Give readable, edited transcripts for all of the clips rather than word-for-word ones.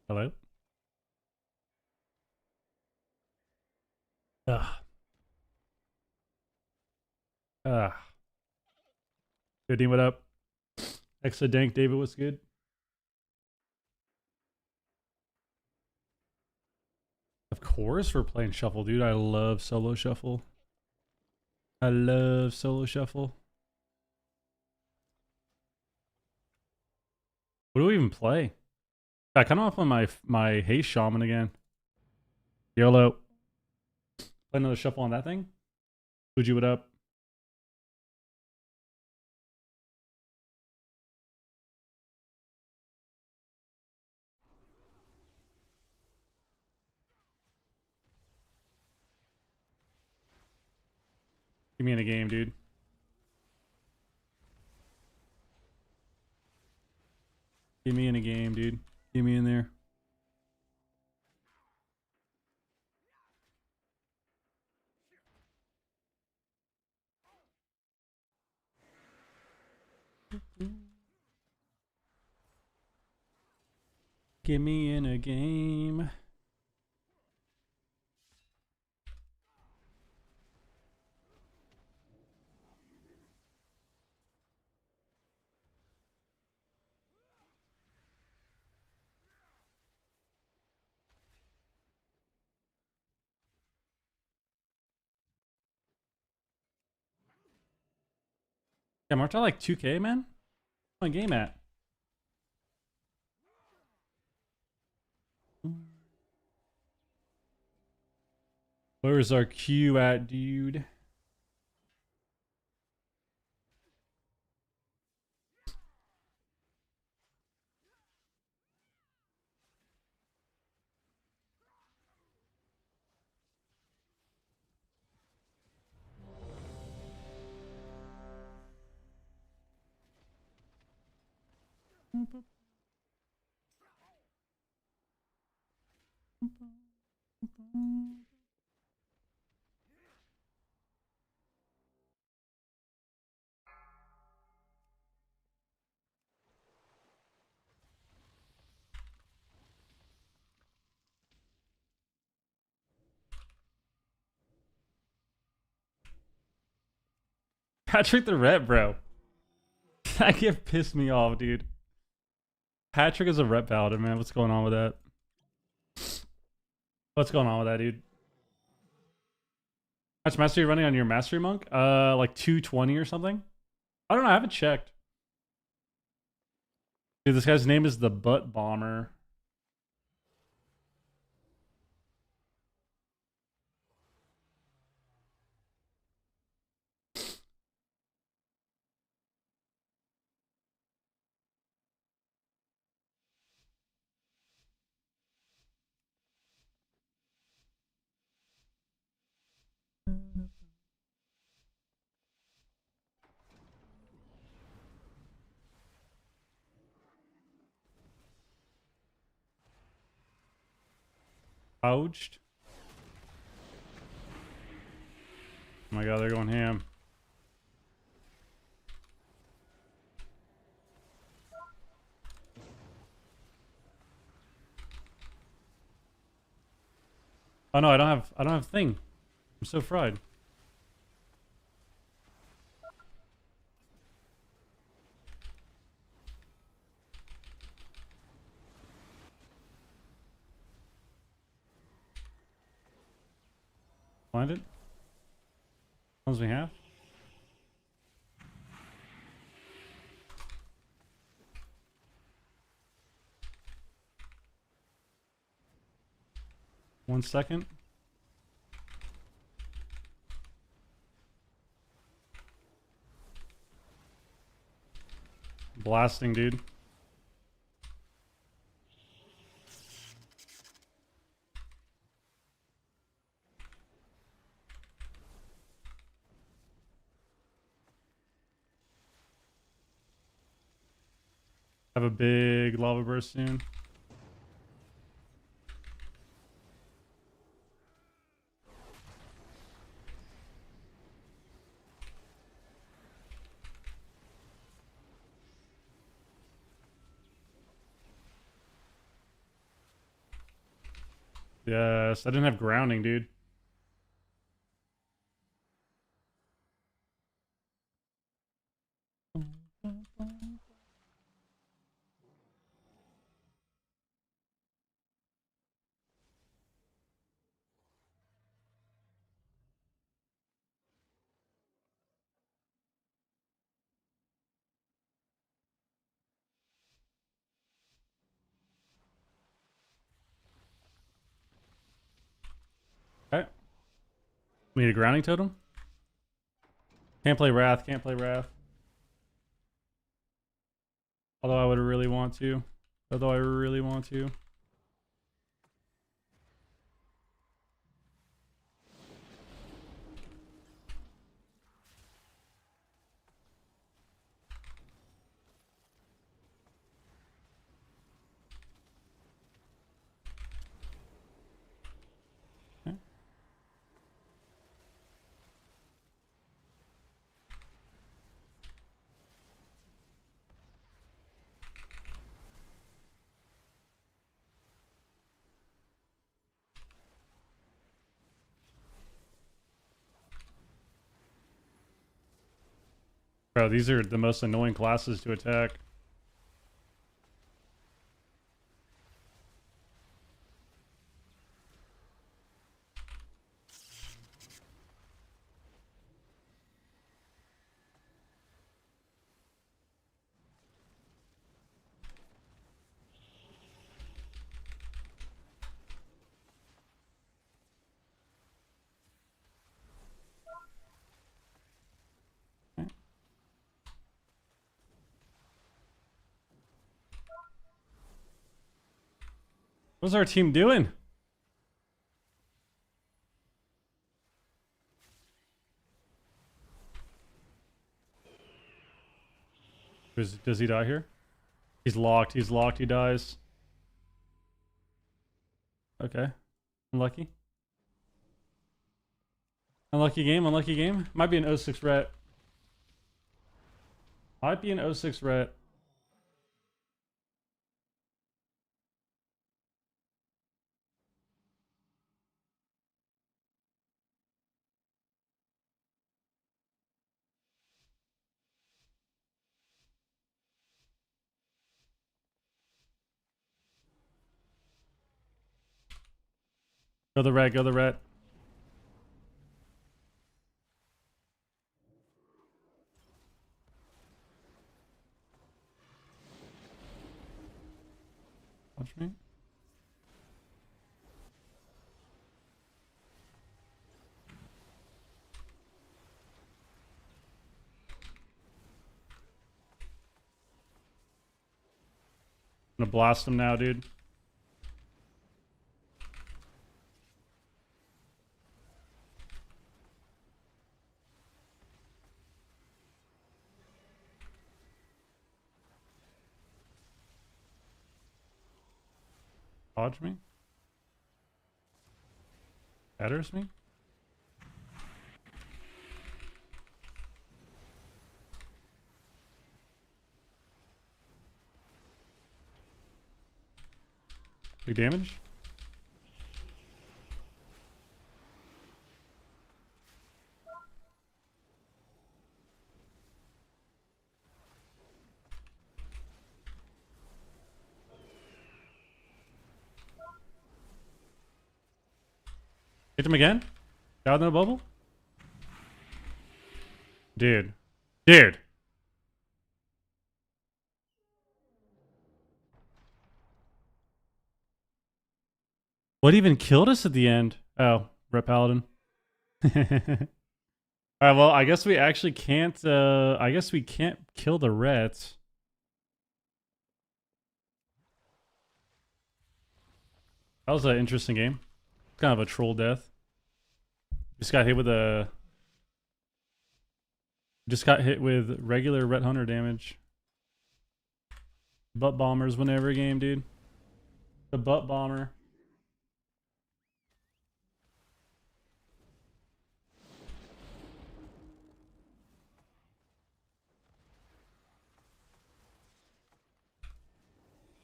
Hello? Ah. Ah. Goodie, what up? Extra dank, David, what's good? Of course we're playing shuffle, dude. I love solo shuffle. I love solo shuffle. What do we even play? I kind of want to play my haste shaman again. YOLO. Play another shuffle on that thing? Fuji, what up? Give me in a game, dude. Give me in a game, dude. Get me in there. Get me in a game. Yeah, aren't I like 2K, man? Where's my game at? Where's our queue at, dude? Patrick the rep, bro. That gift pissed me off, dude. Patrick is a rep paladin, man. What's going on with that? What's going on with that, dude? How much mastery running on your mastery monk? Like 220 or something? I don't know. I haven't checked. Dude, this guy's name is the Butt Bomber. Ouched. Oh my god, they're going ham. Oh no, I don't have thing. I'm so fried. Find it? As long as we have. One second. Blasting, dude. Have a big lava burst soon. Yes, I didn't have grounding, dude. Okay. We need a grounding totem? Can't play Wrath, can't play Wrath. Although I would really want to. Although I really want to. Okay. Bro, these are the most annoying classes to attack. Okay. What's our team doing? Does he die here? He's locked, he dies. Okay. Unlucky. Unlucky game. Might be an 06 ret. Might be an 06 ret. Go the ret, go the ret. Watch me. I'm gonna blast him now, dude. Dodge me. Batters me. Big damage. Hit him again? Down in the bubble? Dude. Dude. What even killed us at the end? Oh, Rep Paladin. Alright, well, I guess we actually can't, I guess we can't kill the Rets. That was an interesting game. Kind of a troll death. Just got hit with a... Just got hit with regular Ret Hunter damage. Butt bombers win every game, dude. The butt bomber.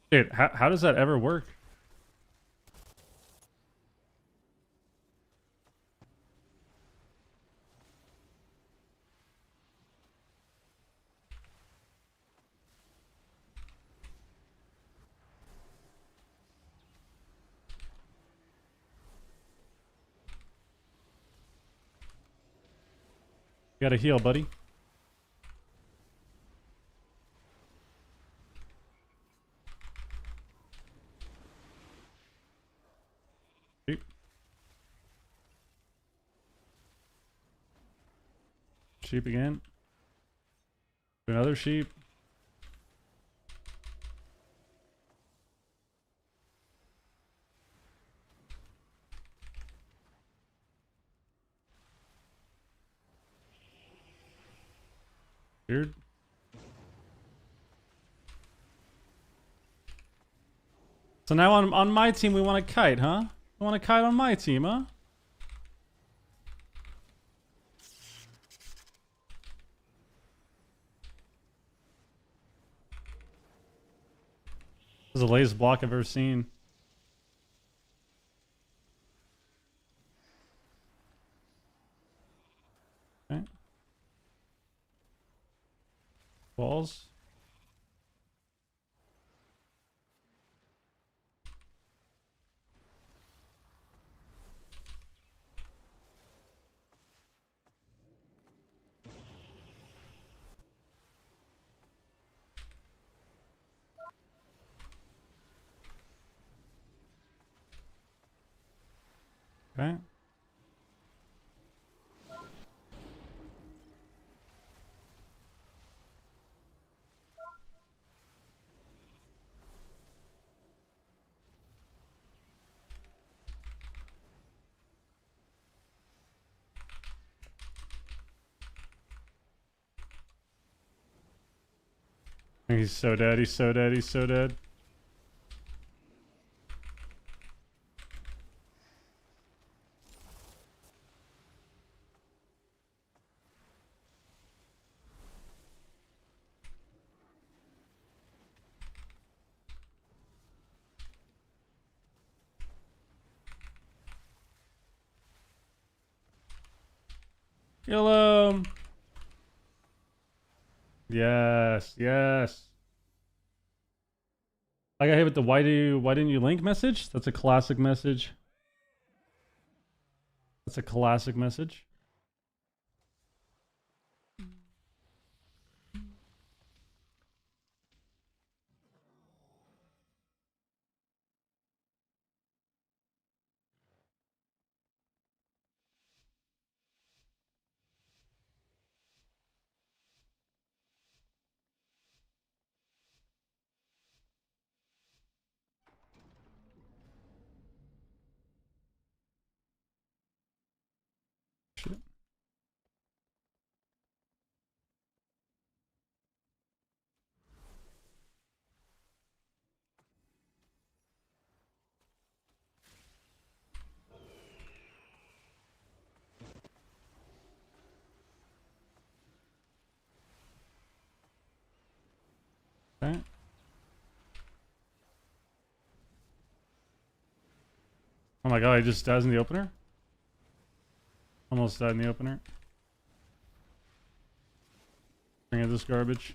Dude, how does that ever work? Gotta heal, buddy. Sheep. Sheep again. Another sheep. Weird. So now on my team we want a kite, huh? We want a kite on my team, huh? This is the latest block I've ever seen. Okay. Walls. Okay. He's so dead, he's so dead, he's so dead. Kill him! Yes, yes. I got hit with the why didn't you link message? That's a classic message. That's a classic message. Shit. Okay. Oh my god, he just dies in the opener? Almost died in the opener. Bring in this garbage.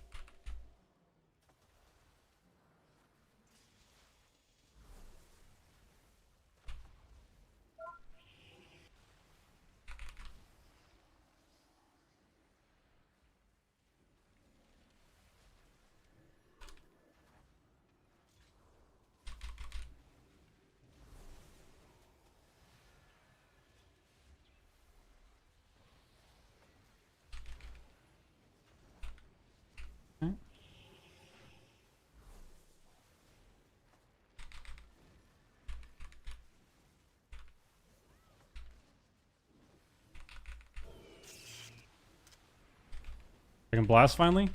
Okay. I can blast finally?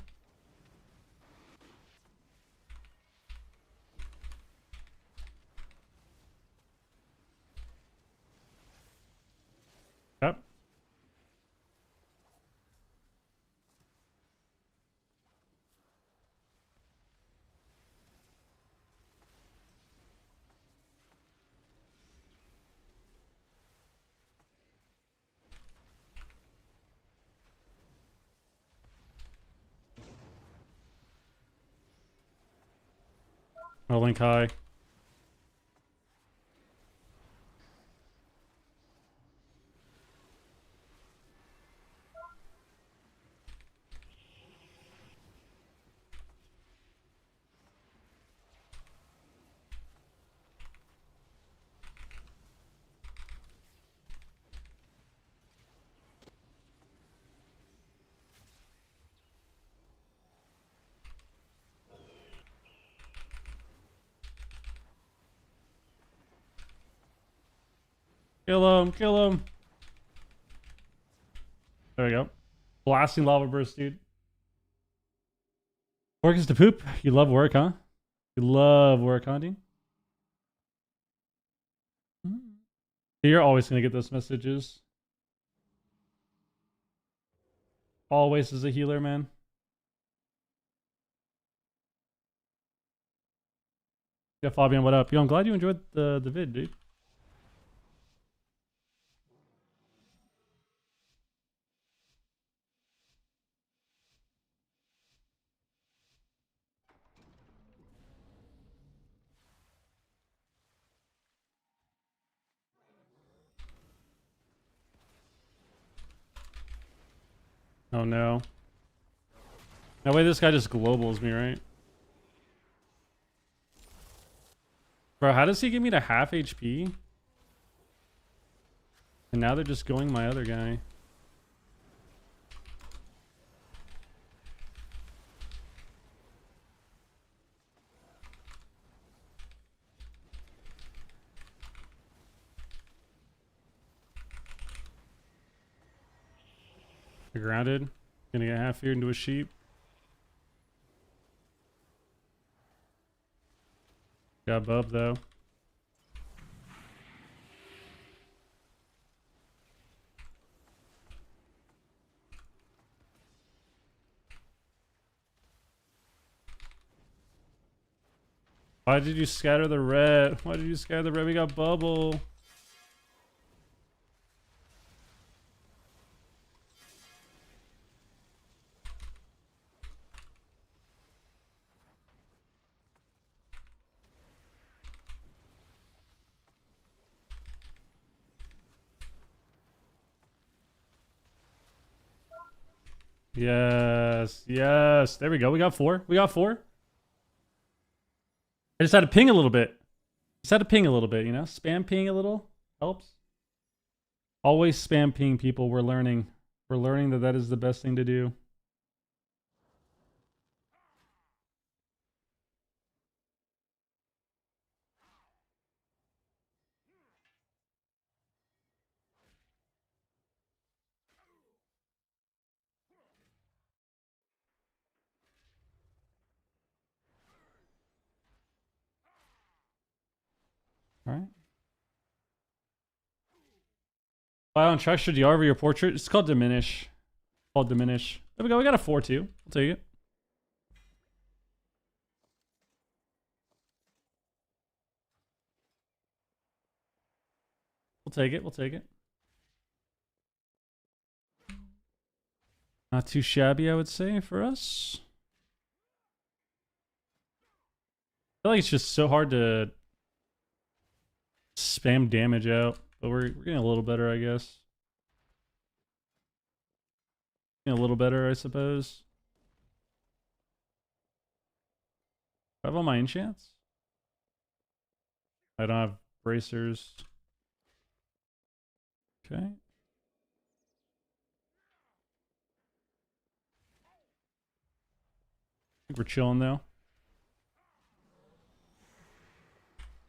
Yep. I'll link high. Kill him, kill him. There we go. Blasting lava burst, dude. Work is to poop. You love work, huh? You love work, huh, dude? You're always gonna get those messages. Always as a healer, man. Yeah, Fabian, what up? Yo, I'm glad you enjoyed the vid, dude. Oh no. That way this guy just globals me, right? Bro, how does he get me to half HP? And now they're just going my other guy. They're grounded. Gonna get half here into a sheep. Got Bub though. Why did you scatter the red? Why did you scatter the red? We got bubble. Yes, yes. There we go. We got 4. We got 4. I just had to ping a little bit. Just had to ping a little bit, you know? Spam ping a little helps. Always spam ping people. We're learning. We're learning that that is the best thing to do. All right. Buy on Treasure DR over your portrait. It's called Diminish. It's called Diminish. There we go. We got a 4-2. We'll take it. We'll take it. We'll take it. Not too shabby, I would say, for us. I feel like it's just so hard to spam damage out, but we're getting a little better, I guess. Getting a little better, I suppose. Do I have all my enchants? I don't have bracers. Okay. I think we're chilling though.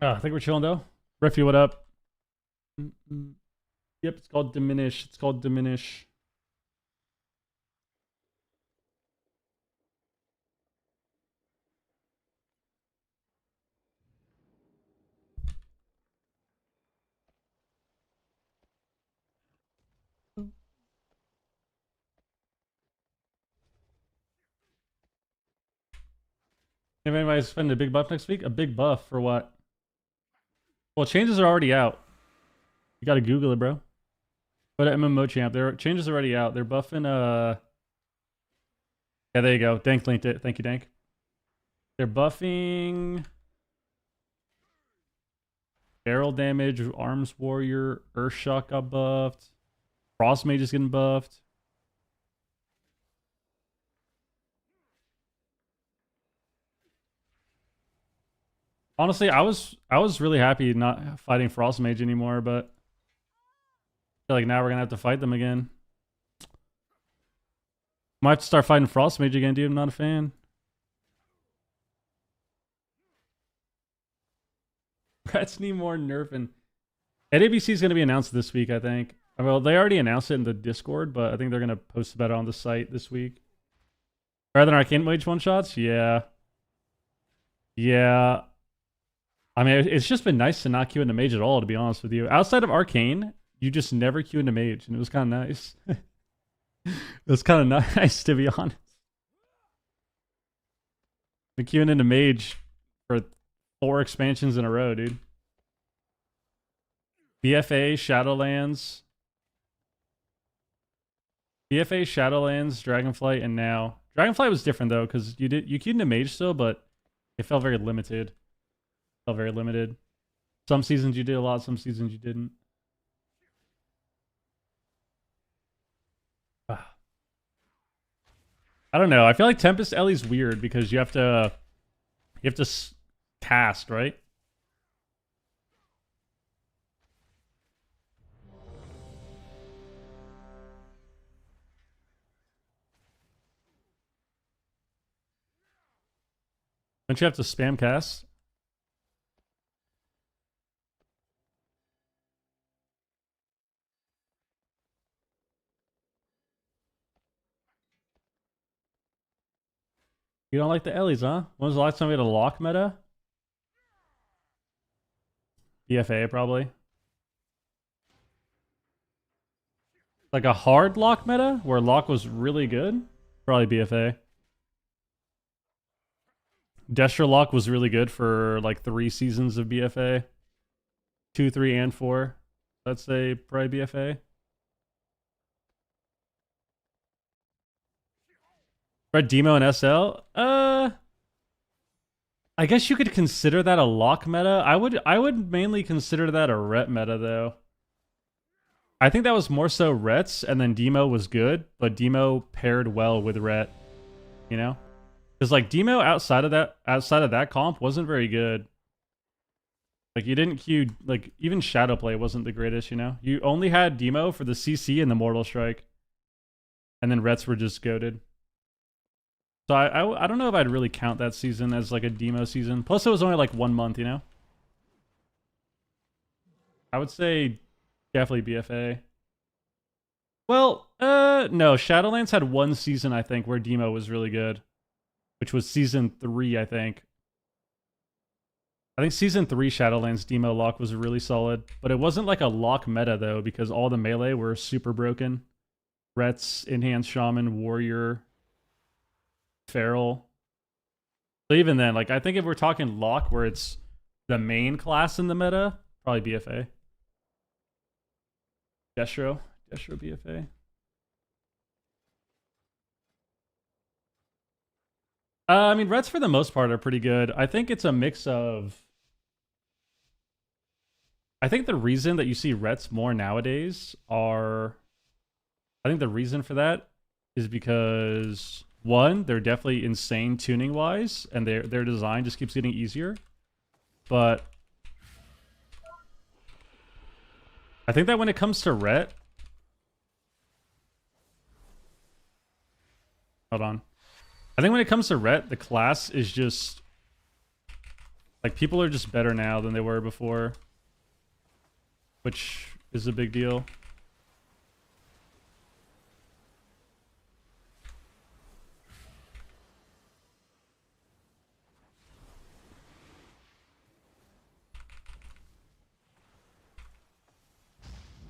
I think we're chilling though. Refi, what up? Yep, it's called Diminish. It's called Diminish. If anybody's spending a big buff next week, a big buff for what? Well, changes are already out. You gotta Google it, bro. But at MMO Champ, their changes are already out. They're buffing yeah, there you go. Dank linked it. Thank you, Dank. They're buffing barrel damage, Arms Warrior, Earthshock got buffed. Frost Mage is getting buffed. Honestly, I was really happy not fighting Frost Mage anymore, but I feel like now we're gonna have to fight them again. Might have to start fighting Frost Mage again, dude. I'm not a fan. Rats need more nerfing. AWC is going to be announced this week, I think. Well, they already announced it in the Discord, but I think they're going to post about it on the site this week. Rather than Arcane Mage one-shots? Yeah. Yeah. I mean, it's just been nice to not queue into Mage at all, to be honest with you. Outside of Arcane, you just never queue into Mage, and it was kind of nice. It was kind of nice, to be honest. Been queuing into Mage for 4 expansions in a row, dude. BFA, Shadowlands. BFA, Shadowlands, Dragonflight, and now. Dragonflight was different, though, because you queued into Mage still, but it felt very limited. Felt very limited. Some seasons you did a lot, some seasons you didn't. I don't know. I feel like Tempest Ellie's weird because you have to cast, right? Don't you have to spam cast? You don't like the Ellies, huh? When was the last time we had a lock meta? BFA, probably. Like a hard lock meta where lock was really good? Probably BFA. Destra lock was really good for like 3 seasons of BFA. 2, 3, and 4. Let's say probably BFA. Red Demo and SL? I guess you could consider that a lock meta. I would mainly consider that a ret meta though. I think that was more so rets, and then Demo was good, but Demo paired well with ret. You know? Because like Demo outside of that comp wasn't very good. Like you didn't queue, like even Shadowplay wasn't the greatest, you know? You only had Demo for the CC and the Mortal Strike. And then rets were just goated. So I don't know if I'd really count that season as like a Demo season. Plus it was only like 1 month, you know? I would say definitely BFA. Well, no. Shadowlands had 1 season, I think, where Demo was really good. Which was season 3, I think. I think season 3 Shadowlands Demo lock was really solid. But it wasn't like a lock meta, though, because all the melee were super broken. Rets, Enhanced Shaman, Warrior, Feral. So even then, like, I think if we're talking lock where it's the main class in the meta, probably BFA. Destro BFA. I mean, Reds for the most part are pretty good. I think it's a mix of... I think the reason that you see Rets more nowadays are... I think the reason for that is because... 1, they're definitely insane tuning-wise, and their design just keeps getting easier. But... I think that when it comes to Ret... Hold on. I think when it comes to Ret, the class is just... Like, people are just better now than they were before. Which is a big deal.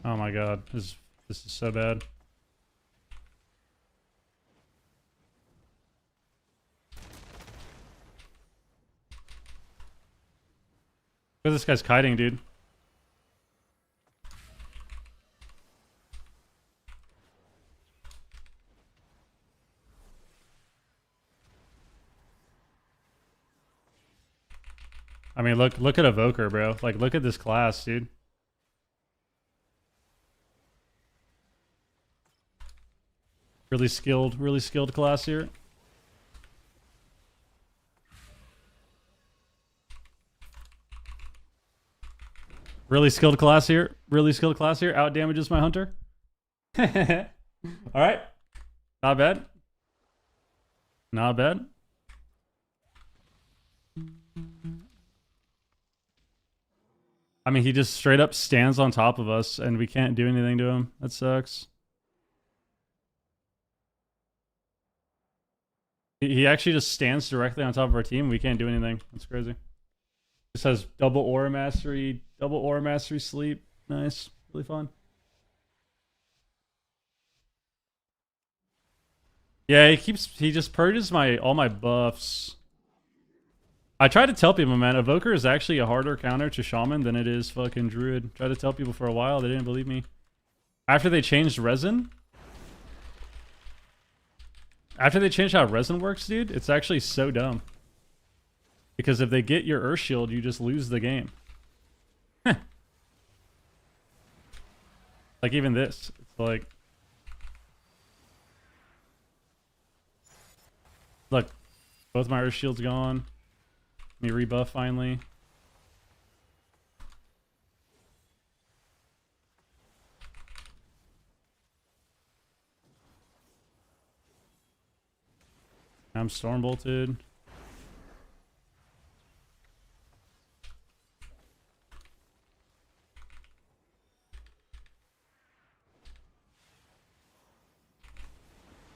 Oh my god, this is so bad. Look at this guy's kiting, dude. I mean, look at Evoker, bro. Like, look at this class, dude. Really skilled class here. Really skilled class here. Out damages my hunter. Alright. Not bad. Not bad. I mean, he just straight up stands on top of us and we can't do anything to him. That sucks. He actually just stands directly on top of our team. We can't do anything. That's crazy. Just has double aura mastery sleep. Nice. Really fun. Yeah, he just purges all my buffs. I tried to tell people, man, Evoker is actually a harder counter to Shaman than it is fucking Druid. Tried to tell people for a while, they didn't believe me. After they changed resin, after they changed how resin works, dude, it's actually so dumb. Because if they get your Earth Shield, you just lose the game. Like even this, it's like, look, both my Earth Shields gone. Let me rebuff finally. I'm storm bolted.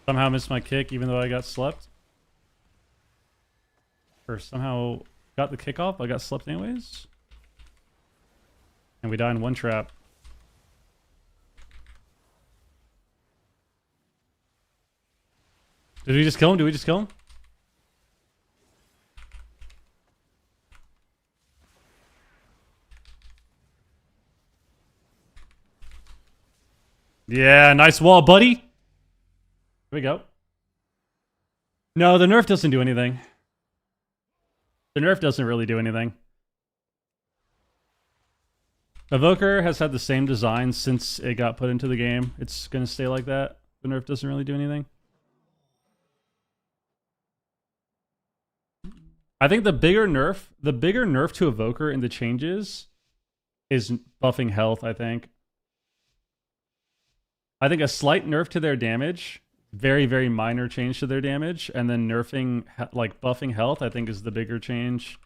Somehow missed my kick even though I got slept. Or somehow got the kick off, I got slept anyways. And we die in one trap. Did we just kill him? Did we just kill him? Yeah, nice wall, buddy. Here we go. No, the nerf doesn't do anything. The nerf doesn't really do anything. Evoker has had the same design since it got put into the game. It's going to stay like that. The nerf doesn't really do anything. I think the bigger nerf to Evoker in the changes is buffing health, I think. I think a slight nerf to their damage, very, very minor change to their damage, and then nerfing, like buffing health, I think is the bigger change.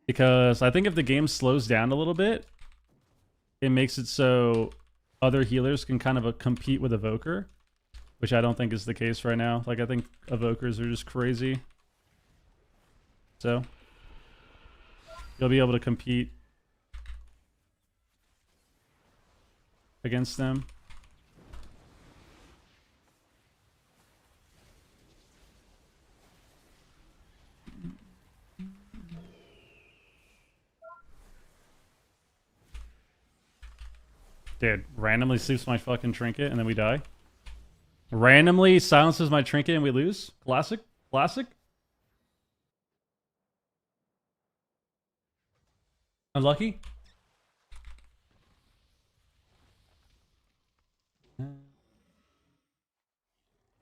Because I think if the game slows down a little bit, it makes it so other healers can kind of compete with Evoker, which I don't think is the case right now. Like, I think Evokers are just crazy. So, you'll be able to compete against them. Dude, randomly sleeps my fucking trinket and then we die. Randomly silences my trinket and we lose. Classic. Classic. Unlucky.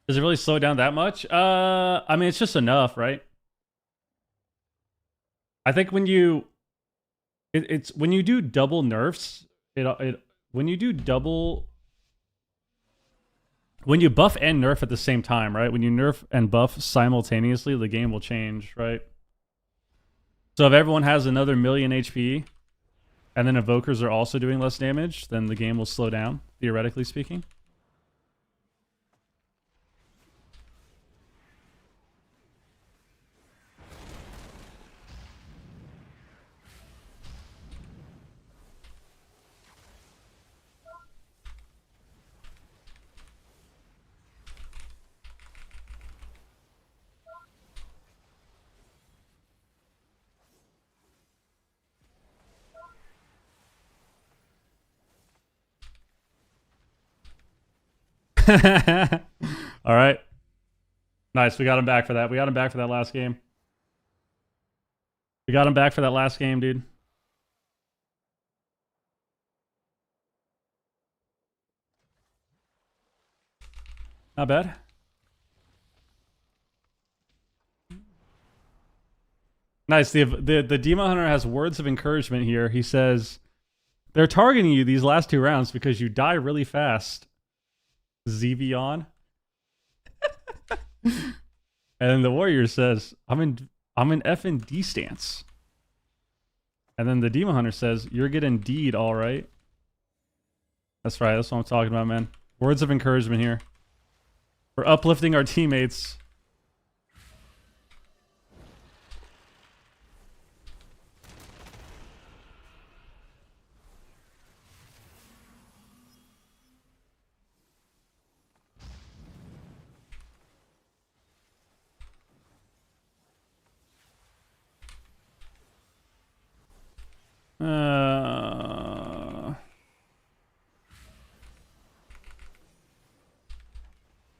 Does it really slow down that much? I mean, it's just enough, right? I think when you... It's when you do double nerfs, when you buff and nerf at the same time, right? When you nerf and buff simultaneously, the game will change, right? So if everyone has another 1,000,000 HP, and then Evokers are also doing less damage, then the game will slow down, theoretically speaking. All right. Nice. We got him back for that. We got him back for that last game. We got him back for that last game, dude. Not bad. Nice. The Demon Hunter has words of encouragement here. He says, they're targeting you these last 2 rounds because you die really fast. Zevion. And then the warrior says, I'm in F and D stance. And then the Demon Hunter says, "You're getting deed, all right." That's right. That's what I'm talking about, man. Words of encouragement here. We're uplifting our teammates.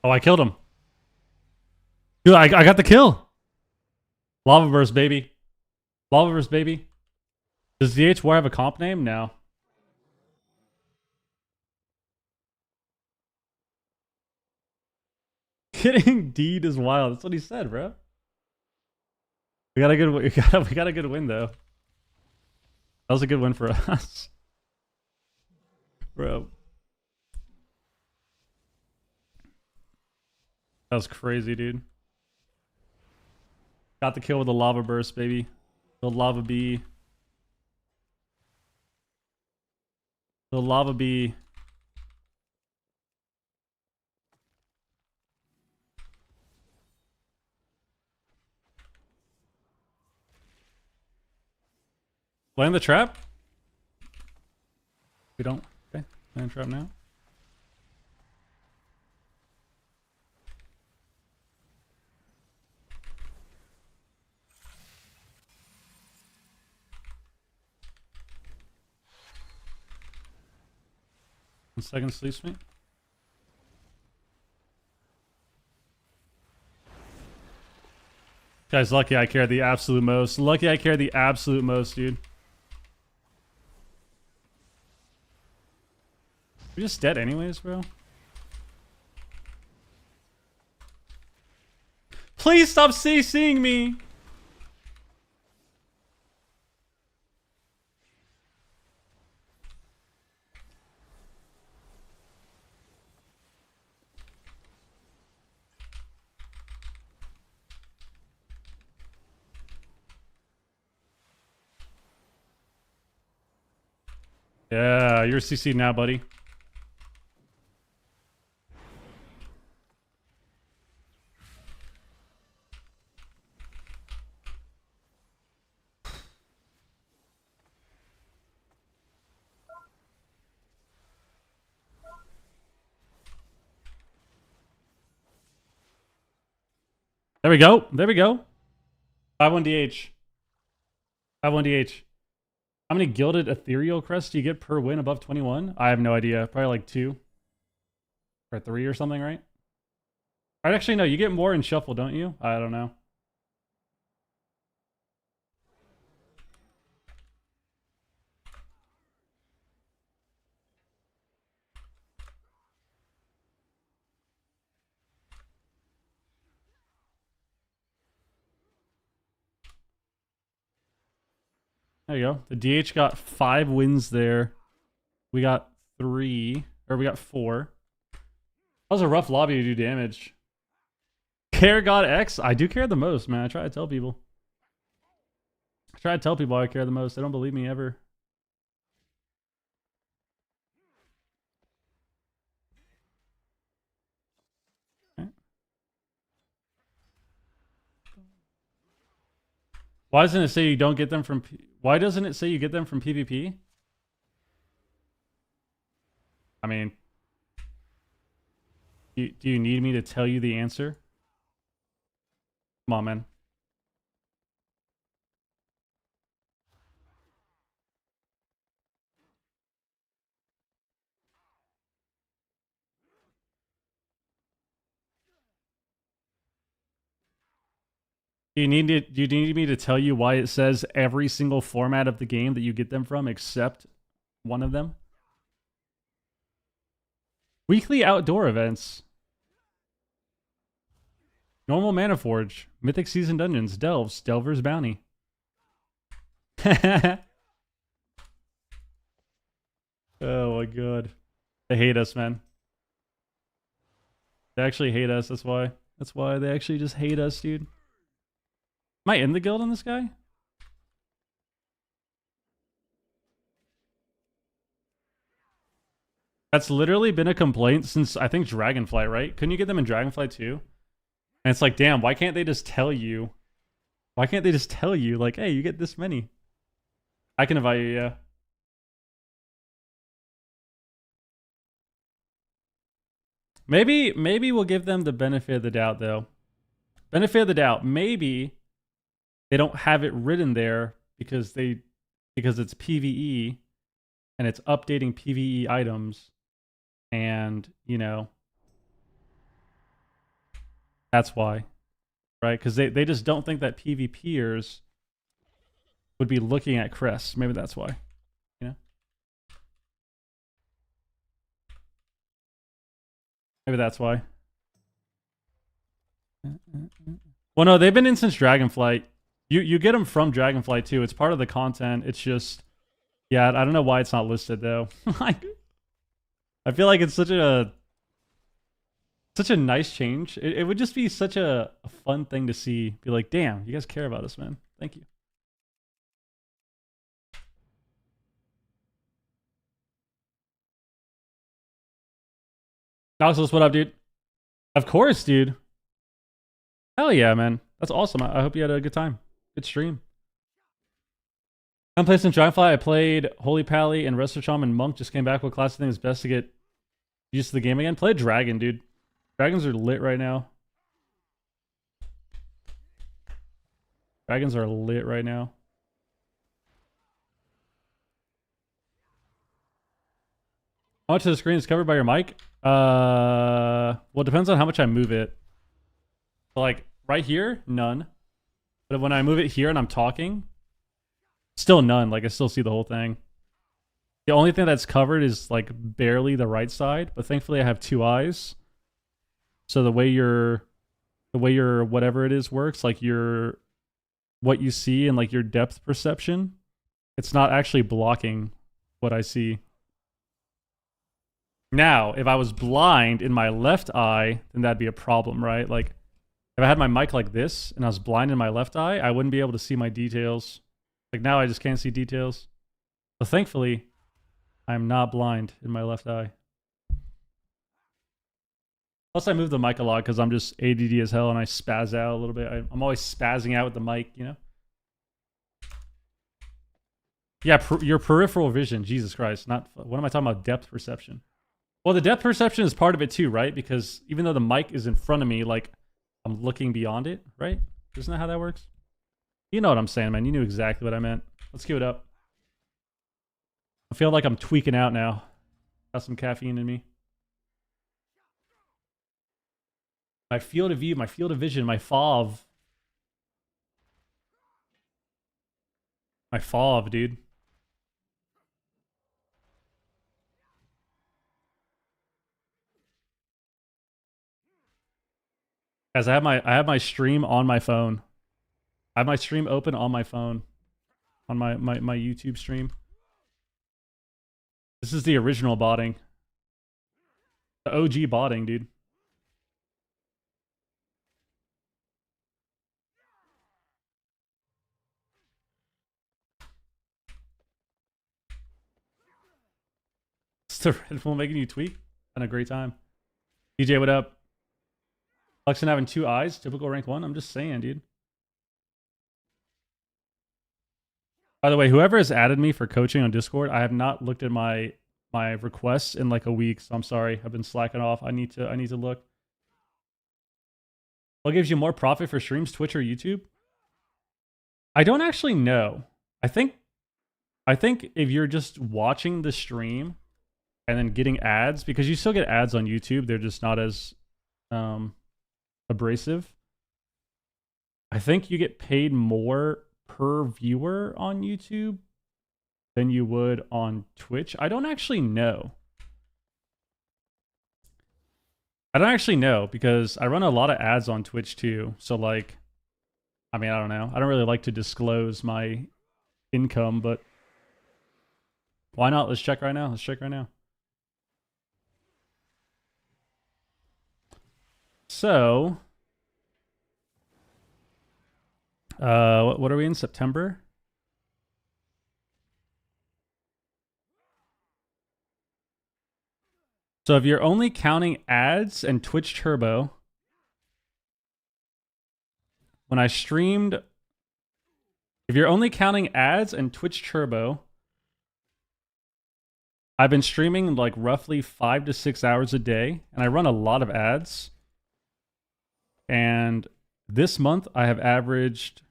Oh, I killed him. Dude, I got the kill. Lava Burst, baby. Lava Burst, baby. Does DH War have a comp name? No. Getting deed is wild. That's what he said, bro. We got a good. We got a good win though. That was a good win for us, bro. That was crazy, dude. Got the kill with the Lava Burst, baby. The Lava Bee. The Lava Bee. Land the trap? We don't. Okay. Land trap now. One second, sleep me. Guys, lucky I care the absolute most. Lucky I care the absolute most, dude. We're just dead anyways, bro. Please stop CCing me. Yeah, you're CC'd now, buddy. There we go. There we go. 5-1 DH. 5-1 DH. How many gilded ethereal crests do you get per win above 21? I have no idea. Probably like 2. Or 3 or something, right? Alright, actually, no. You get more in shuffle, don't you? I don't know. There you go. The DH got 5 wins there. We got 3. Or we got 4. That was a rough lobby to do damage. Care God X? I do care the most, man. I try to tell people. I try to tell people I care the most. They don't believe me ever. Okay. Why doesn't it say you don't get them from... Why doesn't it say you get them from PvP? I mean... Do you need me to tell you the answer? Come on, man. Do you need me to tell you why it says every single format of the game that you get them from except one of them? Weekly outdoor events. Normal Mana Forge. Mythic Season Dungeons. Delves. Delver's Bounty. Oh my god. They hate us, man. They actually hate us. That's why. That's why they actually just hate us, dude. Am I in the guild on this guy? That's literally been a complaint since I think Dragonfly, right? Couldn't you get them in Dragonfly too? And it's like, damn, why can't they just tell you? Why can't they just tell you, like, hey, you get this many? I can invite you, yeah. Maybe we'll give them the benefit of the doubt, though. Benefit of the doubt. Maybe they don't have it written there because it's PvE and it's updating PvE items, and you know that's why, right? Because they just don't think that PvPers would be looking at crests. Maybe that's why. You know, maybe that's why. Well, no, they've been in since Dragonflight. You get them from Dragonflight too. It's part of the content. It's just, yeah, I don't know why it's not listed though. Like, I feel like it's such a nice change. It would just be such a fun thing to see. Be like, damn, you guys care about us, man. Thank you. Noxus, what up, dude? Of course, dude. Hell yeah, man. That's awesome. I hope you had a good time. Good stream. I'm playing some Dragonfly. I played Holy Pally and Resto Charm and Monk. Just came back. What class I think is best to get used to the game again? Play Dragon, dude. Dragons are lit right now. Dragons are lit right now. How much of the screen is covered by your mic? Well, it depends on how much I move it. So like right here, none. But when I move it here and I'm talking, still none. Like I still see the whole thing. The only thing that's covered is like barely the right side, but thankfully I have two eyes. So the way your whatever it is works, like your what you see and like your depth perception, it's not actually blocking what I see. Now, if I was blind in my left eye, then that'd be a problem, right? Like if I had my mic like this and I was blind in my left eye, I wouldn't be able to see my details. Like now I just can't see details. So thankfully, I'm not blind in my left eye. Plus I move the mic a lot because I'm just ADD as hell and I spaz out a little bit. I'm always spazzing out with the mic, you know? Yeah, your peripheral vision. Jesus Christ. Not what am I talking about? Depth perception. Well, the depth perception is part of it too, right? Because even though the mic is in front of me, like I'm looking beyond it, right? Isn't that how that works? You know what I'm saying, man. You knew exactly what I meant. Let's queue it up. I feel like I'm tweaking out now. Got some caffeine in me. My field of view, my field of vision, my FOV. My FOV, dude. Guys, I have my stream on my phone. I have my stream open on my phone. On my YouTube stream. This is the original botting. The OG botting, dude. It's the Red Bull making you tweak. Had a great time. DJ, what up? Luxon having two eyes, typical rank 1. I'm just saying, dude. By the way, whoever has added me for coaching on Discord, I have not looked at my requests in like a week, so I'm sorry. I've been slacking off. I need to look. What gives you more profit for streams, Twitch or YouTube? I don't actually know. I think if you're just watching the stream and then getting ads, because you still get ads on YouTube, they're just not as abrasive. I think you get paid more per viewer on YouTube than you would on Twitch. I don't actually know. I don't actually know because I run a lot of ads on Twitch too. So like, I mean, I don't know. I don't really like to disclose my income, but why not? Let's check right now. Let's check right now. So, what are we in? September? So if you're only counting ads and Twitch Turbo, when I streamed, if you're only counting ads and Twitch Turbo, I've been streaming like roughly 5 to 6 hours a day, and I run a lot of ads. And this month I have averaged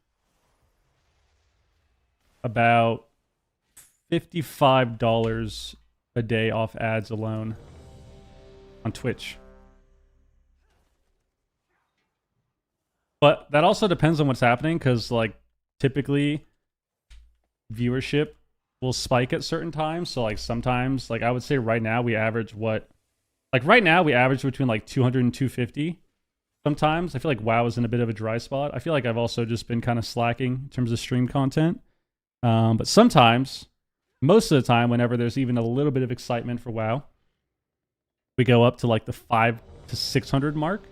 about $55 a day off ads alone on Twitch. But that also depends on what's happening, because like typically viewership will spike at certain times. So like sometimes, like I would say right now we average what? Like right now we average between like 200 and 250. Sometimes I feel like WoW is in a bit of a dry spot. I feel like I've also just been kind of slacking in terms of stream content. But sometimes, most of the time, whenever there's even a little bit of excitement for WoW, we go up to like the 500 to 600 mark.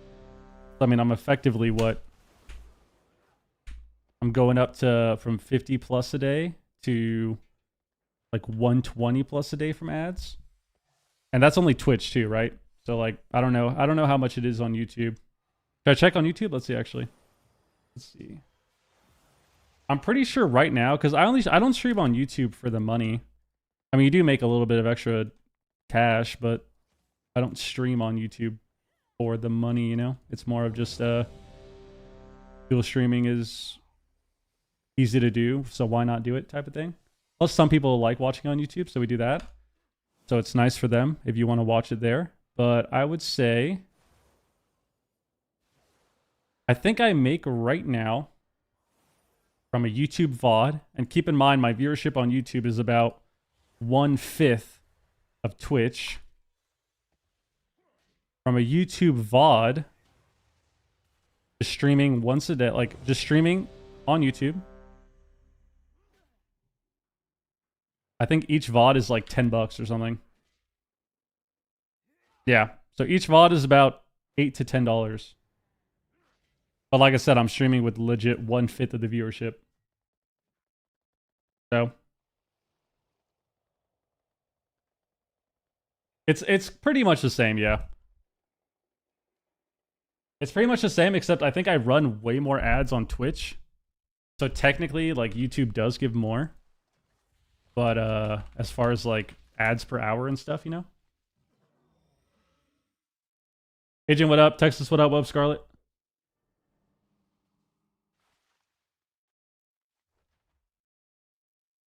I mean, I'm effectively what? I'm going up to from 50 plus a day to like 120 plus a day from ads. And that's only Twitch too, right? So like, I don't know how much it is on YouTube. Should I check on YouTube? Let's see, actually. Let's see. I'm pretty sure right now, because I don't stream on YouTube for the money. I mean, you do make a little bit of extra cash, but I don't stream on YouTube for the money, you know? It's more of just dual streaming is easy to do, so why not do it type of thing. Plus, some people like watching on YouTube, so we do that. So it's nice for them if you want to watch it there. But I would say, I think I make right now from a YouTube VOD, and keep in mind my viewership on YouTube is about 1/5 of Twitch. From a YouTube VOD, just streaming once a day, like just streaming on YouTube. I think each VOD is like $10 or something. Yeah, so each VOD is about $8 to $10. But like I said, I'm streaming with legit 1/5 of the viewership. So it's pretty much the same, yeah. It's pretty much the same, except I think I run way more ads on Twitch. So technically, like, YouTube does give more. But as far as like ads per hour and stuff, you know? Agent, what up? Texas, what up? What up, Scarlet?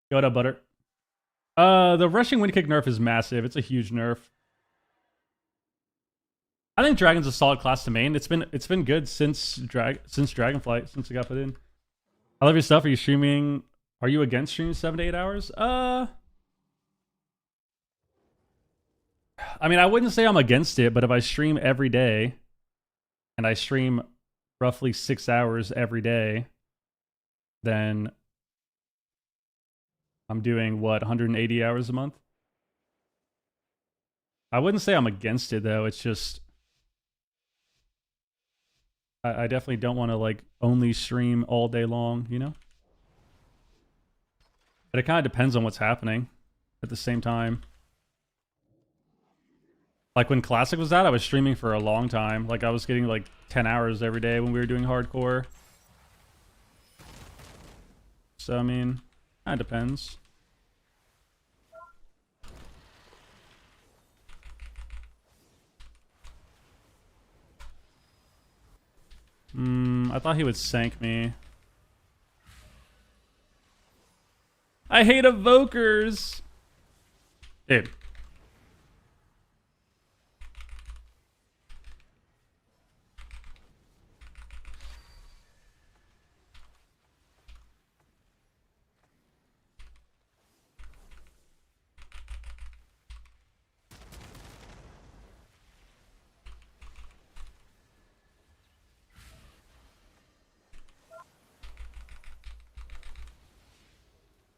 What up, Butter? The rushing wind kick nerf is massive. It's a huge nerf. I think Dragon's a solid class to main. It's been good since Dragonflight, since it got put in. I love your stuff. Are you streaming? Are you against streaming 7 to 8 hours? I mean, I wouldn't say I'm against it, but if I stream every day, and I stream roughly 6 hours every day, then I'm doing, what, 180 hours a month? I wouldn't say I'm against it, though. It's just, I definitely don't want to, like, only stream all day long, you know? But it kind of depends on what's happening at the same time. Like, when Classic was out, I was streaming for a long time. Like, I was getting, like, 10 hours every day when we were doing hardcore. So, I mean, kind of depends. I thought he would sank me. I hate evokers! Dude.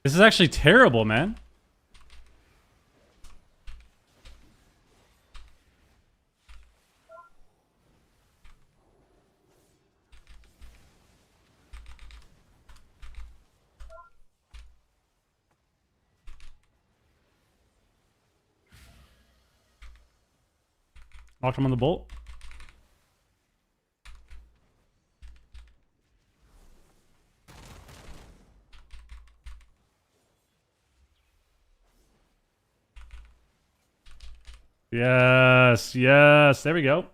This is actually terrible, man. Locked him on the bolt. Yes, yes. There we go.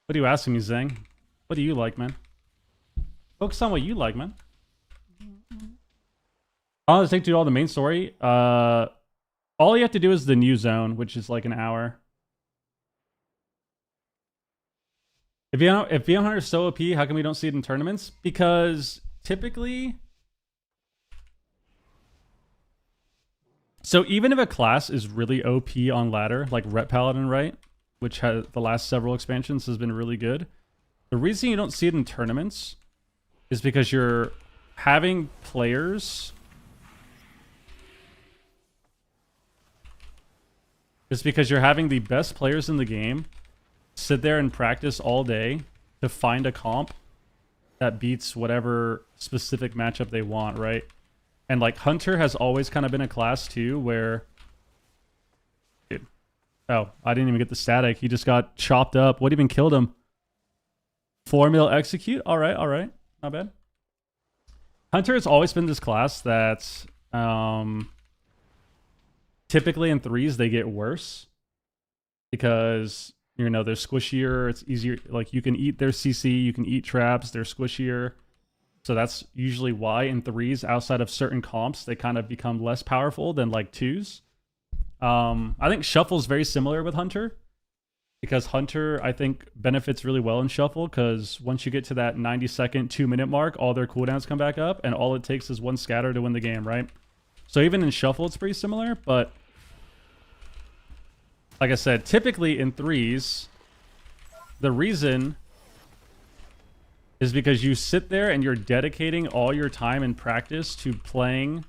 What are you asking me, Zhang? What do you like, man? Focus on what you like, man. I'll just take you to all the main story. All you have to do is the new zone, which is like an hour. If VM Hunter is so OP, how come we don't see it in tournaments? Because typically, so even if a class is really OP on ladder, like Ret Paladin, right, which has the last several expansions has been really good, the reason you don't see it in tournaments is because you're having players. It's because you're having the best players in the game sit there and practice all day to find a comp that beats whatever specific matchup they want, right? And like Hunter has always kind of been a class too where... Dude. Oh, I didn't even get the static. He just got chopped up. What even killed him? 4 mil execute? Alright, alright. Not bad. Hunter has always been this class that... typically in threes they get worse because, you know, they're squishier. It's easier. Like, you can eat their CC, you can eat traps, they're squishier. So that's usually why in threes, outside of certain comps, they kind of become less powerful than like twos. I think Shuffle's very similar with Hunter because Hunter, I think, benefits really well in Shuffle because once you get to that 90-second, 2-minute mark, all their cooldowns come back up and all it takes is one scatter to win the game, right? So even in Shuffle, it's pretty similar, but like I said, typically in threes, the reason is because you sit there and you're dedicating all your time in practice to playing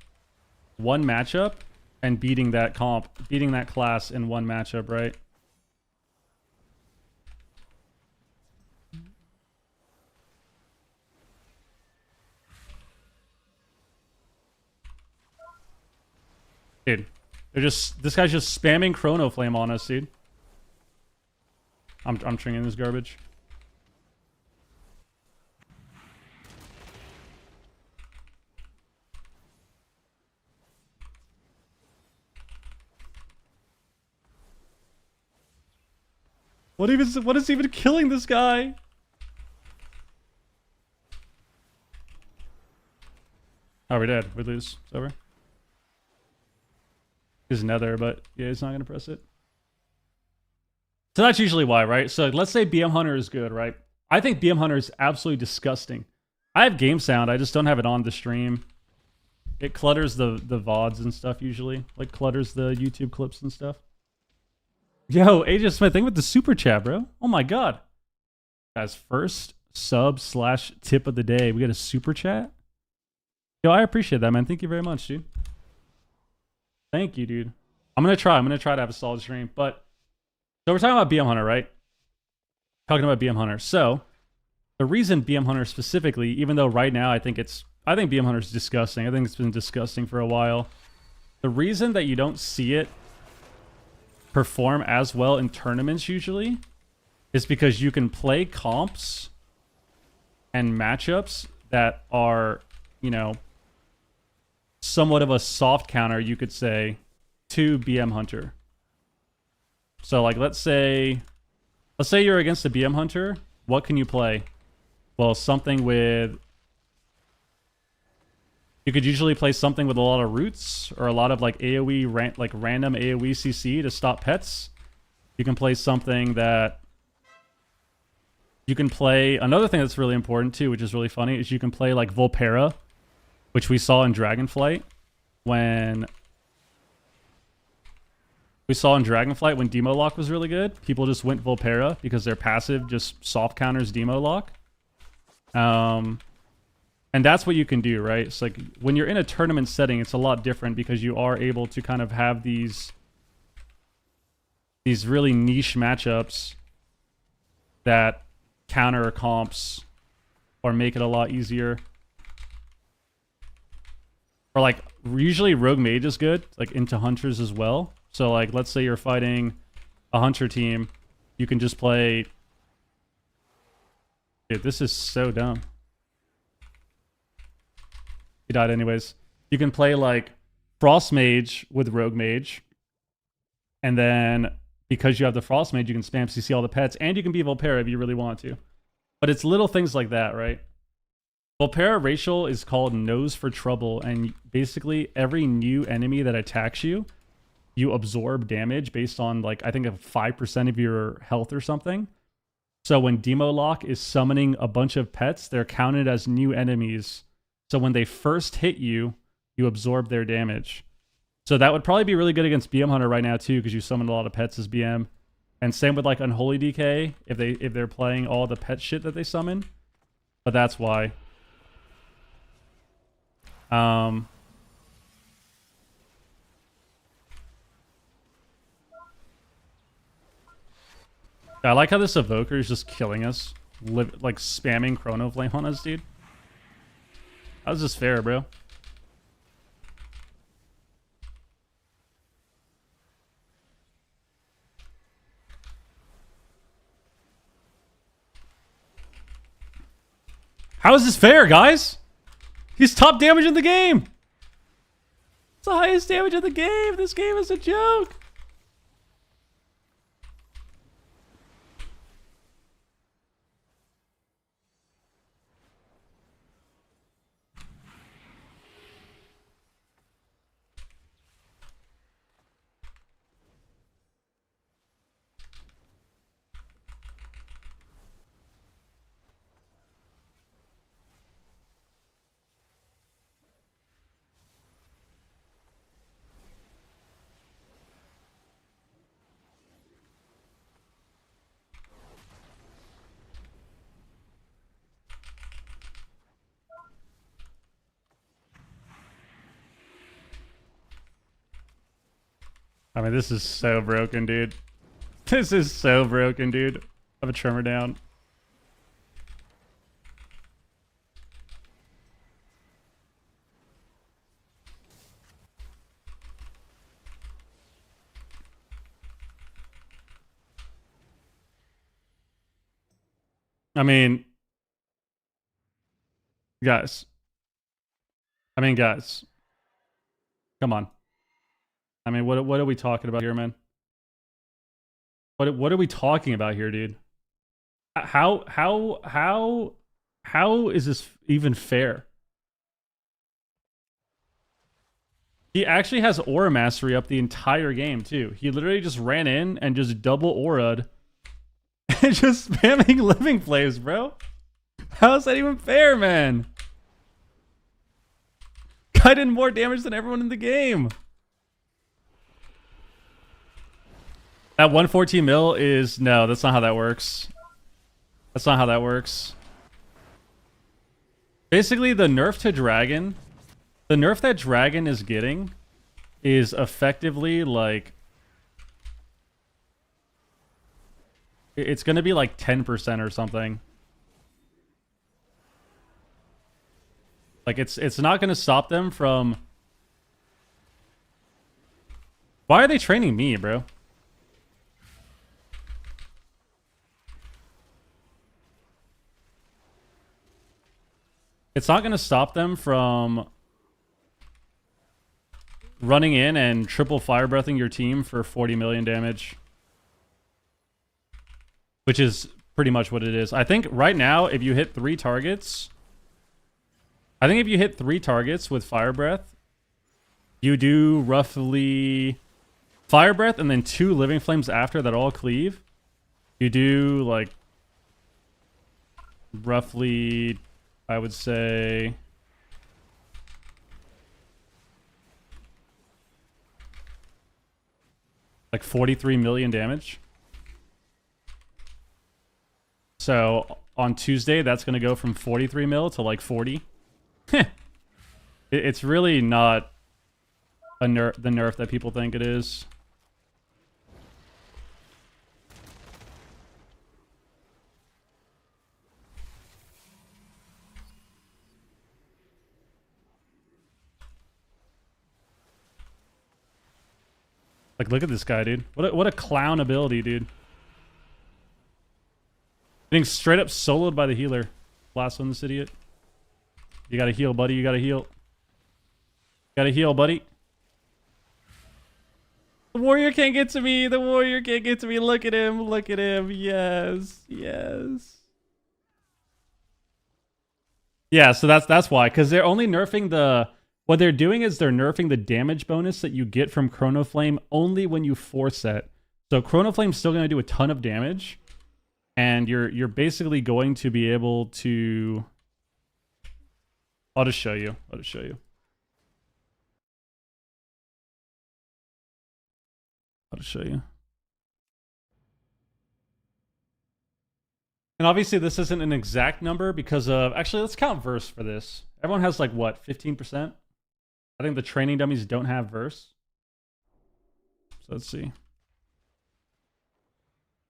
one matchup and beating that comp, beating that class in one matchup, right? Dude, this guy's just spamming Chrono Flame on us, dude. I'm trinking this garbage. What is even killing this guy? Oh, we're dead. We lose. It's over. His nether, but yeah, he's not gonna press it. So that's usually why, right? So let's say BM Hunter is good, right? I think BM Hunter is absolutely disgusting. I have game sound, I just don't have it on the stream. It clutters the VODs and stuff usually. Like clutters the YouTube clips and stuff. Yo, AJ Smith, thank you with the super chat, bro. Oh my god. As first sub/tip of the day, we got a super chat? Yo, I appreciate that, man. Thank you very much, dude. Thank you, dude. I'm gonna try to have a solid stream. But so we're talking about BM Hunter, right? Talking about BM Hunter. So the reason BM Hunter specifically, even though right now I think BM Hunter is disgusting. I think it's been disgusting for a while. The reason that you don't see it perform as well in tournaments usually is because you can play comps and matchups that are, you know, somewhat of a soft counter, you could say, to BM Hunter. So like let's say you're against a BM Hunter, what can you play? Well, something with... You could usually play something with a lot of roots or a lot of like AoE, like random AoE CC to stop pets. You can play something that... You can play... Another thing that's really important too, which is really funny, is you can play like Volpera, which we saw in Dragonflight when... We saw in Dragonflight when Demo Lock was really good. People just went Volpera because their passive just soft counters Demo Lock. And that's what you can do, right? It's like when you're in a tournament setting, it's a lot different because you are able to kind of have these really niche matchups that counter comps or make it a lot easier. Or like usually rogue mage is good, like into hunters as well. So like let's say you're fighting a hunter team, you can just play. Dude, this is so dumb. He died anyways. You can play like frost mage with rogue mage, and then because you have the frost mage, you can spam CC all the pets, and you can be Volpera if you really want to. But it's little things like that, right? Volpera racial is called nose for trouble, and basically every new enemy that attacks you, you absorb damage based on like I think 5% of your health or something. So when Demo Lock is summoning a bunch of pets, they're counted as new enemies. So when they first hit you, you absorb their damage. So that would probably be really good against BM Hunter right now too, because you summon a lot of pets as BM. And same with like Unholy DK if they're playing all the pet shit that they summon. But that's why. I like how this Evoker is just killing us. Like spamming Chrono Flame on us, dude. How's this fair, bro? How is this fair, guys? He's top damage in the game. It's the highest damage in the game. This game is a joke. I mean, this is so broken, dude. This is so broken, dude. I have a tremor down. I mean, guys. Guys. Come on. I mean, what are we talking about here, man? What are we talking about here, dude? How is this even fair? He actually has aura mastery up the entire game too. He literally just ran in and just double aura'd and just spamming living flames, bro. How is that even fair, man? Guy did more damage than everyone in the game. That 114 mil is... No, that's not how that works. That's not how that works. Basically, the nerf to Dragon... The nerf that Dragon is getting is effectively like... It's going to be like 10% or something. Like, it's not going to stop them from... Why are they training me, bro? It's not going to stop them from running in and triple fire breathing your team for 40 million damage. Which is pretty much what it is. I think right now, if you hit 3 targets... I think if you hit 3 targets with fire breath, you do roughly fire breath and then 2 living flames after that all cleave. You do like roughly, I would say, like 43 million damage. So on Tuesday, that's going to go from 43 mil to like 40. It's really not the nerf that people think it is. Like, look at this guy, dude. What a clown ability, dude. Getting straight up soloed by the healer. Last one, this idiot. You gotta heal, buddy. You gotta heal. Gotta heal, buddy. The warrior can't get to me. The warrior can't get to me. Look at him. Look at him. Yes. Yes. Yeah, so that's why. Because they're only nerfing the... What they're doing is they're nerfing the damage bonus that you get from Chrono Flame only when you force set. So Chrono Flame's still going to do a ton of damage. And you're basically going to be able to... I'll just show you. I'll just show you. I'll just show you. And obviously this isn't an exact number because of... Actually, let's count verse for this. Everyone has like, what, 15%? I think the training dummies don't have verse. So let's see.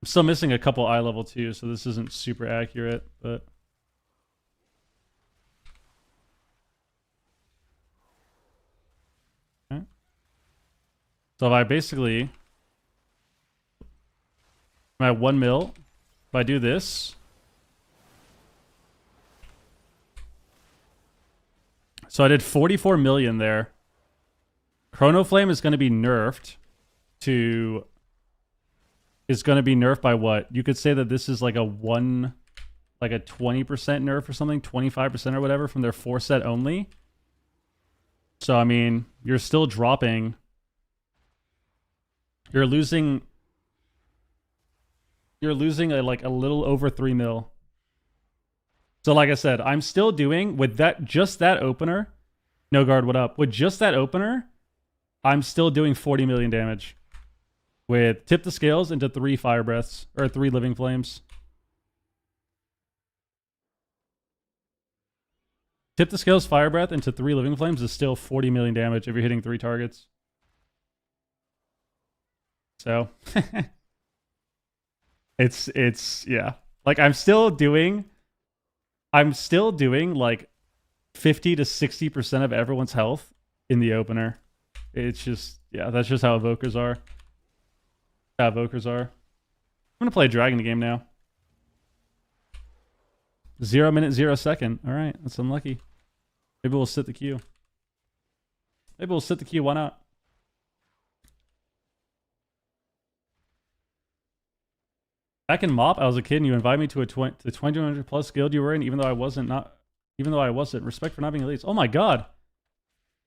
I'm still missing a couple eye level too, so this isn't super accurate, but... Okay. So if I basically... I'm at 1 mil. If I do this... So I did 44 million there. Chrono Flame is going to be nerfed to... Is going to be nerfed by what? You could say that this is like a 20% nerf or something, 25% or whatever from their 4-set only. So, I mean, you're still dropping... You're losing like a little over 3 mil. So like I said, I'm still doing with that, just that opener. No guard, what up? With just that opener, I'm still doing 40 million damage. With tip the scales into 3 fire breaths or 3 living flames. Tip the scales fire breath into 3 living flames is still 40 million damage if you're hitting 3 targets. So it's yeah. Like I'm still doing like 50 to 60% of everyone's health in the opener. It's just, yeah, that's just how evokers are. How evokers are. I'm going to play a dragon game now. 0 minute, 0 second. All right, that's unlucky. Maybe we'll sit the queue. Maybe we'll sit the queue. Why not? Back in MOP, I was a kid and you invited me to the 2200 plus guild you were in, even though I wasn't. Respect for not being elites. Oh my god.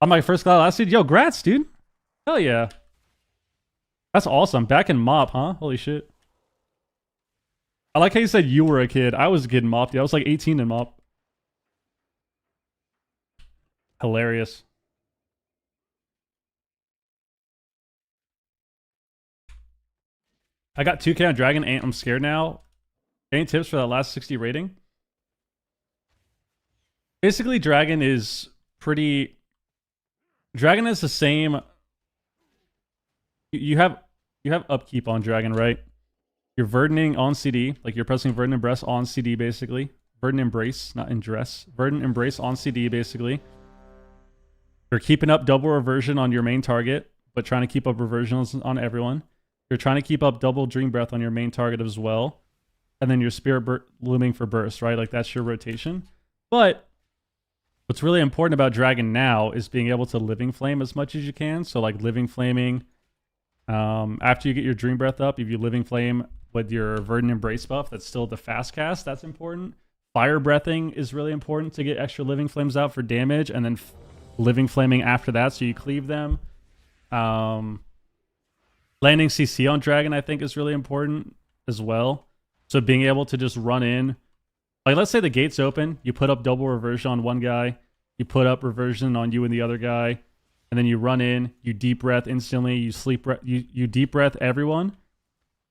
On my first class last dude. Yo, grats, dude. Hell yeah. That's awesome. Back in MOP, huh? Holy shit. I like how you said you were a kid. I was a kid in MOP, dude. I was like 18 in MOP. Hilarious. I got 2K on Dragon. I'm scared now. Any tips for that last 60 rating? Basically, Dragon is pretty... Dragon is the same... You have upkeep on Dragon, right? You're verdining on CD. Like, you're pressing Verdant Embrace on CD, basically. Verdant Embrace, not in dress. Verdant Embrace on CD, basically. You're keeping up double reversion on your main target, but trying to keep up reversions on everyone. You're trying to keep up double Dream Breath on your main target as well. And then your Spirit looming for burst, right? Like, that's your rotation. But what's really important about Dragon now is being able to Living Flame as much as you can. So, like, Living Flaming. After you get your Dream Breath up, if you Living Flame with your Verdant Embrace buff, that's still the fast cast. That's important. Fire Breathing is really important to get extra Living Flames out for damage. And then Living Flaming after that, so you cleave them. Landing CC on Dragon, I think, is really important as well. So being able to just run in. Like, let's say the gate's open. You put up double reversion on one guy. You put up reversion on you and the other guy. And then you run in. You deep breath instantly. You sleep breath. You deep breath everyone.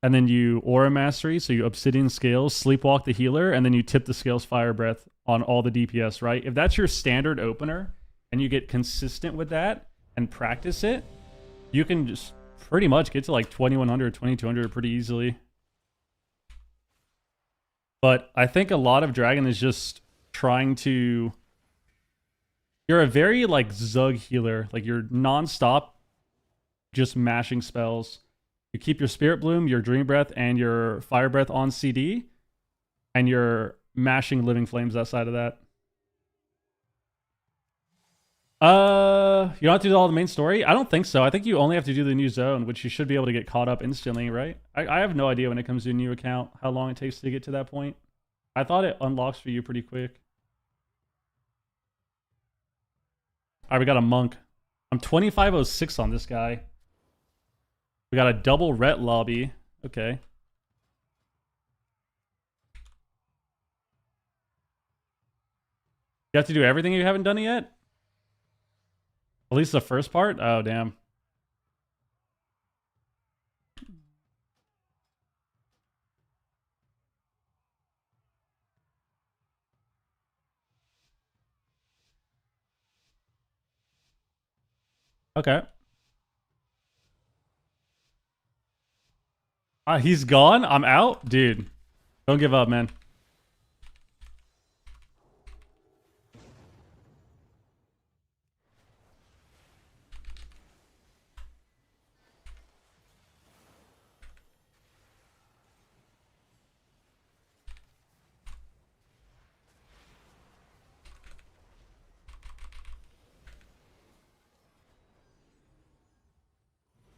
And then you Aura Mastery. So you Obsidian Scales. Sleepwalk the healer. And then you tip the Scales Fire Breath on all the DPS, right? If that's your standard opener and you get consistent with that and practice it, you can just... pretty much get to like 2100, 2200 pretty easily. But I think a lot of Dragon is just trying to... You're a very like Zug healer. Like you're non-stop just mashing spells. You keep your Spirit Bloom, your Dream Breath, and your Fire Breath on CD, and you're mashing Living Flames outside of that. You don't have to do all the main story? I don't think so. I think you only have to do the new zone, which you should be able to get caught up instantly, right? I have no idea when it comes to a new account how long it takes to get to that point. I thought it unlocks for you pretty quick. Alright, we got a monk. I'm 2506 on this guy. We got a double ret lobby. Okay. You have to do everything you haven't done it yet? At least the first part? Oh, damn. Okay. He's gone? I'm out? Dude, don't give up, man.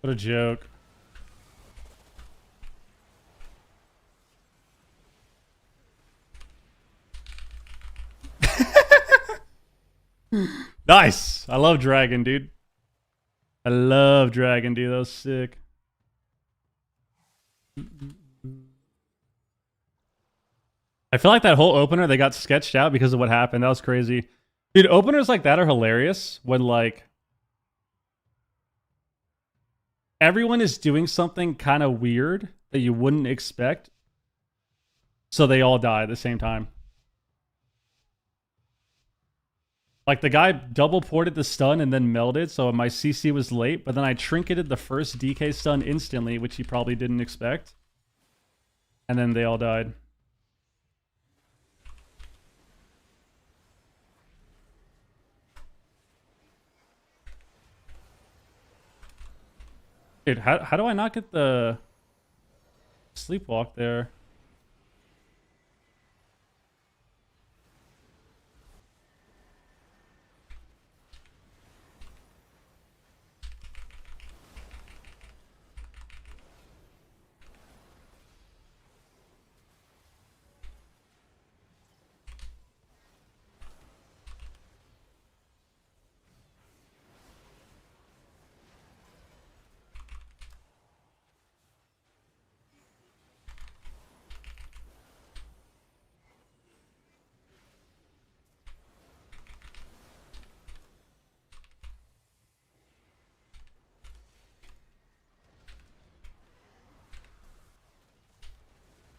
What a joke. Nice. I love Dragon, dude. I love Dragon, dude. That was sick. I feel like that whole opener, they got sketched out because of what happened. That was crazy. Dude, openers like that are hilarious when, like, everyone is doing something kind of weird that you wouldn't expect. So they all die at the same time. Like, the guy double ported the stun and then melded, so my CC was late, but then I trinketed the first DK stun instantly, which he probably didn't expect. And then they all died. Dude, how do I not get the sleepwalk there?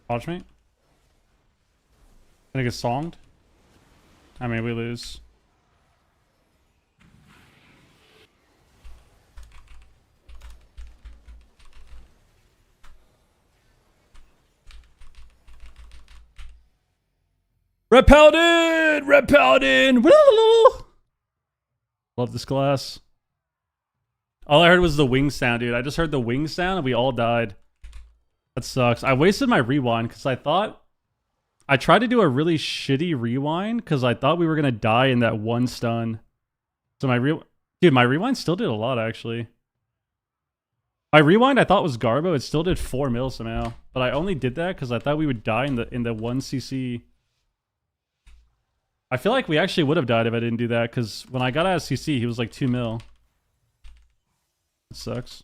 Watch me. Gonna get songed. I mean, we lose. Repelled in! Repelled in! Love this class. All I heard was the wing sound, dude. I just heard the wing sound and we all died. That sucks. I wasted my rewind because I thought... I tried to do a really shitty rewind because I thought we were going to die in that one stun. So my Dude, my rewind still did a lot, actually. My rewind I thought was Garbo. It still did 4 mil somehow. But I only did that because I thought we would die in the 1 CC. I feel like we actually would have died if I didn't do that because when I got out of CC, he was like 2 mil. It sucks.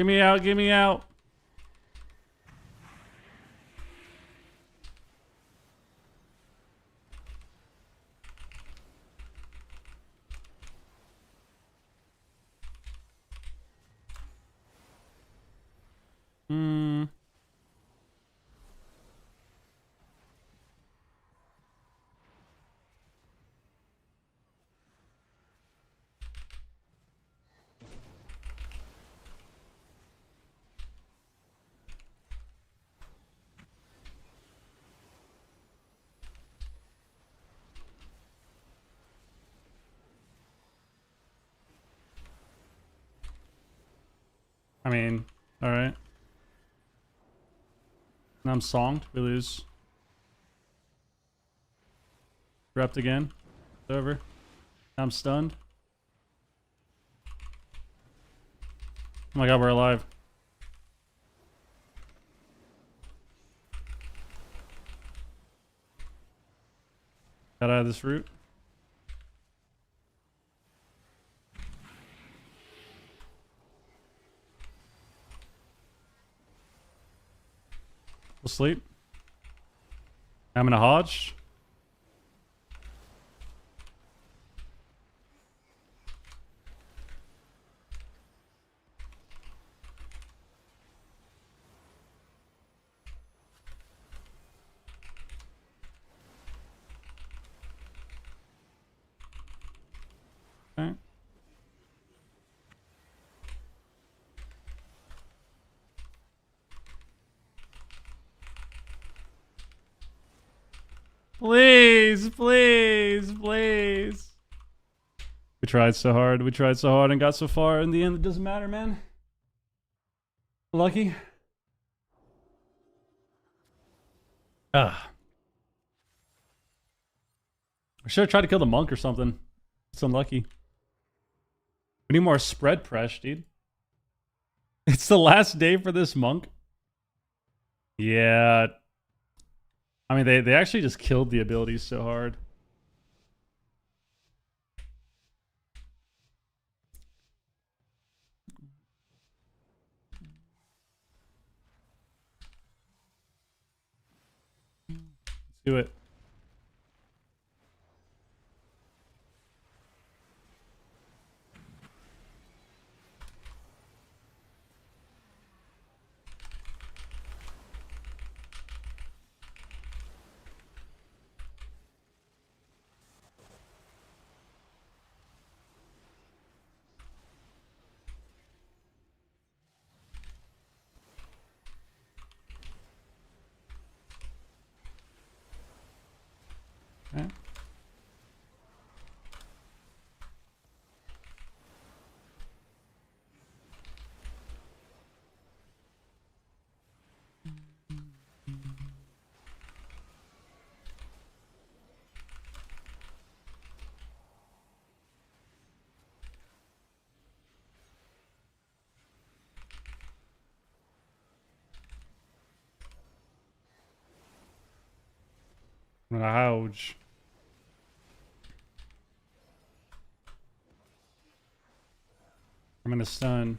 Get me out, get me out. Hmm. I mean, alright. Now I'm songed. We lose. Wrapped again. It's over. Now I'm stunned. Oh my god, we're alive. Got out of this route. We'll sleep. I'm in a hodge. Okay. Please, please, please. We tried so hard. We tried so hard and got so far. In the end, it doesn't matter, man. Lucky. Ah. I should have tried to kill the monk or something. It's unlucky. We need more spread press, dude. It's the last day for this monk. Yeah. I mean, they actually just killed the abilities so hard. Let's do it. Okay. I'm gonna houge. I'm gonna stun.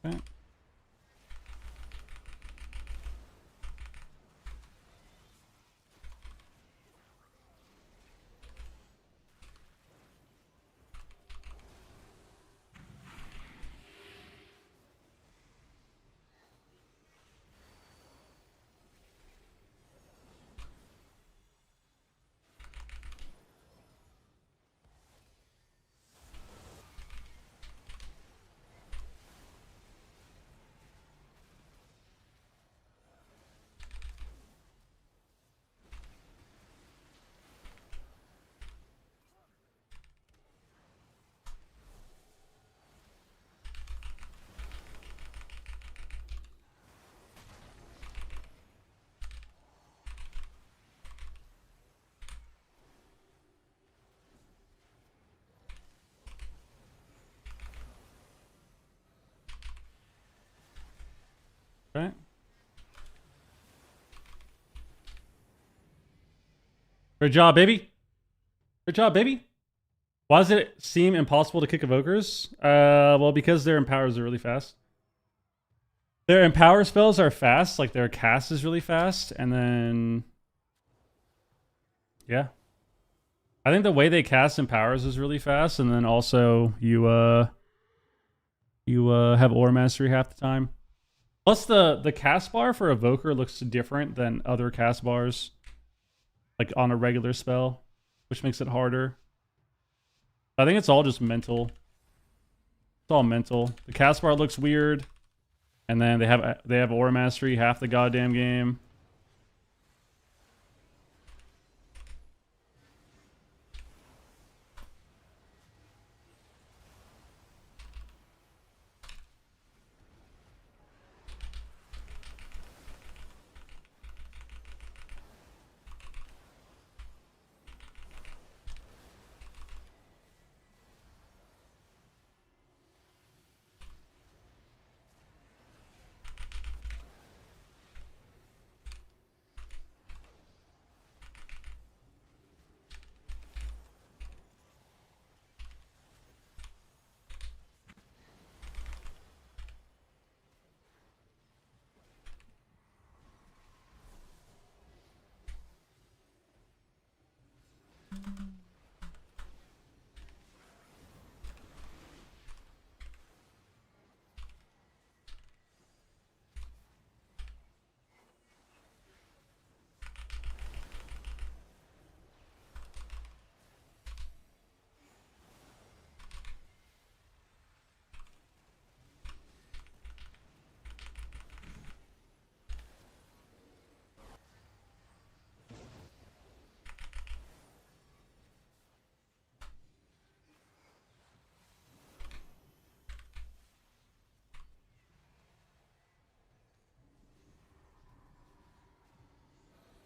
Okay. Good job, baby. Good job, baby. Why does it seem impossible to kick Evokers? Well, because their empowers are really fast. Their empower spells are fast, like their cast is really fast, and then yeah. I think the way they cast empowers is really fast, and then also you have Aura Mastery half the time. Plus the cast bar for Evoker looks different than other cast bars, like on a regular spell, which makes it harder. I think it's all just mental. It's all mental. The cast bar looks weird. And then they have Aura Mastery half the goddamn game.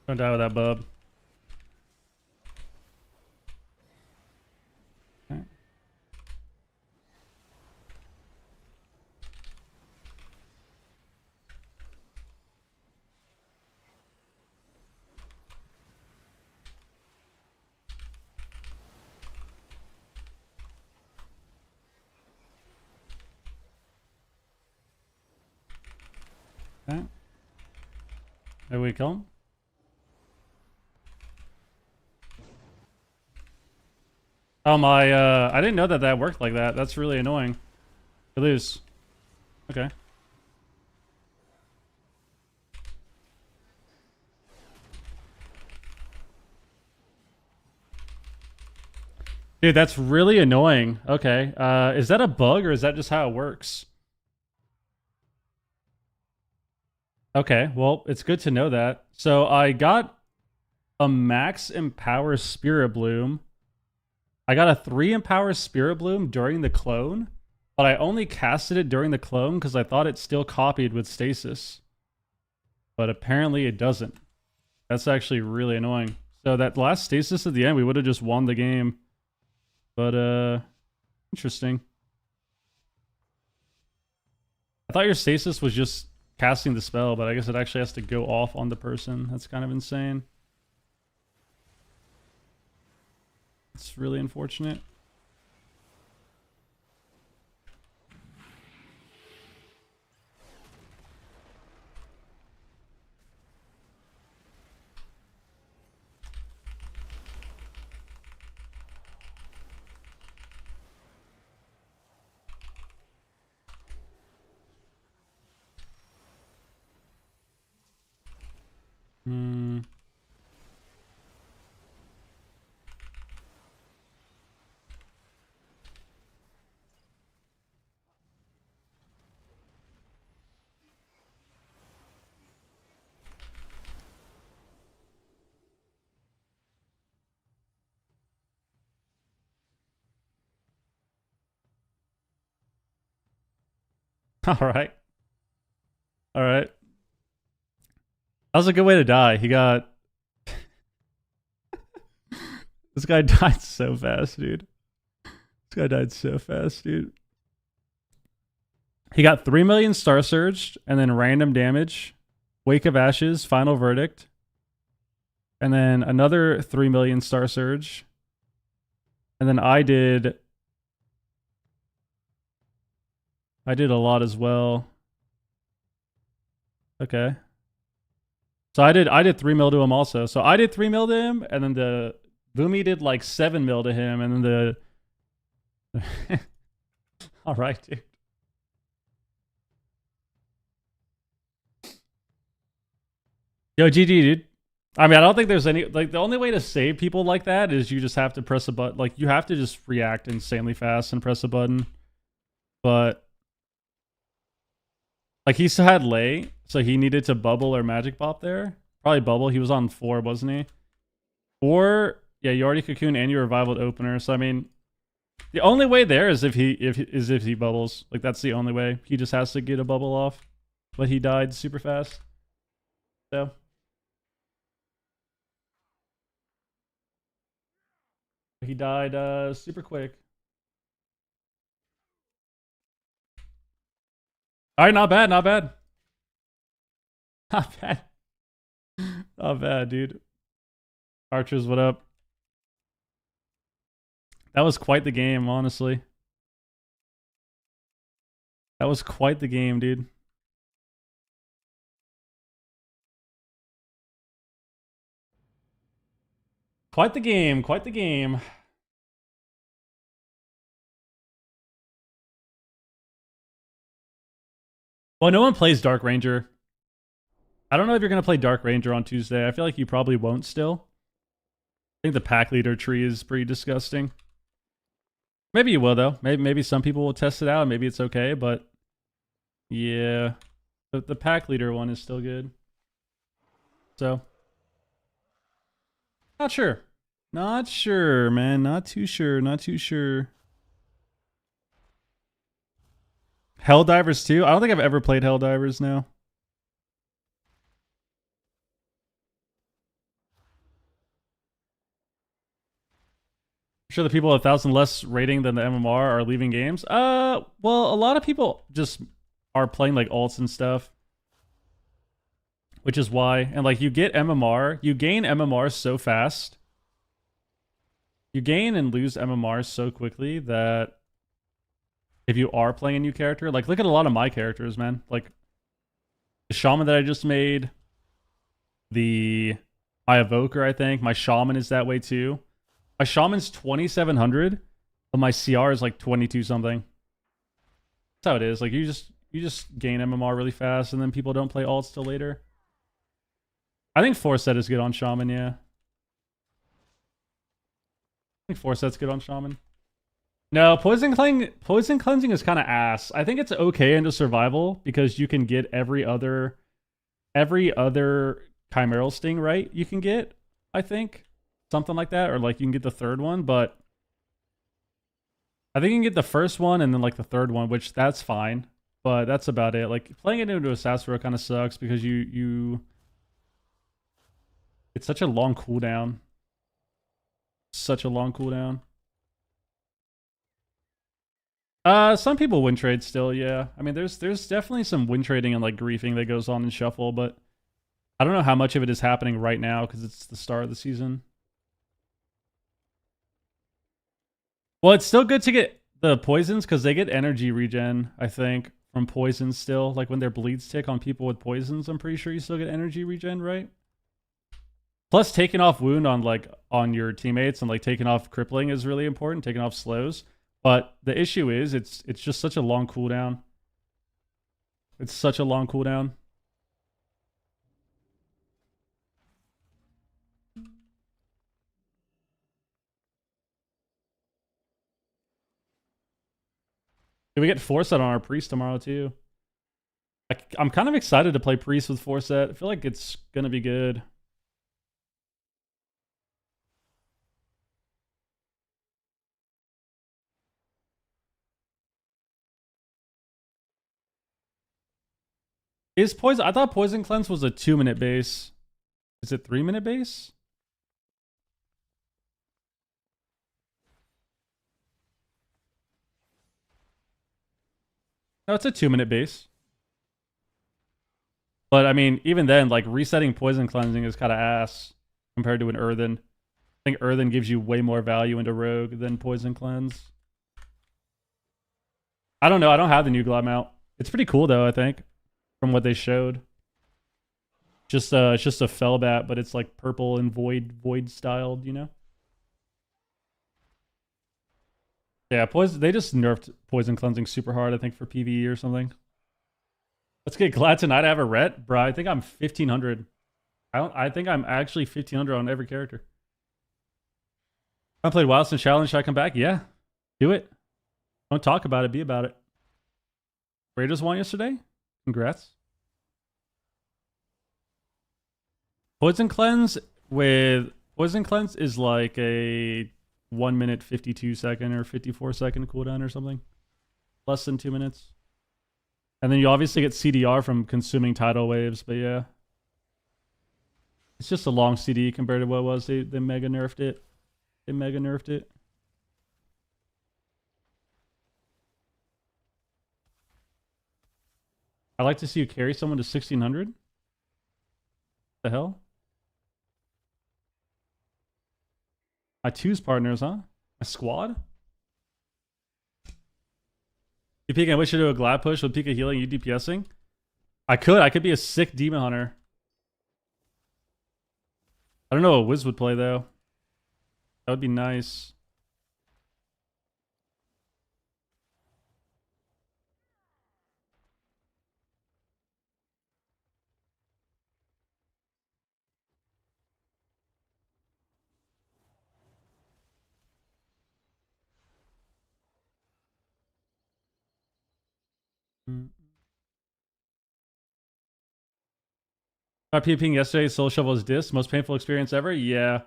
Don't die with that bub. Okay. Okay. Maybe we kill him? Oh my, I didn't know that that worked like that. That's really annoying. You lose. Okay. Dude, that's really annoying. Okay. Is that a bug or is that just how it works? Okay, well, it's good to know that. So I got a max Empower Spirit Bloom. I got a 3 Empower Spirit Bloom during the clone, but I only casted it during the clone because I thought it still copied with Stasis. But apparently it doesn't. That's actually really annoying. So that last Stasis at the end, we would have just won the game. But, interesting. I thought your Stasis was just casting the spell, but I guess it actually has to go off on the person. That's kind of insane. It's really unfortunate. Hmm. All right. All right. That was a good way to die. He got... This guy died so fast, dude. This guy died so fast, dude. He got 3 million Star Surged, and then random damage, Wake of Ashes, Final Verdict. And then another 3 million Star Surge. And then I did a lot as well. Okay. So I did 3 mil to him also. So I did 3 mil to him, and then the Boomy did like 7 mil to him, and then the all right, dude. Yo, GG, dude. I mean, I don't think there's any like the only way to save people like that is you just have to press a button. Like you have to just react insanely fast and press a button. But like he still had lay, so he needed to bubble or magic bop there. Probably bubble. He was on 4, wasn't he? Or yeah, you already cocoon and you revivaled opener. So I mean, the only way there is if he bubbles. Like that's the only way. He just has to get a bubble off. But he died super fast. So he died super quick. All right, not bad, not bad. Not bad. Not bad, dude. Archers, what up? That was quite the game, honestly. That was quite the game, dude. Quite the game, quite the game. Well, no one plays Dark Ranger. I don't know if you're going to play Dark Ranger on Tuesday. I feel like you probably won't still. I think the pack leader tree is pretty disgusting. Maybe you will, though. Maybe some people will test it out and maybe it's okay, but yeah. The pack leader one is still good. So, not sure. Not sure, man. Not too sure. Not too sure. Helldivers too? I don't think I've ever played Helldivers now. I'm sure the people with 1,000 less rating than the MMR are leaving games. Well, a lot of people just are playing like alts and stuff. Which is why. And like you get MMR, you gain MMR so fast. You gain and lose MMR so quickly that if you are playing a new character, like look at a lot of my characters, man. Like the shaman that I just made, my evoker, I think. My shaman is that way too. My shaman's 2,700, but my CR is like 22 something. That's how it is. Like you just gain MMR really fast, and then people don't play alts till later. I think 4-set is good on shaman, yeah. I think 4-set's good on shaman. No, poison cleansing is kind of ass. I think it's okay into survival because you can get every other chimeral sting, right? You can get, I think, something like that, or like you can get the third one, but I think you can get the first one and then like the third one, which that's fine, but that's about it. Like playing it into Assassin kind of sucks because it's such a long cooldown. Such a long cooldown. Some people win trade still, yeah. I mean, there's definitely some win trading and like griefing that goes on in Shuffle, but I don't know how much of it is happening right now because it's the start of the season. Well, it's still good to get the poisons because they get energy regen, I think, from poisons still. Like when their bleeds tick on people with poisons, I'm pretty sure you still get energy regen, right? Plus, taking off wound on your teammates and like taking off crippling is really important. Taking off slows. But the issue is it's just such a long cooldown. It's such a long cooldown. We get 4-set on our priest tomorrow too. I'm kind of excited to play priest with 4-set. I feel like it's gonna be good. Is poison? I thought poison cleanse was a 2-minute base. Is it 3-minute base? No, it's a 2-minute base. But I mean, even then, like resetting poison cleansing is kind of ass. compared to an Earthen. I think Earthen gives you way more value into Rogue than Poison Cleanse. I don't know. I don't have the new Glob mount. It's pretty cool though, I think, from what they showed. It's just a Fellbat, but it's like purple and void styled, you know? Yeah, they just nerfed Poison Cleansing super hard, I think, for PvE or something. Let's get glad tonight I have a ret. Bro, I think I'm 1500. I think I'm actually 1500 on every character. I played WoW since Challenge. Should I come back? Yeah. Do it. Don't talk about it, be about it. Raiders won yesterday? Congrats. Poison Cleanse is like a 1 minute 52 second or 54 second cooldown or something. Less than 2 minutes. And then you obviously get CDR from consuming tidal waves, but yeah. It's just a long CD compared to what it was. They mega nerfed it. They mega nerfed it. I'd like to see you carry someone to 1600. The hell? My twos partners, huh? My squad? You peek, I wish you do a glad push with Pika healing, you DPSing. I could be a sick demon hunter. I don't know what Wiz would play though. That would be nice. PvPing yesterday, Soul Shovel's Disc, most painful experience ever. Yeah,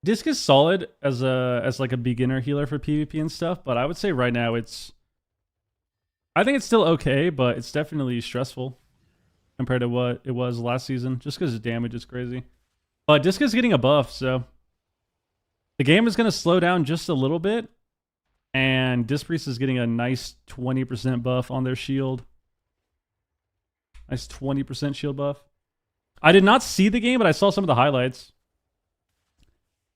Disc is solid as like a beginner healer for PvP and stuff, but I would say right now I think it's still okay, but it's definitely stressful compared to what it was last season, just because the damage is crazy. But Disc is getting a buff, so the game is going to slow down just a little bit, and Disc Priest is getting a nice 20% buff on their shield. Nice 20% shield buff. I did not see the game, but I saw some of the highlights.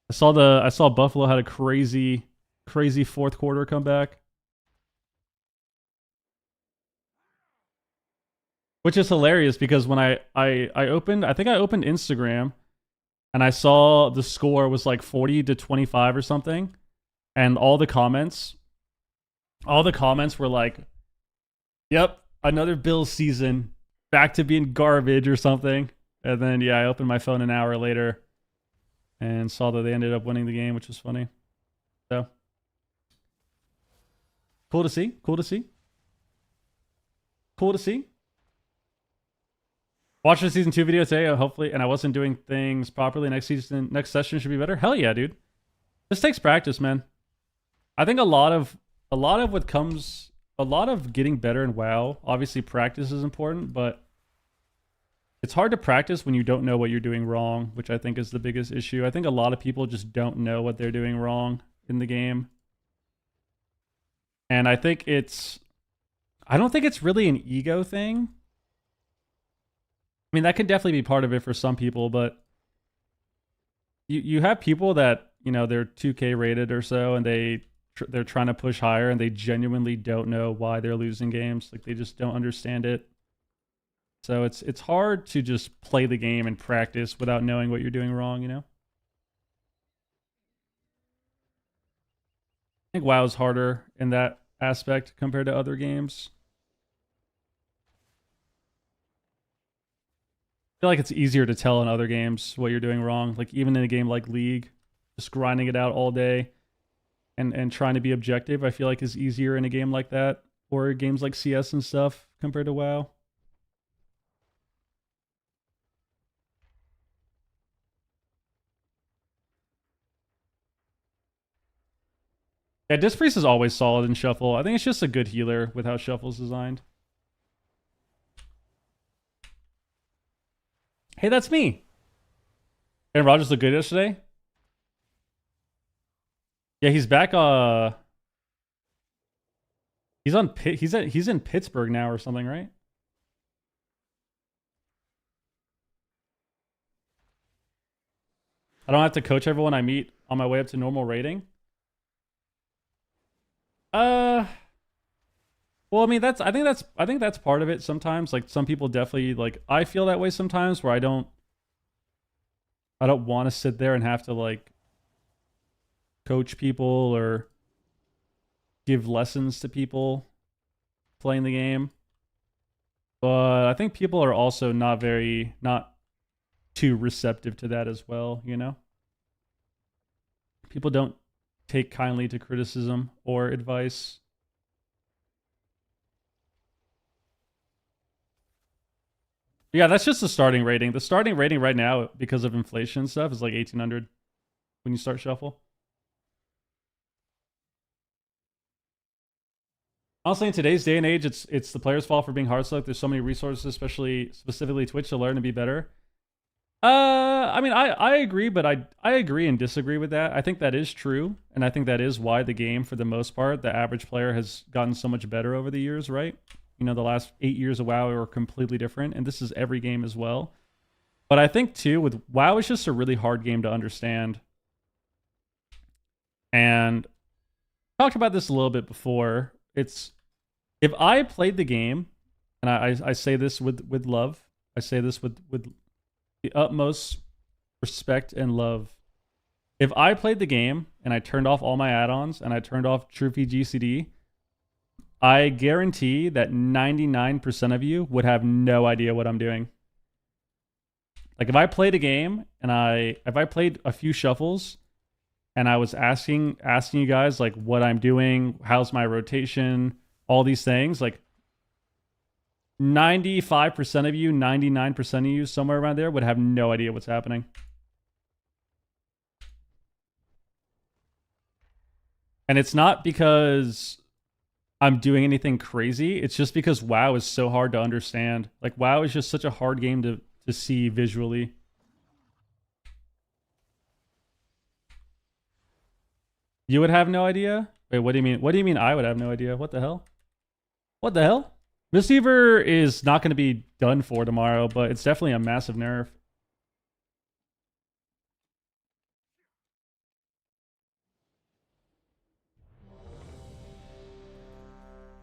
I saw Buffalo had a crazy fourth quarter comeback. Which is hilarious because when I opened Instagram and I saw the score was like 40-25 or something, and all the comments were like, "Yep, another Bills season, back to being garbage" or something. And then, yeah, I opened my phone an hour later and saw that they ended up winning the game, which was funny. So, cool to see. Cool to see. Cool to see. Watched the season 2 video today, hopefully, and I wasn't doing things properly. Next session should be better. Hell yeah, dude. This takes practice, man. I think a lot of getting better in WoW, obviously practice is important, but it's hard to practice when you don't know what you're doing wrong, which I think is the biggest issue. I think a lot of people just don't know what they're doing wrong in the game. And I don't think it's really an ego thing. I mean, that could definitely be part of it for some people, but you have people that, you know, they're 2K rated or so, and they're trying to push higher, and they genuinely don't know why they're losing games. Like, they just don't understand it. So it's hard to just play the game and practice without knowing what you're doing wrong, you know? I think WoW's harder in that aspect compared to other games. I feel like it's easier to tell in other games what you're doing wrong. Like, even in a game like League, just grinding it out all day and trying to be objective, I feel like is easier in a game like that, or games like CS and stuff compared to WoW. Yeah, Disc Priest is always solid in Shuffle. I think it's just a good healer with how Shuffle's designed. Hey, that's me. Aaron Rodgers looked good yesterday. Yeah, he's back. He's in Pittsburgh now or something, right? I I don't have to coach everyone I meet on my way up to normal rating. Well, I mean, I think that's part of it sometimes. Like, some people definitely, like, I feel that way sometimes where I don't want to sit there and have to, like, coach people or give lessons to people playing the game. But I think people are also not too receptive to that as well, you know? People don't take kindly to criticism or advice. Yeah, that's just the starting rating. The starting rating right now, because of inflation and stuff, is like 1800 when you start shuffle. Honestly, in today's day and age, it's the player's fault for being hard stuck. There's so many resources, specifically Twitch, to learn to be better. I mean, I agree, but I agree and disagree with that. I think that is true, and I think that is why the game, for the most part, the average player has gotten so much better over the years, right? You know, the last 8 years of WoW were completely different, and this is every game as well. But I think, too, with WoW, it's just a really hard game to understand. And I talked about this a little bit before. It's, if I played the game, and I say this with love, I say this with the utmost respect and love. If I played the game and I turned off all my add-ons and I turned off Trophy GCD, I guarantee that 99% of you would have no idea what I'm doing. Like, if I played a game and if I played a few shuffles and I was asking you guys, like, what I'm doing, how's my rotation, all these things, like, 95% of you, 99% of you, somewhere around there, would have no idea what's happening. And it's not because I'm doing anything crazy. It's just because WoW is so hard to understand. Like, WoW is just such a hard game to see visually. You would have no idea? Wait, what do you mean? What do you mean I would have no idea? What the hell? What the hell? Mistweaver is not going to be done for tomorrow, but it's definitely a massive nerf.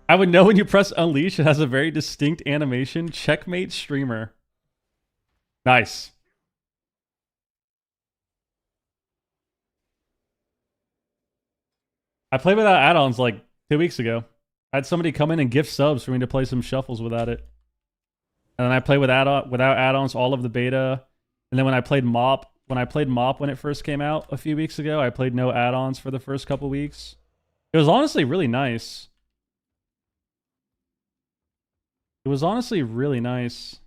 I would know when you press Unleash. It has a very distinct animation. Checkmate streamer. Nice. I played without add-ons like 2 weeks ago. I had somebody come in and gift subs for me to play some shuffles without it. And then I played without add-ons all of the beta. And then when I played Mop when it first came out a few weeks ago, I played no add-ons for the first couple weeks. It was honestly really nice. It was honestly really nice.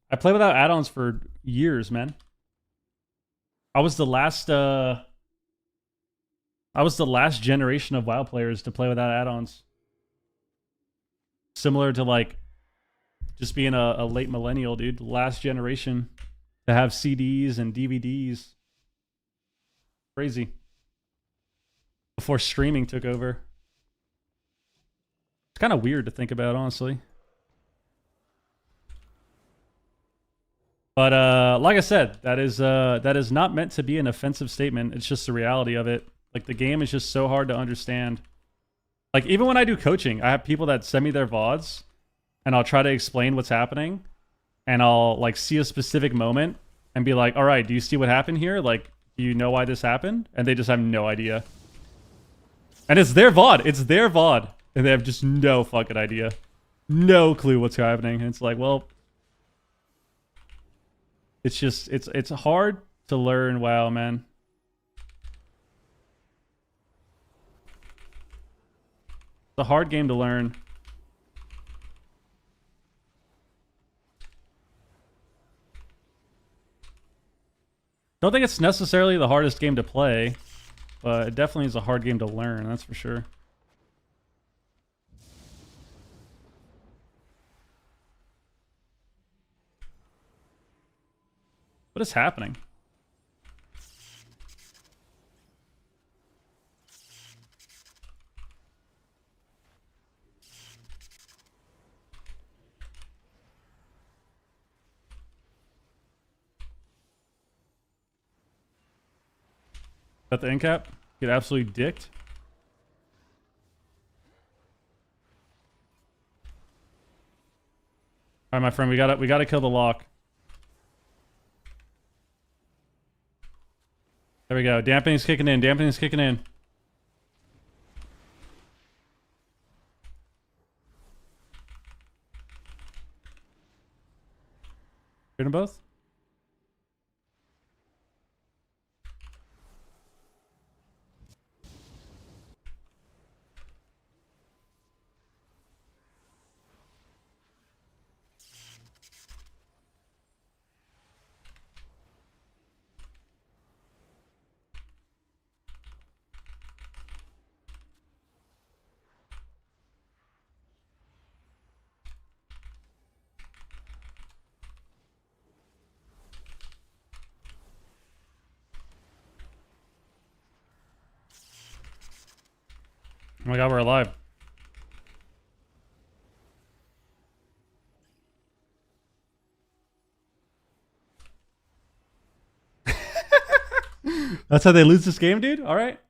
I played without add-ons for years, man. I was the last generation of WoW players to play without add-ons. Similar to, like, just being a late millennial, dude. Last generation to have CDs and DVDs. Crazy. Before streaming took over. It's kind of weird to think about, honestly. But like I said, that is not meant to be an offensive statement. It's just the reality of it. Like, the game is just so hard to understand. Like, even when I do coaching, I have people that send me their VODs, and I'll try to explain what's happening, and I'll, like, see a specific moment and be like, all right, do you see what happened here? Like, do you know why this happened? And they just have no idea. And it's their VOD. It's their VOD. And they have just no fucking idea. No clue what's happening. And it's like, well, it's just, it's hard to learn WoW, man. It's a hard game to learn. Don't think it's necessarily the hardest game to play, but it definitely is a hard game to learn, that's for sure. What is happening? At the end cap, get absolutely dicked. All right, my friend, we gotta kill the lock. There we go. Dampening's kicking in. Dampening's kicking in. Hit them both. Oh my god, we're alive. That's how they lose this game, dude? Alright.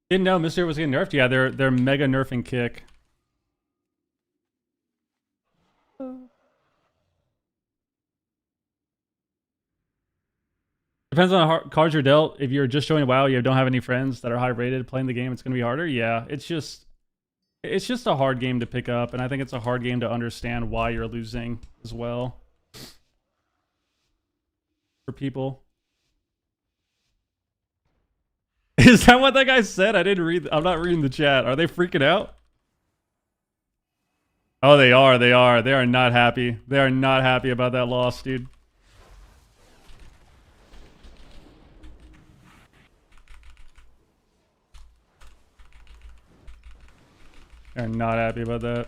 Didn't know Mystery was getting nerfed. Yeah, they're mega nerfing kick. Depends on how cards you're dealt. If you're just joining WoW, you don't have any friends that are high rated playing the game, it's going to be harder. Yeah, it's just a hard game to pick up, and I think it's a hard game to understand why you're losing as well. For people. Is that what that guy said? I didn't read. I'm not reading the chat. Are they freaking out? Oh, they are. They are. They are not happy. They are not happy about that loss, dude. They're not happy about that.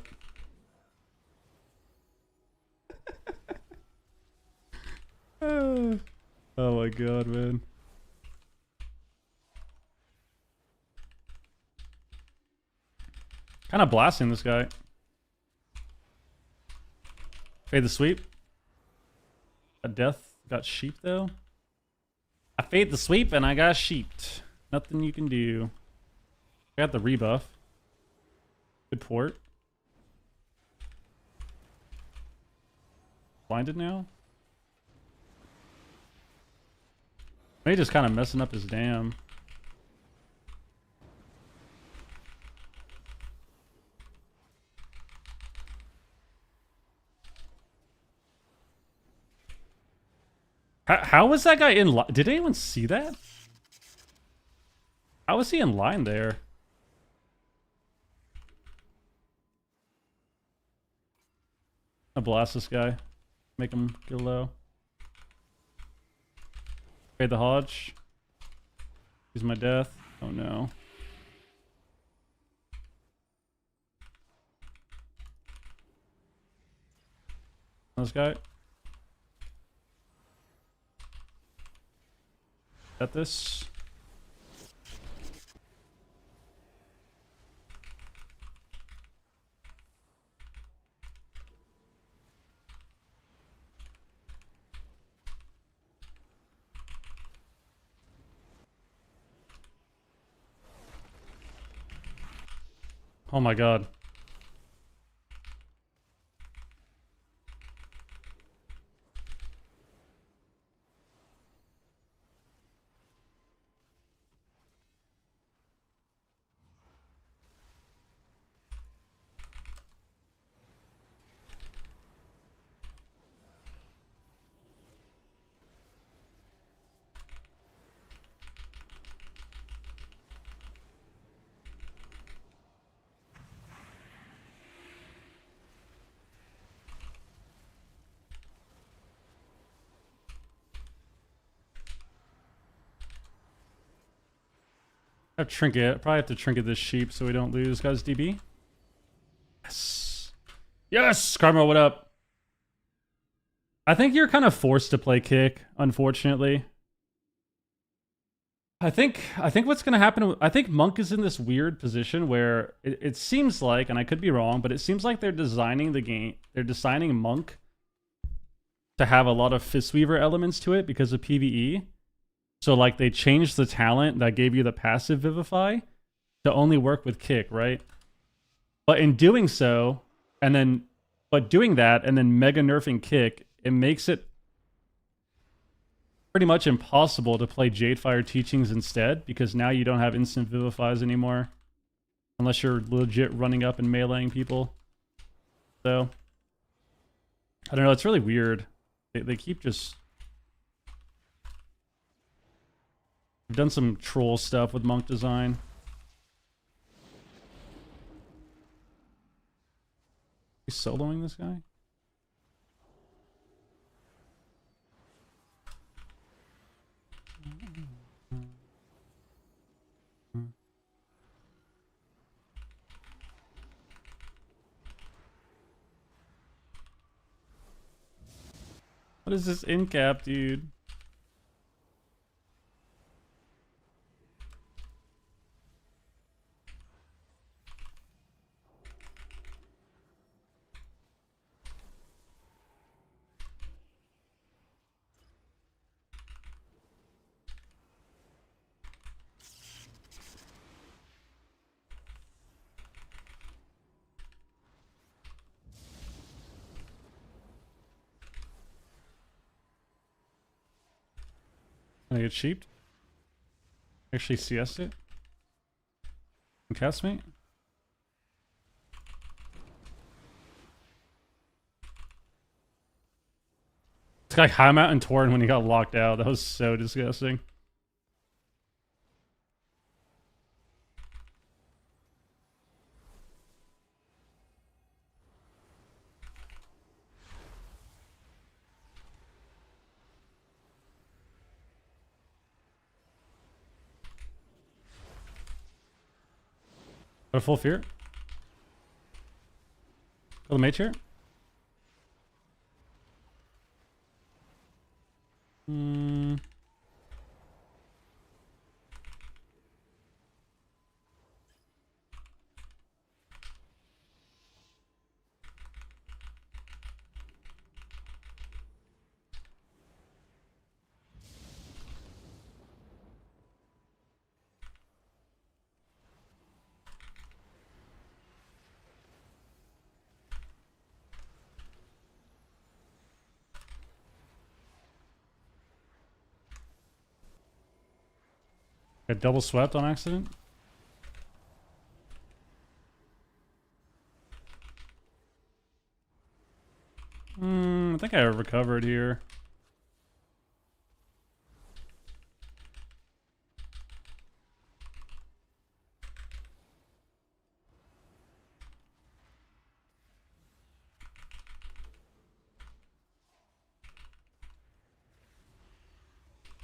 Oh my god, man. Kind of blasting this guy. Fade the sweep. Got death. Got sheep though. I fade the sweep and I got sheeped. Nothing you can do. I got the rebuff. Good port. Blinded now? Maybe just kind of messing up his dam. How was that guy in line? Did anyone see that? How was he in line there? I'll blast this guy. Make him get low. Fade the Hodge. Use my death. Oh no. This guy. Got this. Oh my god. I have trinket. Probably have to trinket this sheep so we don't lose guys DB. Yes. Yes! Karma, what up? I think you're kind of forced to play kick, unfortunately. I think what's going to happen, I think Monk is in this weird position where it seems like, and I could be wrong, but it seems like they're designing the game, they're designing Monk to have a lot of Fistweaver elements to it because of PvE. So like they changed the talent that gave you the passive Vivify to only work with kick, right? But in doing so, doing that and then mega nerfing kick, it makes it pretty much impossible to play Jadefire Teachings instead, because now you don't have instant Vivifies anymore. Unless you're legit running up and meleeing people. So, I don't know, it's really weird. They keep just... I've done some troll stuff with Monk Design. He's soloing this guy? What is this in cap, dude? Can I get sheeped? Actually CS it? And cast me? This guy high mountain torn when he got locked out. That was so disgusting. Got a full fear. Kill the mage here. Got double swept on accident. I think I recovered here.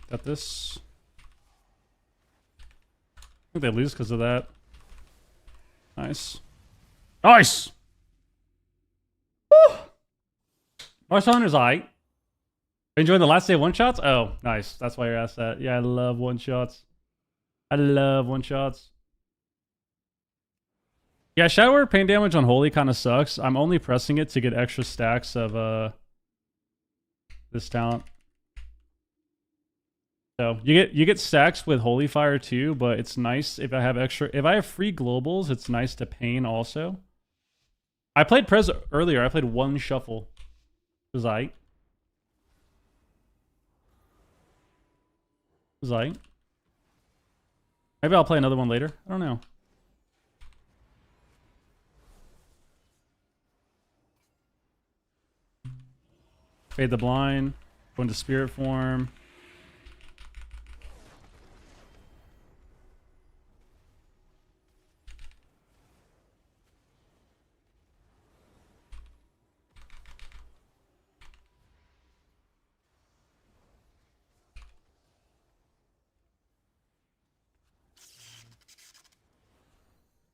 Got this. I think they lose because of that. Nice. Nice! Woo! Marshawn aight. Enjoying the last day one-shots? Oh, nice. That's why you're asked that. Yeah, I love one-shots. I love one-shots. Yeah, Shadow Warrior pain damage on Holy kind of sucks. I'm only pressing it to get extra stacks of this talent. So you get stacks with Holy Fire too, but it's nice if I have free globals, it's nice to pain also. I played Prez earlier. I played one shuffle. It was aight. It was aight. Maybe I'll play another one later. I don't know. Fade the blind. Go into spirit form.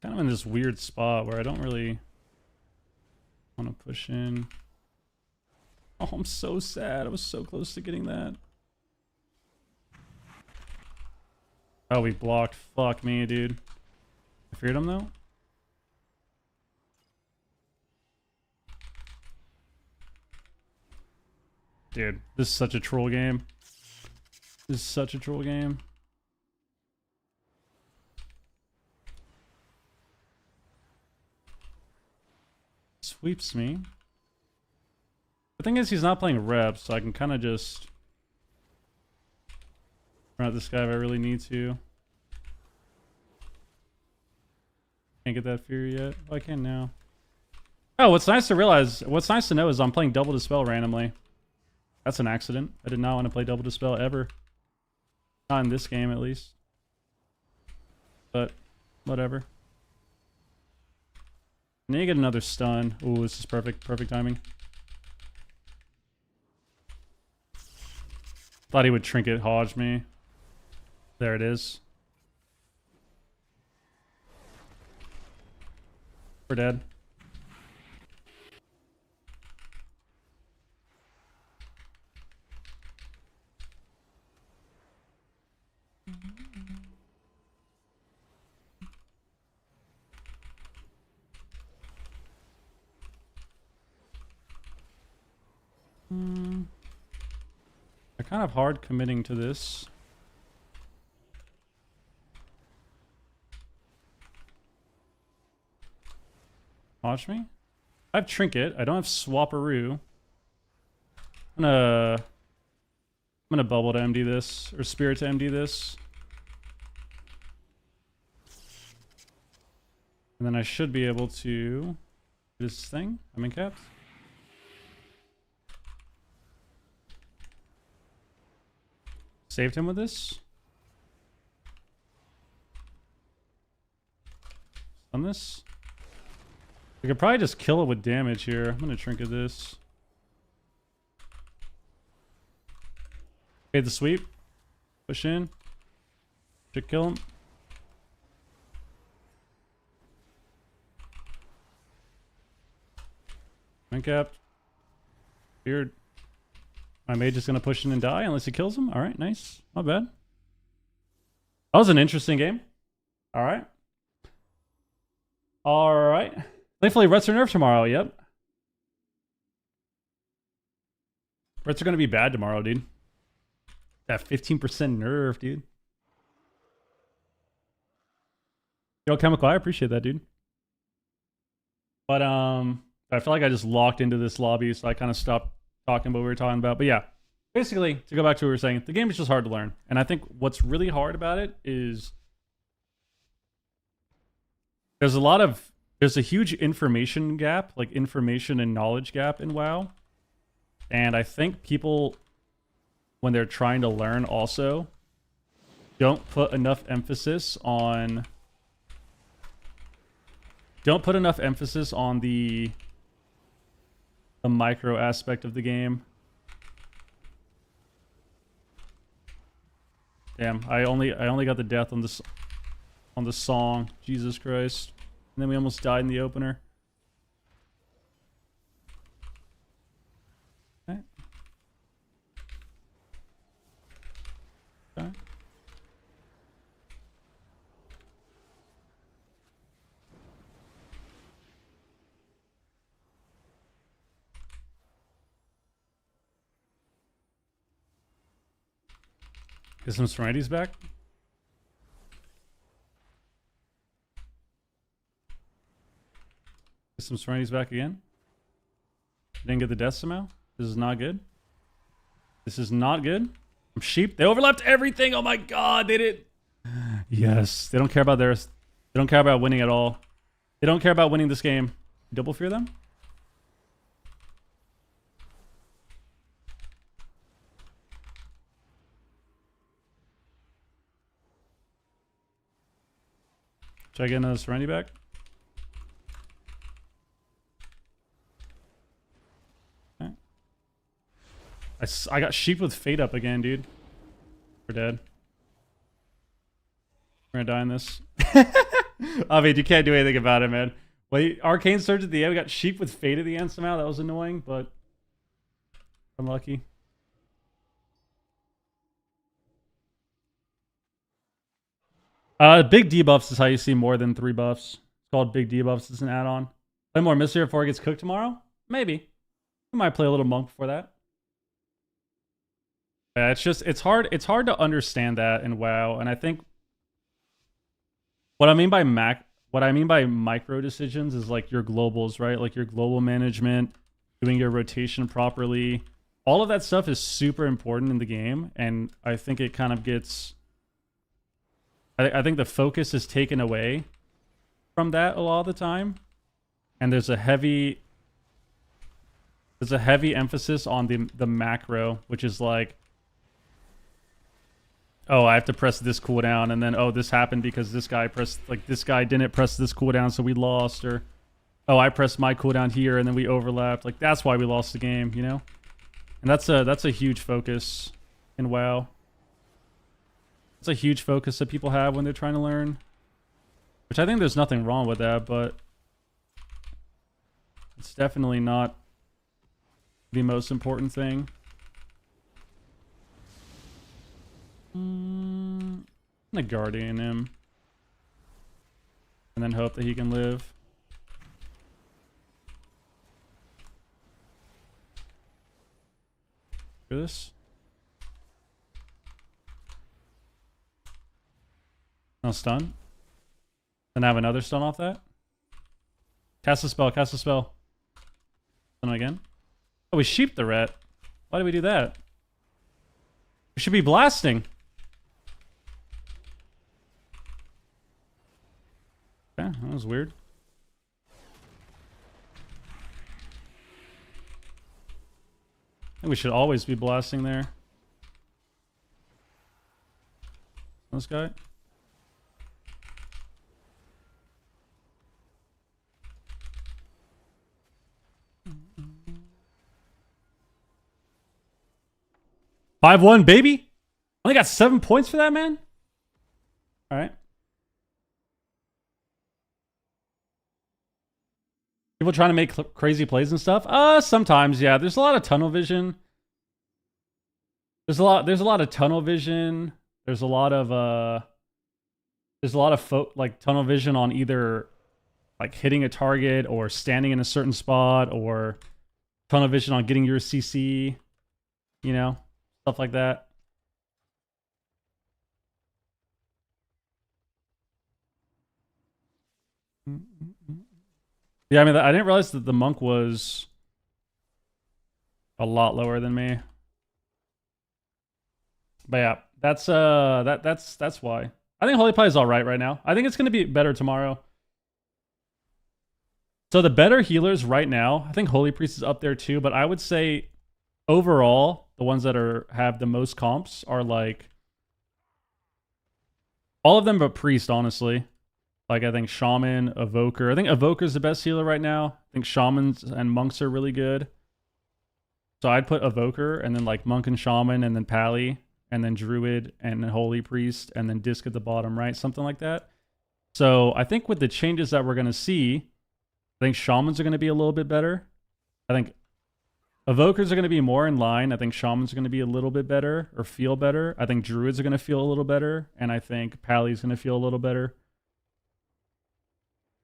Kind of in this weird spot where I don't really want to push in. Oh, I'm so sad. I was so close to getting that. Oh, we blocked. Fuck me, dude. I feared him, though. Dude, this is such a troll game. This is such a troll game. Sweeps me. The thing is, he's not playing reps, so I can kind of just run out this guy if I really need to. Can't get that Fury yet. Oh, I can now. Oh, what's nice to know is I'm playing Double Dispel randomly. That's an accident. I did not want to play Double Dispel ever. Not in this game, at least. But, whatever. And then you get another stun. Ooh, this is perfect. Perfect timing. Thought he would Trinket Hodge me. There it is. We're dead. They're kind of hard committing to this. Watch me. I have Trinket. I don't have Swapperoo. I'm gonna bubble to MD this, or Spirit to MD this. And then I should be able to do this thing. I'm in caps. Saved him with this. On this. I could probably just kill it with damage here. I'm gonna Trinket this. Okay, the sweep. Push in. Should kill him. Uncapped. Weird. My mage is going to push in and die unless he kills him. Alright, nice. Not bad. That was an interesting game. Alright. Alright. Thankfully, Rets are nerfed tomorrow. Yep. Rets are going to be bad tomorrow, dude. That 15% nerf, dude. Yo, Chemical, I appreciate that, dude. But, I feel like I just locked into this lobby, so I kind of stopped talking about what we were talking about. But yeah, basically, to go back to what we were saying, the game is just hard to learn. And I think what's really hard about it is there's a huge information gap, like information and knowledge gap in WoW. And I think people, when they're trying to learn also, don't put enough emphasis on the micro aspect of the game. Damn, I only got the death on the song. Jesus Christ. And then we almost died in the opener. Okay. Okay. Get some Serenity's back. Get some Serenity's back again. Didn't get the death somehow. This is not good. This is not good. I'm sheep. They overlapped everything. Oh my god, they did. Yes. They don't care about theirs. They don't care about winning at all. They don't care about winning this game. Double fear them? Should I get another Serenity back? Okay. I got sheep with fate up again, dude. We're dead. We're gonna die in this. I mean, you can't do anything about it, man. Wait, Arcane Surge at the end. We got sheep with fate at the end somehow. That was annoying, but unlucky. Big debuffs is how you see more than 3 buffs. It's called big debuffs. It's an add-on. Play more Mystery before it gets cooked tomorrow? Maybe. We might play a little monk before that. Yeah, it's hard to understand that in WoW, and I think what I mean by micro decisions is like your globals, right? Like your global management, doing your rotation properly. All of that stuff is super important in the game, and I think it kind of gets I think the focus is taken away from that a lot of the time. And there's a heavy emphasis on the macro, which is like, oh, I have to press this cooldown, and then, oh, this happened because this guy didn't press this cooldown, so we lost, or, oh, I pressed my cooldown here, and then we overlapped. Like, that's why we lost the game, you know? And that's a huge focus in WoW. It's a huge focus that people have when they're trying to learn. Which I think there's nothing wrong with that, but it's definitely not the most important thing. I'm gonna Guardian him. And then hope that he can live. Do this. No stun. Then I have another stun off that. Cast a spell, cast a spell. Stun him again. Oh, we sheep the rat. Why did we do that? We should be blasting. Okay, that was weird. I think we should always be blasting there. This guy. 5-1, baby. Only got 7 points for that, man. All right. People trying to make crazy plays and stuff. Sometimes, yeah. There's a lot of tunnel vision. There's a lot of tunnel vision. There's a lot of like tunnel vision on either like hitting a target or standing in a certain spot, or tunnel vision on getting your CC, you know, stuff like that. Yeah, I mean, I didn't realize that the monk was a lot lower than me. But yeah, that's why. I think Holy Pie is all right now. I think it's going to be better tomorrow. So the better healers right now, I think Holy Priest is up there too, but I would say overall, the ones that have the most comps are like all of them but Priest, honestly. Like, I think Shaman, Evoker. I think Evoker's the best healer right now. I think Shamans and Monks are really good. So I'd put Evoker, and then like Monk and Shaman, and then Pally, and then Druid, and then Holy Priest, and then Disc at the bottom, right? Something like that. So I think with the changes that we're going to see, I think Shamans are going to be a little bit better. I think Evokers are going to be more in line. I think Shamans are going to be a little bit better, or feel better. I think Druids are going to feel a little better, and I think Pally's going to feel a little better.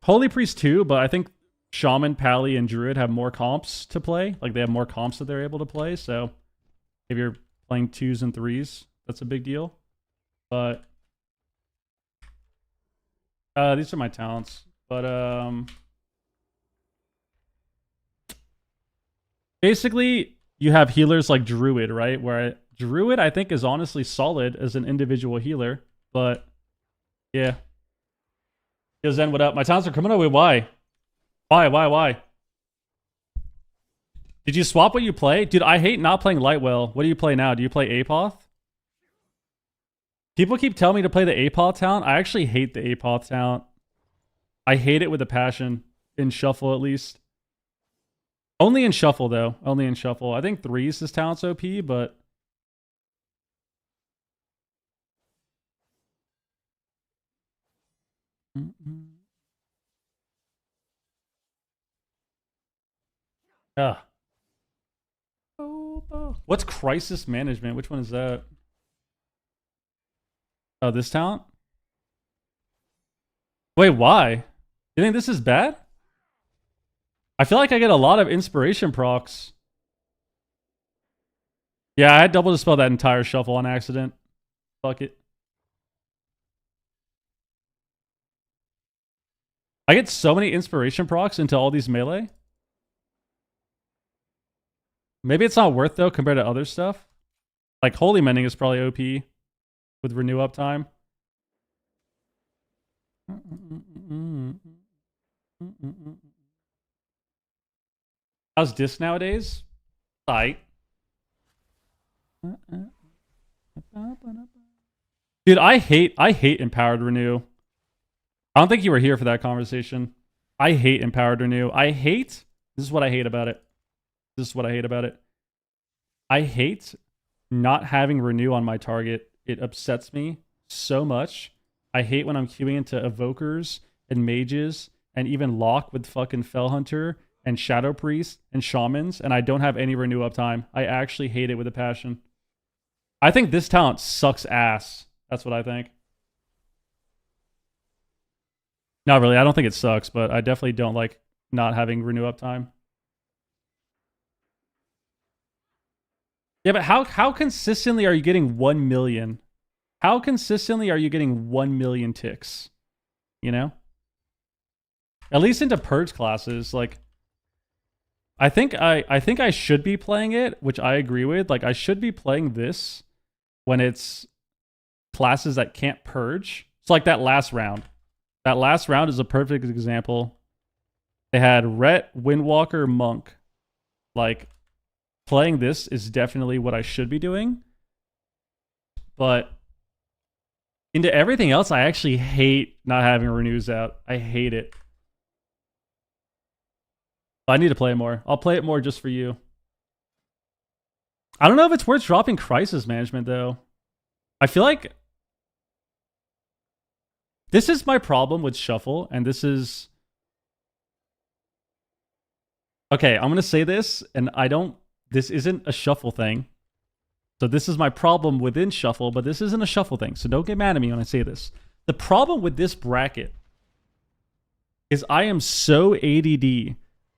Holy Priest too, but I think Shaman, Pally, and Druid have more comps to play. Like, they have more comps that they're able to play. So if you're playing 2s and 3s, that's a big deal. But these are my talents. But basically, you have healers like Druid, right? Where Druid, I think, is honestly solid as an individual healer. But yeah. Yo, Zen, what up? My talents are coming away. Why? Why? Did you swap what you play? Dude, I hate not playing Lightwell. What do you play now? Do you play Apoth? People keep telling me to play the Apoth talent. I actually hate the Apoth talent. I hate it with a passion. In Shuffle, at least. Only in Shuffle, though. Only in Shuffle. I think 3's his talent's OP, but... Ah. What's Crisis Management? Which one is that? Oh, this talent? Wait, why? You think this is bad? I feel like I get a lot of inspiration procs. Yeah, I had double dispelled that entire shuffle on accident. Fuck it. I get so many inspiration procs into all these melee. Maybe it's not worth though compared to other stuff. Like Holy Mending is probably OP with renew uptime. How's disc nowadays? Tight. Dude, I hate empowered renew. I don't think you were here for that conversation. I hate empowered renew. This is what I hate about it. I hate not having renew on my target. It upsets me so much. I hate when I'm queuing into evokers and mages and even lock with fucking Fell Hunter and Shadow Priest and Shamans, and I don't have any renew uptime. I actually hate it with a passion. I think this talent sucks ass. That's what I think. Not really. I don't think it sucks, but I definitely don't like not having renew uptime. Yeah, but how consistently are you getting 1 million? How consistently are you getting 1 million ticks? You know? At least into purge classes, like I think I should be playing it, which I agree with. Like I should be playing this when it's classes that can't purge. It's like that last round. That last round is a perfect example. They had Ret, Windwalker, Monk. Like playing this is definitely what I should be doing. But into everything else, I actually hate not having renews out. I hate it. I need to play it more. I'll play it more just for you. I don't know if it's worth dropping crisis management, though. I feel like this is my problem with Shuffle, and this is... Okay, I'm going to say this, and this isn't a Shuffle thing. So this is my problem within Shuffle, but this isn't a Shuffle thing, so don't get mad at me when I say this. The problem with this bracket is I am so ADD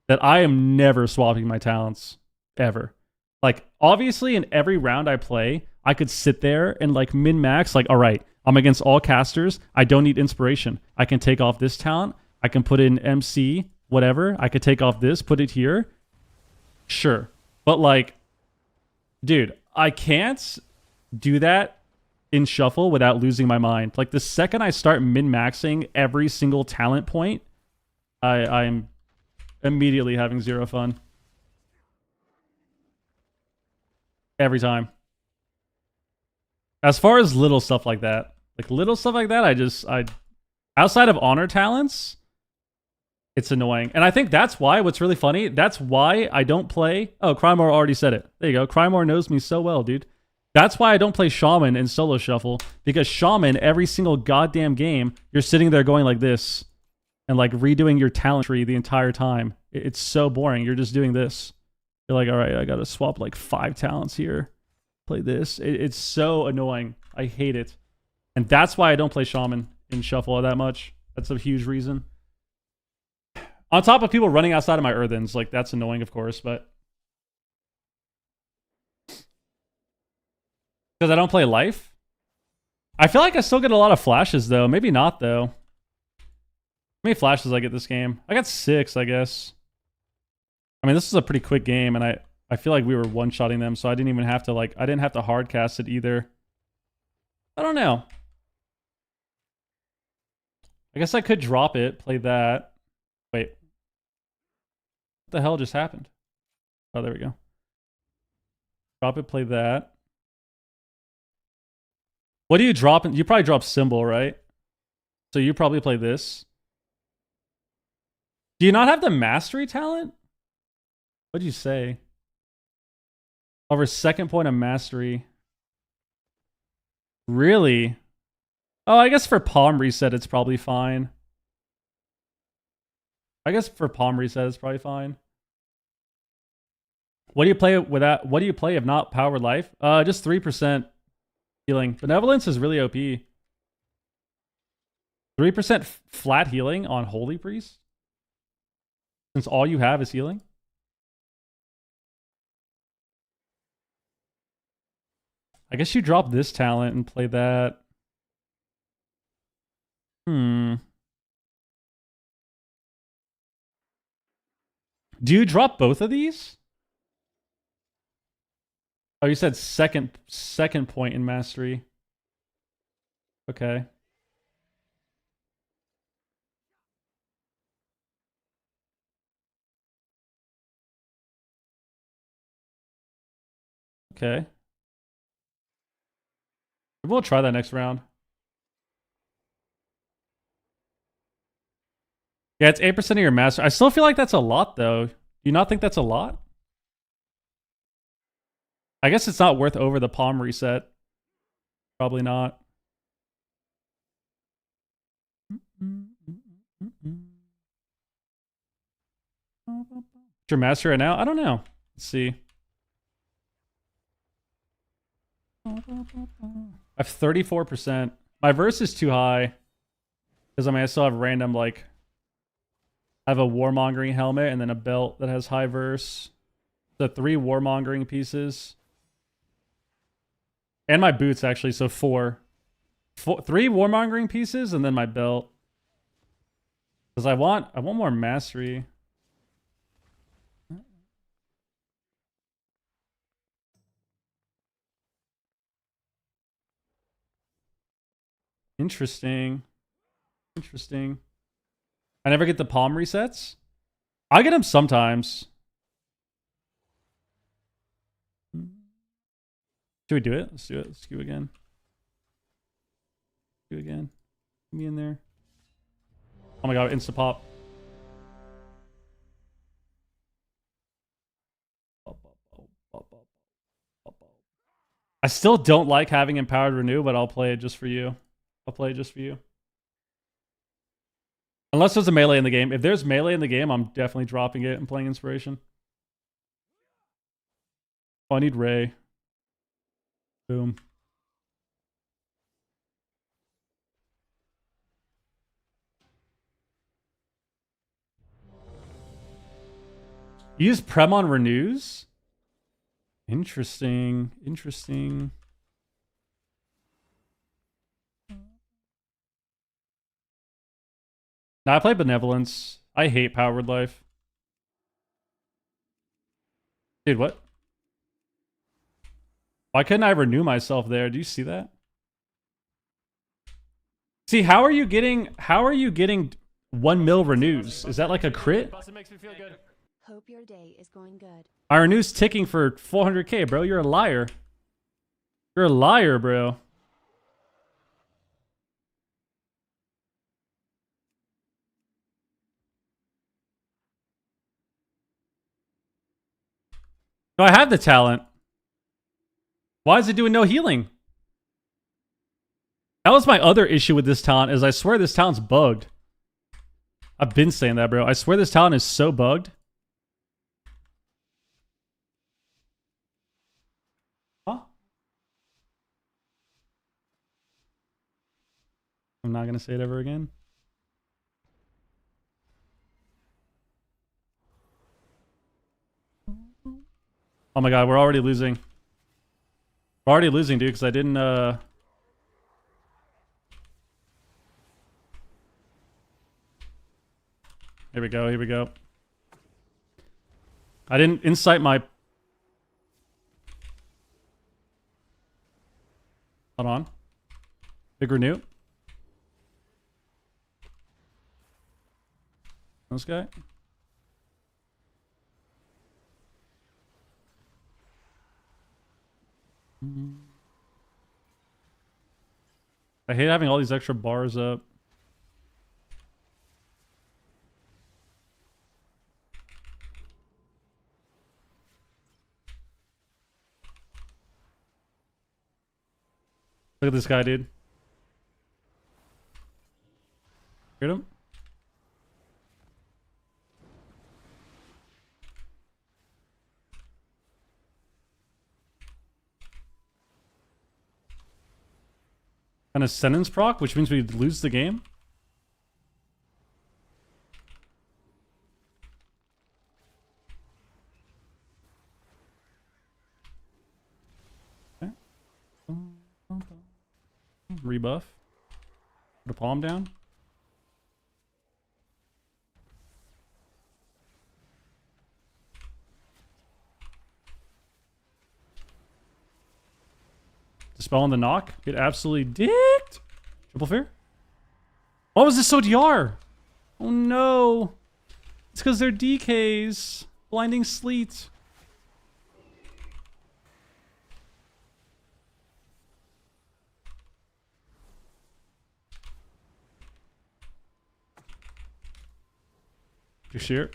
that I am never swapping my talents, ever. Like, obviously, in every round I play, I could sit there and, like, min-max, like, all right, I'm against all casters, I don't need inspiration. I can take off this talent, I can put in MC, whatever, I could take off this, put it here. Sure. But, like, dude, I can't do that in Shuffle without losing my mind. Like, the second I start min-maxing every single talent point, I'm immediately having zero fun. Every time. As far as little stuff like that, I outside of honor talents, it's annoying. And I think that's why, what's really funny, that's why I don't play... Oh, Crymore already said it. There you go. Crymore knows me so well, dude. That's why I don't play Shaman in solo Shuffle. Because Shaman, every single goddamn game, you're sitting there going like this. And like redoing your talent tree the entire time. It's so boring. You're just doing this. You're like, all right, I gotta swap like 5 talents here. Play this. It's so annoying. I hate it. And that's why I don't play Shaman in Shuffle that much. That's a huge reason. On top of people running outside of my earthens. Like, that's annoying, of course, but... Because I don't play life? I feel like I still get a lot of flashes, though. Maybe not, though. How many flashes I get this game? I got 6, I guess. I mean, this is a pretty quick game, and I feel like we were one-shotting them, so I didn't even have to, like, I didn't have to hard cast it either. I don't know. I guess I could drop it, play that. Wait. What the hell just happened? Oh, there we go. Drop it, play that. What do you drop? You probably drop Symbol, right? So you probably play this. Do you not have the mastery talent? What'd you say? Over second point of mastery. Really? Oh, I guess for palm reset, it's probably fine. I guess for palm reset, it's probably fine. What do you play with that? What do you play if not power life? Just 3% healing. Benevolence is really OP. 3% flat healing on Holy Priest? Since all you have is healing? I guess you drop this talent and play that. Hmm. Do you drop both of these? Oh, you said second point in mastery. Okay. Okay. We'll try that next round. Yeah, it's 8% of your master. I still feel like that's a lot, though. Do you not think that's a lot? I guess it's not worth over the palm reset. Probably not. What's your master right now? I don't know. Let's see. I have 34%. My verse is too high. Because I mean, I still have random, like... I have a warmongering helmet and then a belt that has high verse. So 3 warmongering pieces. And my boots, actually, so 4. 3 warmongering pieces and then my belt. Because I want more mastery. Interesting. Interesting. I never get the palm resets? I get them sometimes. Should we do it? Let's do it. Let's do it again. Do it again. Get me in there. Oh my god, insta pop. I still don't like having empowered renew, but I'll play it just for you. I'll play it just for you. Unless there's a melee in the game. If there's melee in the game, I'm definitely dropping it and playing inspiration. Oh, I need Ray. Boom. Use Prem on renews? Interesting. Interesting. Nah, I play Benevolence. I hate Powered Life. Dude, what? Why couldn't I renew myself there? Do you see that? See, how are you getting 1 mil renews? Is that like a crit? Makes me feel good. Hope your day is going good. My renew's ticking for 400k, bro. You're a liar. You're a liar, bro. No, I have the talent. Why is it doing no healing? That was my other issue with this talent, is I swear this talent's bugged. I've been saying that, bro. I swear this talent is so bugged. Huh? I'm not gonna say it ever again. Oh my god, we're already losing. We're already losing, dude, because I didn't, Here we go, here we go. I didn't incite my... Hold on. Big renew. This guy. I hate having all these extra bars up. Look at this guy, dude. Heard him? And a sentence proc, which means we lose the game. Okay. rebuff. Put a palm down. Dispel on the knock. Get absolutely dicked. Triple fear. Why was this so DR? Oh no. It's because they're DKs. Blinding sleet. You shear.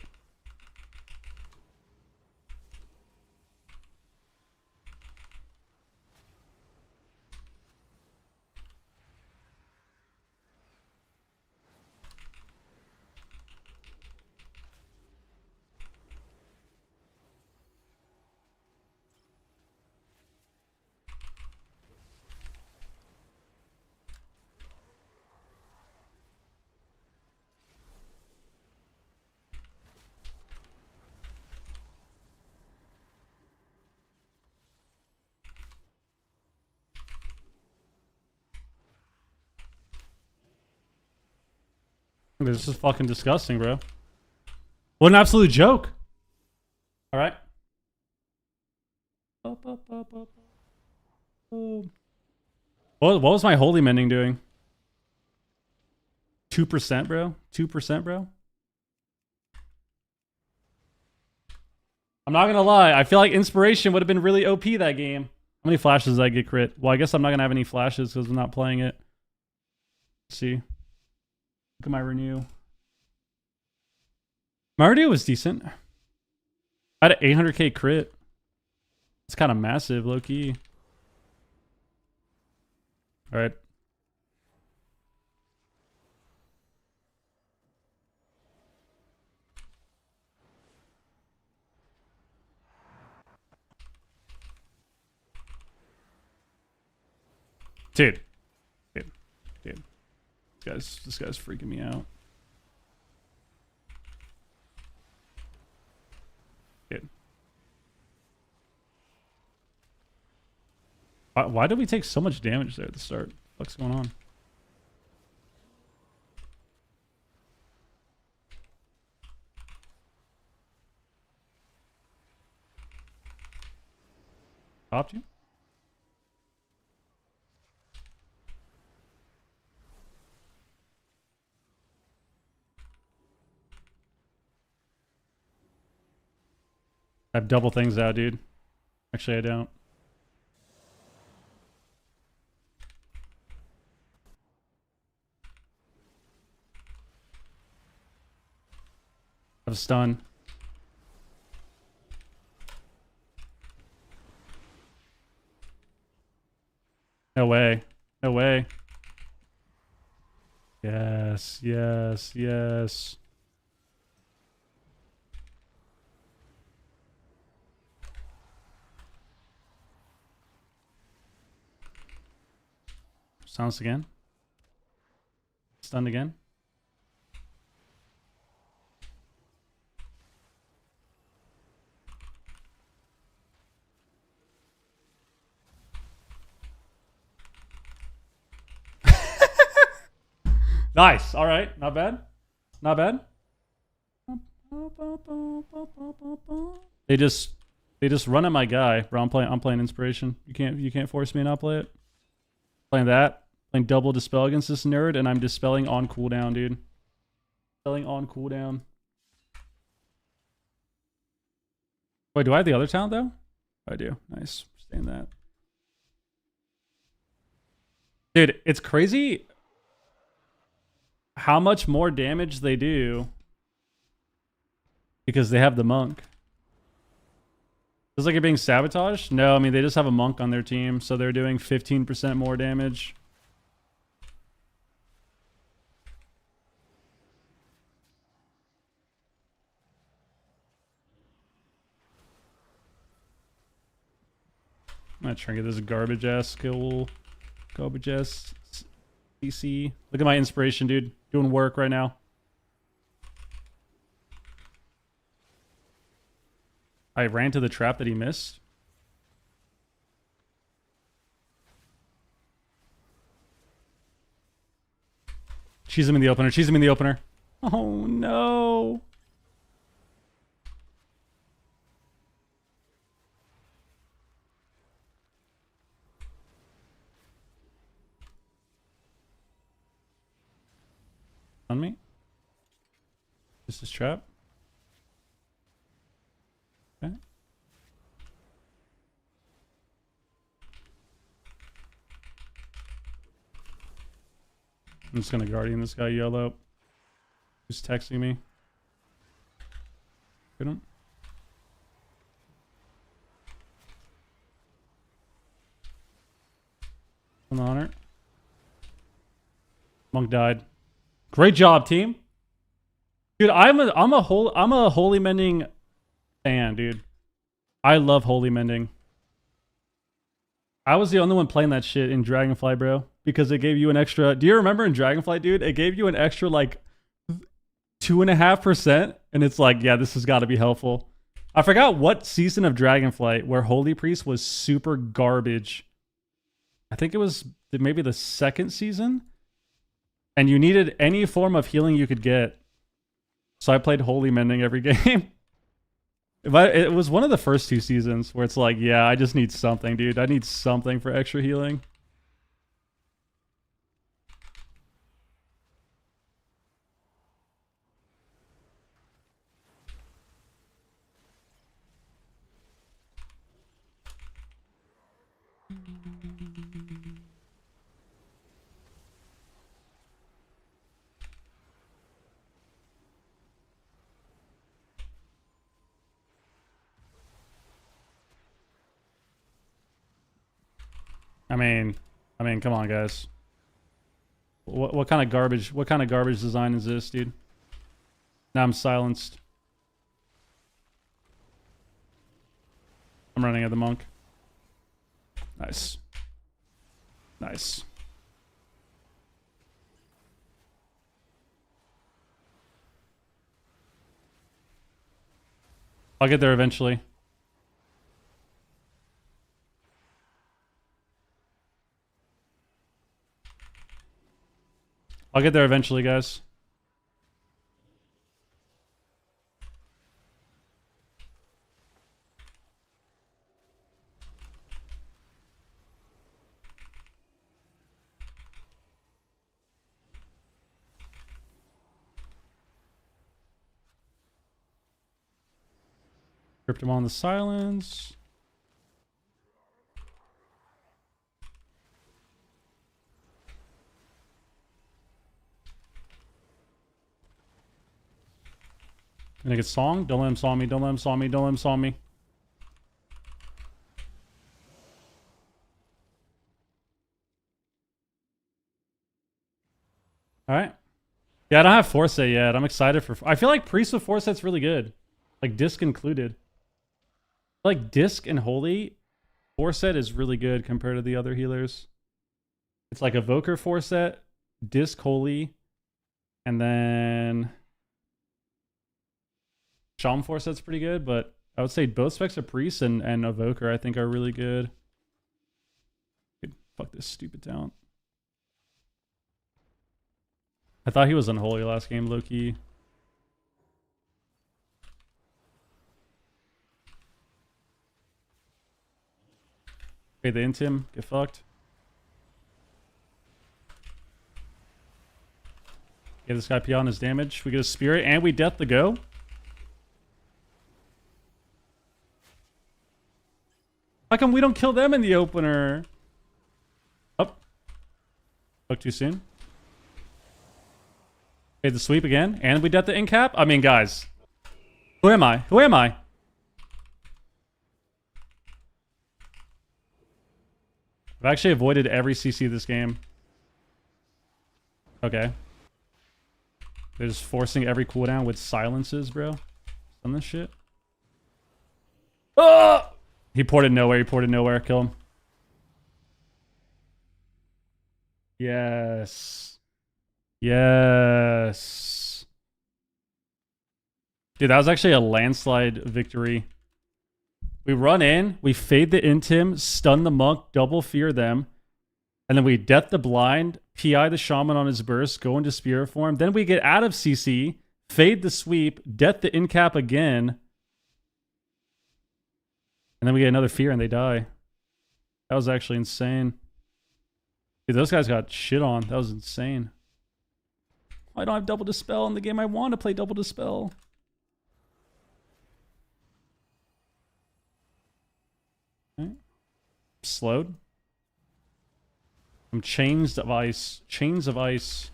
This is fucking disgusting, bro. What an absolute joke. All right. What was my holy mending doing? 2%, bro. 2%, bro. I'm not gonna lie. I feel like inspiration would have been really OP that game. How many flashes did I get crit? Well, I guess I'm not gonna have any flashes because I'm not playing it. Let's see. Look at my renew. My renew was decent. I had an 800k crit. It's kind of massive, low key. All right. Dude. This guy's freaking me out. Dude. Why did we take so much damage there at the start? What's going on? Popped you? I have double things out, dude. Actually, I don't. I have a stun. No way. No way. Yes, yes, yes. Sounds again. Stunned again. Nice. All right. Not bad. Not bad. They just run at my guy, bro. I'm playing inspiration. You can't force me to not play it. Playing that. Playing double dispel against this nerd, and I'm dispelling on cooldown, dude. Dispelling on cooldown. Wait, do I have the other talent though? I do. Nice. Stay in that. Dude, it's crazy how much more damage they do because they have the monk. Feels like you're being sabotaged? No, I mean, they just have a monk on their team, so they're doing 15% more damage. I'm gonna try and get this garbage ass skill. Garbage ass CC. Look at my inspiration, dude. Doing work right now. I ran to the trap that he missed. She's him in the opener. She's him in the opener. Oh no. On me. This is trap. Okay. I'm just gonna guardian this guy yellow. Who's texting me? Get him. On the honor. Monk died. Great job, team. Dude, I'm a holy mending fan, dude. I love holy mending. I was the only one playing that shit in Dragonfly, bro, because it gave you an extra. Do you remember in Dragonfly, dude? It gave you an extra like 2.5%, and it's like, yeah, this has got to be helpful. I forgot what season of Dragonflight where Holy Priest was super garbage. I think it was maybe the second season, and you needed any form of healing you could get. So I played Holy Mending every game. It was one of the first 2 seasons where it's like, yeah, I just need something, dude. I need something for extra healing. I mean, come on, guys. What kind of garbage? What kind of garbage design is this, dude? Now I'm silenced. I'm running at the monk. Nice. Nice. I'll get there eventually. I'll get there eventually, guys. Gripped him on the silence. Gonna get song. Don't let him song me. Don't let him song me. Don't let him song me. All right. Yeah, I don't have Foresight yet. I'm excited for. I feel like Priest with Foresight's really good, like Disc included. Like Disc and Holy, Foresight is really good compared to the other healers. It's like Evoker Foresight, Disc Holy, and then Shaman Foresight's pretty good, but I would say both specs of Priest and Evoker I think are really good. Dude, fuck this stupid talent. I thought he was unholy last game, low-key. Okay, they int him. Get fucked. Get this guy P on his damage. We get a spirit and we death the go. How come we don't kill them in the opener? Up. Spoke too soon. Okay, the sweep again. And we death the in cap. I mean, guys. Who am I? Who am I? I've actually avoided every CC this game. Okay. They're just forcing every cooldown with silences, bro. On this shit. Oh! He ported nowhere. He ported nowhere. Kill him. Yes. Yes. Dude, that was actually a landslide victory. We run in, we fade the intim, stun the monk, double fear them. And then we Death the Blind, PI the Shaman on his burst, go into Spirit form. Then we get out of CC, Fade the Sweep, Death the Incap again. And then we get another Fear and they die. That was actually insane. Dude, those guys got shit on. That was insane. I don't have Double Dispel in the game. I want to play Double Dispel. Okay. Slowed. Some chains of ice. Chains of ice.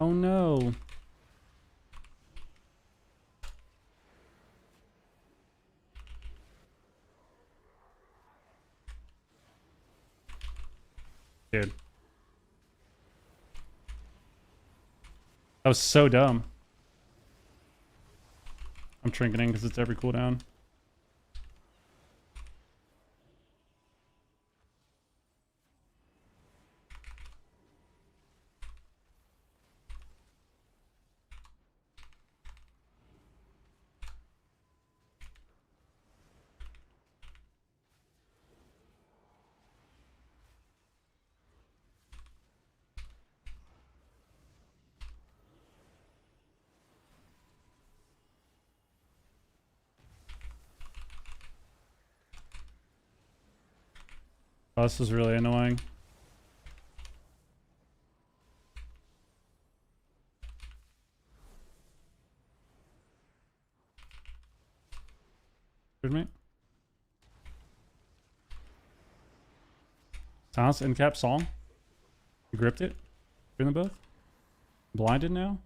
Oh no. Dude. That was so dumb. I'm trinketing because it's every cooldown. Oh, this is really annoying. Excuse me. Silence Incap Song. You gripped it. Doing them both. Blinded now.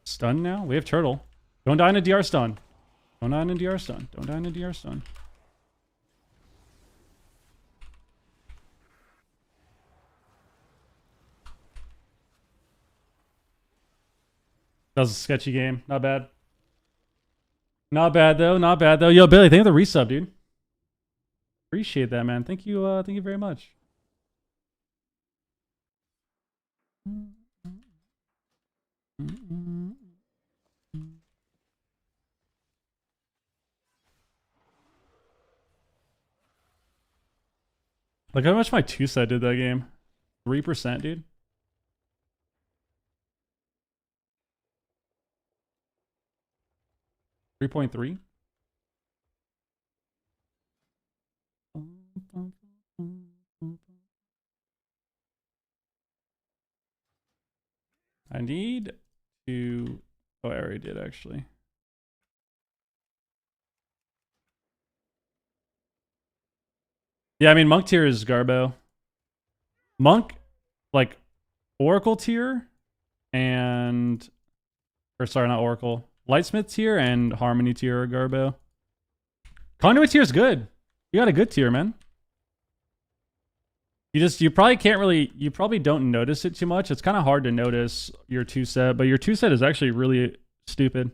Stunned now. We have Turtle. Don't die in a DR stun. Don't die in a DR stun. Don't die in a DR stun. That was a sketchy game. Not bad. Not bad though. Not bad though. Yo, Billy, thank you for the resub, dude. Appreciate that, man. Thank you. Thank you very much. Look how much my 2-set did that game. 3%, dude. 3.3. I need to... Oh, I already did, actually. Yeah, I mean, Monk tier is Garbo. Monk, like, Oracle tier and... Or sorry, not Oracle. Lightsmith tier and Harmony tier are Garbo. Conduit tier is good. You got a good tier, man. You probably can't really, you probably don't notice it too much. It's kind of hard to notice your 2-set, but your 2-set is actually really stupid.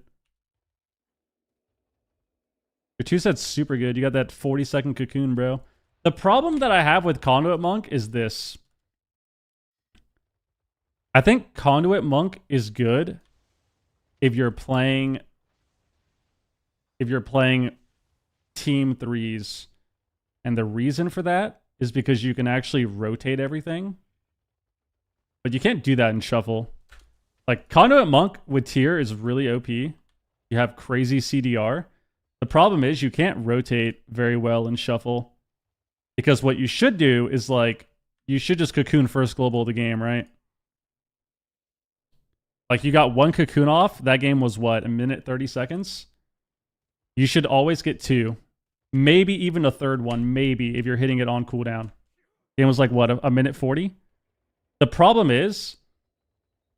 Your 2-set's super good. You got that 40-second cocoon, bro. The problem that I have with Conduit Monk is this. I think Conduit Monk is good if you're playing team 3s. And the reason for that is because you can actually rotate everything. But you can't do that in Shuffle. Like, Conduit Monk with tier is really OP. You have crazy CDR. The problem is you can't rotate very well in Shuffle. Because what you should do is, like, you should just cocoon first global of the game, right? Like, you got one cocoon off. That game was, what, a minute, 30 seconds? You should always get 2. Maybe even a third one, maybe, if you're hitting it on cooldown. Game was like, what, a minute 40? The problem is,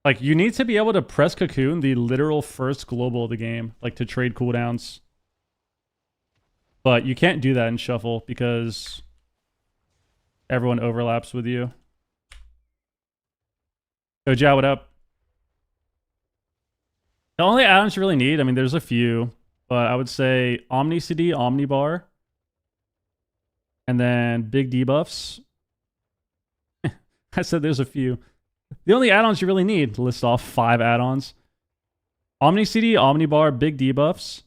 like, you need to be able to press cocoon the literal first global of the game, like, to trade cooldowns. But you can't do that in Shuffle because everyone overlaps with you. Yo, Jao, what up? The only add-ons you really need, I mean, there's a few, but I would say Omni CD, Omnibar, and then big debuffs. I said there's a few. The only add-ons you really need, to list off 5 add-ons. Omni CD, Omnibar, big debuffs,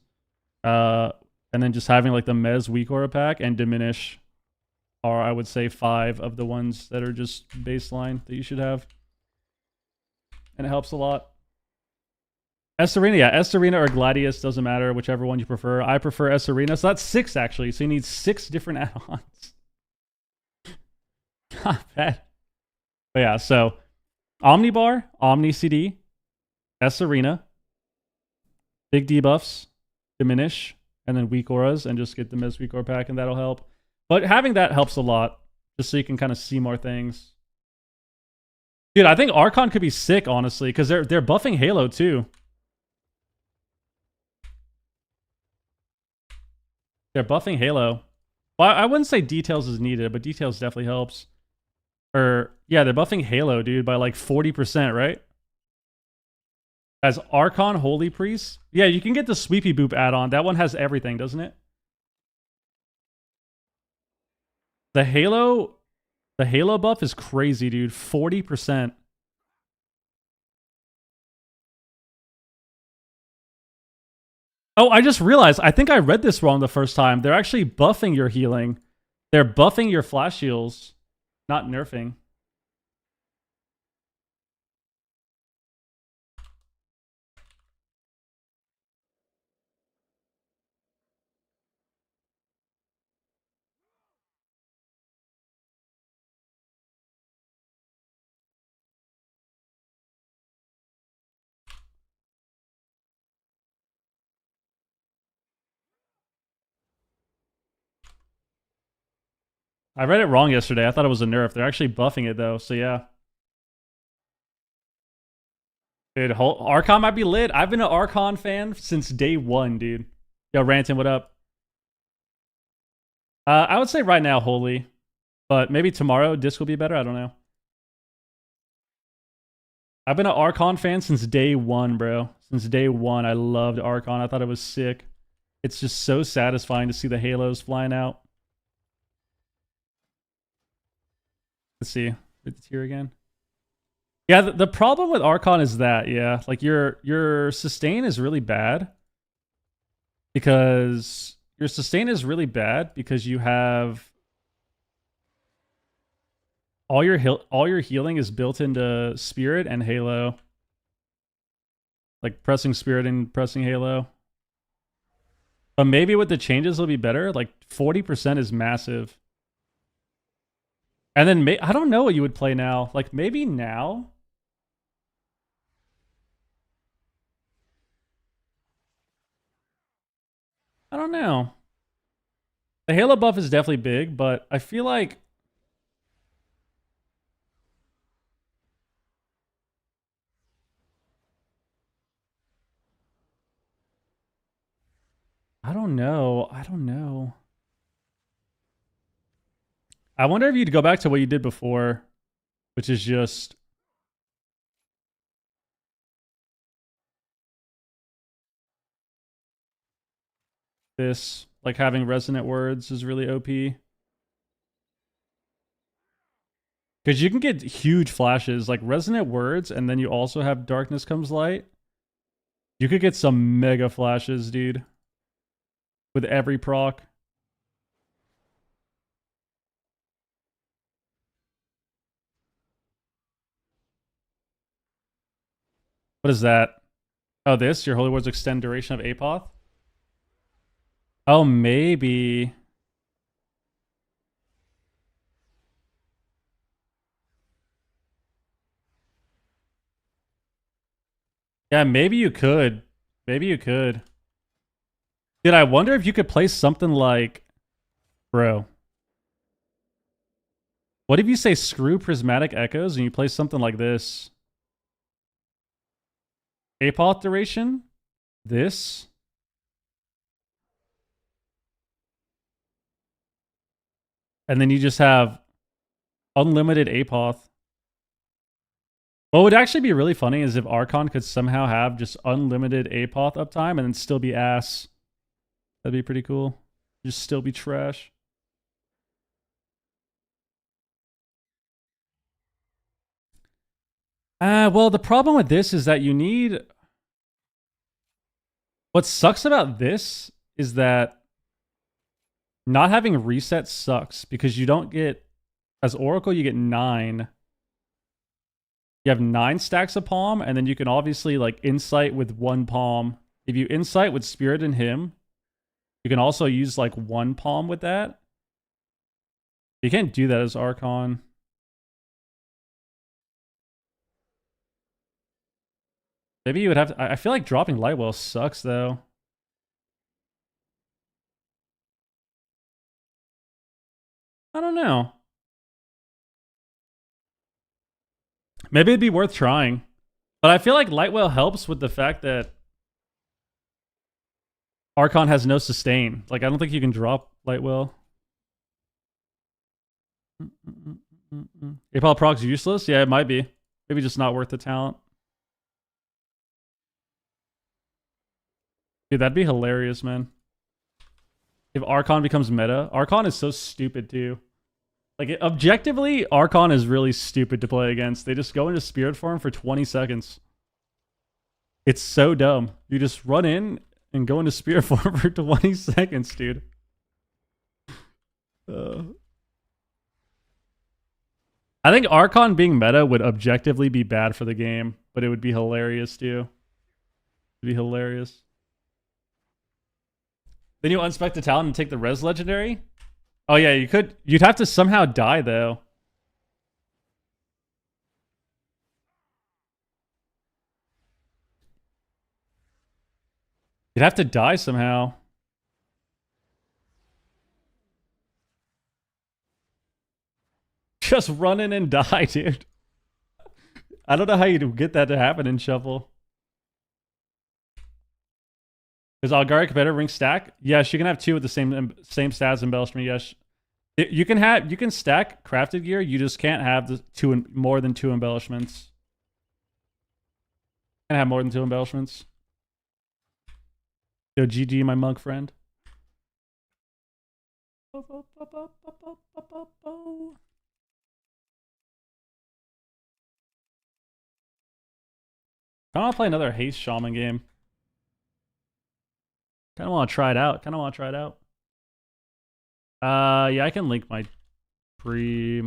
and then just having like the Mez weak aura pack and diminish. are, I would say, 5 of the ones that are just baseline that you should have. And it helps a lot. S-Arena, yeah. S-Arena or Gladius, doesn't matter. Whichever one you prefer. I prefer S-Arena. So that's 6, actually. So you need 6 different add-ons. Not bad. But yeah, so Omnibar, Omni CD, S-Arena, big debuffs, diminish, and then weak auras, and just get the Miss Weak Aura pack, and that'll help. But having that helps a lot, just so you can kind of see more things. Dude, I think Archon could be sick, honestly, because they're buffing Halo too. They're buffing Halo. Well, I wouldn't say details is needed, but details definitely helps. Or yeah, they're buffing Halo, dude, by like 40%, right? As Archon Holy Priest. Yeah, you can get the Sweepy Boop add-on. That one has everything, doesn't it? The Halo buff is crazy, dude. 40%. Oh, I just realized. I think I read this wrong the first time. They're actually buffing your healing. They're buffing your flash heals, not nerfing. I read it wrong yesterday. I thought it was a nerf. They're actually buffing it, though. So, yeah. Dude, Archon might be lit. I've been an Archon fan since day 1, dude. Yo, Ranton, what up? I would say right now, Holy. But maybe tomorrow, Disc will be better. I don't know. I've been an Archon fan since day 1, bro. Since day 1, I loved Archon. I thought it was sick. It's just so satisfying to see the halos flying out. Let's see. Read the tier again. Yeah, the problem with Archon is that, yeah, like your sustain is really bad. Because your sustain is really bad because you have all your healing is built into Spirit and Halo. Like pressing Spirit and pressing Halo. But maybe with the changes it'll be better. Like 40% is massive. And then I don't know what you would play now. Like maybe now. I don't know. The Halo buff is definitely big, but I feel like I don't know. I don't know. I wonder if you'd go back to what you did before, which is just this, like having resonant words is really OP. Because you can get huge flashes, like resonant words, and then you also have darkness comes light. You could get some mega flashes, dude. With every proc. What is that? Oh, this? Your Holy Words extend duration of Apoth? Oh, maybe. Yeah, maybe you could. Maybe you could. Dude, I wonder if you could play something like... Bro. What if you say screw Prismatic Echoes and you play something like this? Apoth duration? This? And then you just have unlimited Apoth. What would actually be really funny is if Archon could somehow have just unlimited Apoth uptime and then still be ass. That'd be pretty cool. Just still be trash. Well, the problem with this is that you need... What sucks about this is that Not having reset sucks because you don't get, as Oracle, you get 9. You have 9 stacks of palm, and then you can obviously like insight with 1 palm. If you insight with Spirit and him, you can also use like 1 palm with that. You can't do that as Archon. Maybe you would have to, I feel like dropping Lightwell sucks though. I don't know. Maybe it'd be worth trying. But I feel like Lightwell helps with the fact that Archon has no sustain. Like, I don't think you can drop Lightwell. Apal proc's useless? Yeah, it might be. Maybe just not worth the talent. Dude, that'd be hilarious, man. If Archon becomes meta. Archon is so stupid, too. Like, objectively, Archon is really stupid to play against. They just go into Spirit form for 20 seconds. It's so dumb. You just run in and go into Spirit form for 20 seconds, dude. I think Archon being meta would objectively be bad for the game, but it would be hilarious, too. It'd be hilarious. Then you unspec the talent and take the res legendary? Oh yeah, you could. You'd have to somehow die though. You'd have to die somehow. Just run in and die, dude. I don't know how you'd get that to happen in Shuffle. Is Algaric better ring stack? Yes, you can have 2 with the same stats embellishment. Yes, you can stack crafted gear. You just can't have the more than 2 embellishments. Can't have more than 2 embellishments. Yo, GG, my monk friend. I want to play another Haste Shaman game. Kind of want to try it out. Yeah, I can link my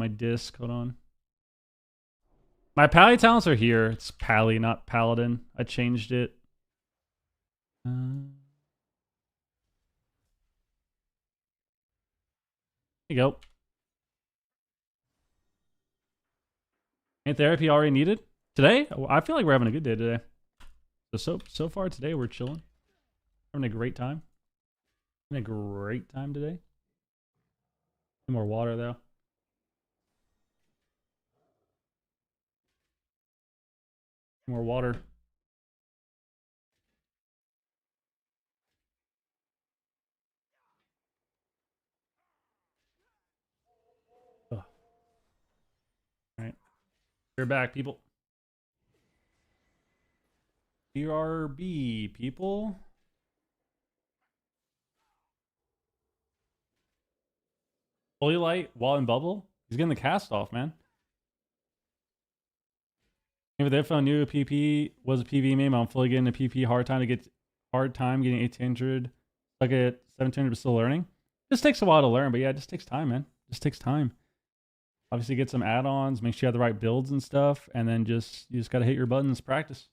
disc. Hold on. My Pally talents are here. It's Pally, not Paladin. I changed it. Here you go. Ain't therapy already needed? Today? I feel like we're having a good day today. So far today, we're chilling. Having a great time. Having a great time today. Need more water, though. More water. Ugh. All right. We're back, people. BRB, people. Holy Light, Wall and Bubble. He's getting the cast off, man. If they found new PP was a PV meme, I'm fully getting a PP hard time getting 1800. Like at 1700 but still learning. Just takes a while to learn, but yeah, it just takes time, man. Just takes time. Obviously get some add-ons, make sure you have the right builds and stuff, and then you just gotta hit your buttons, practice.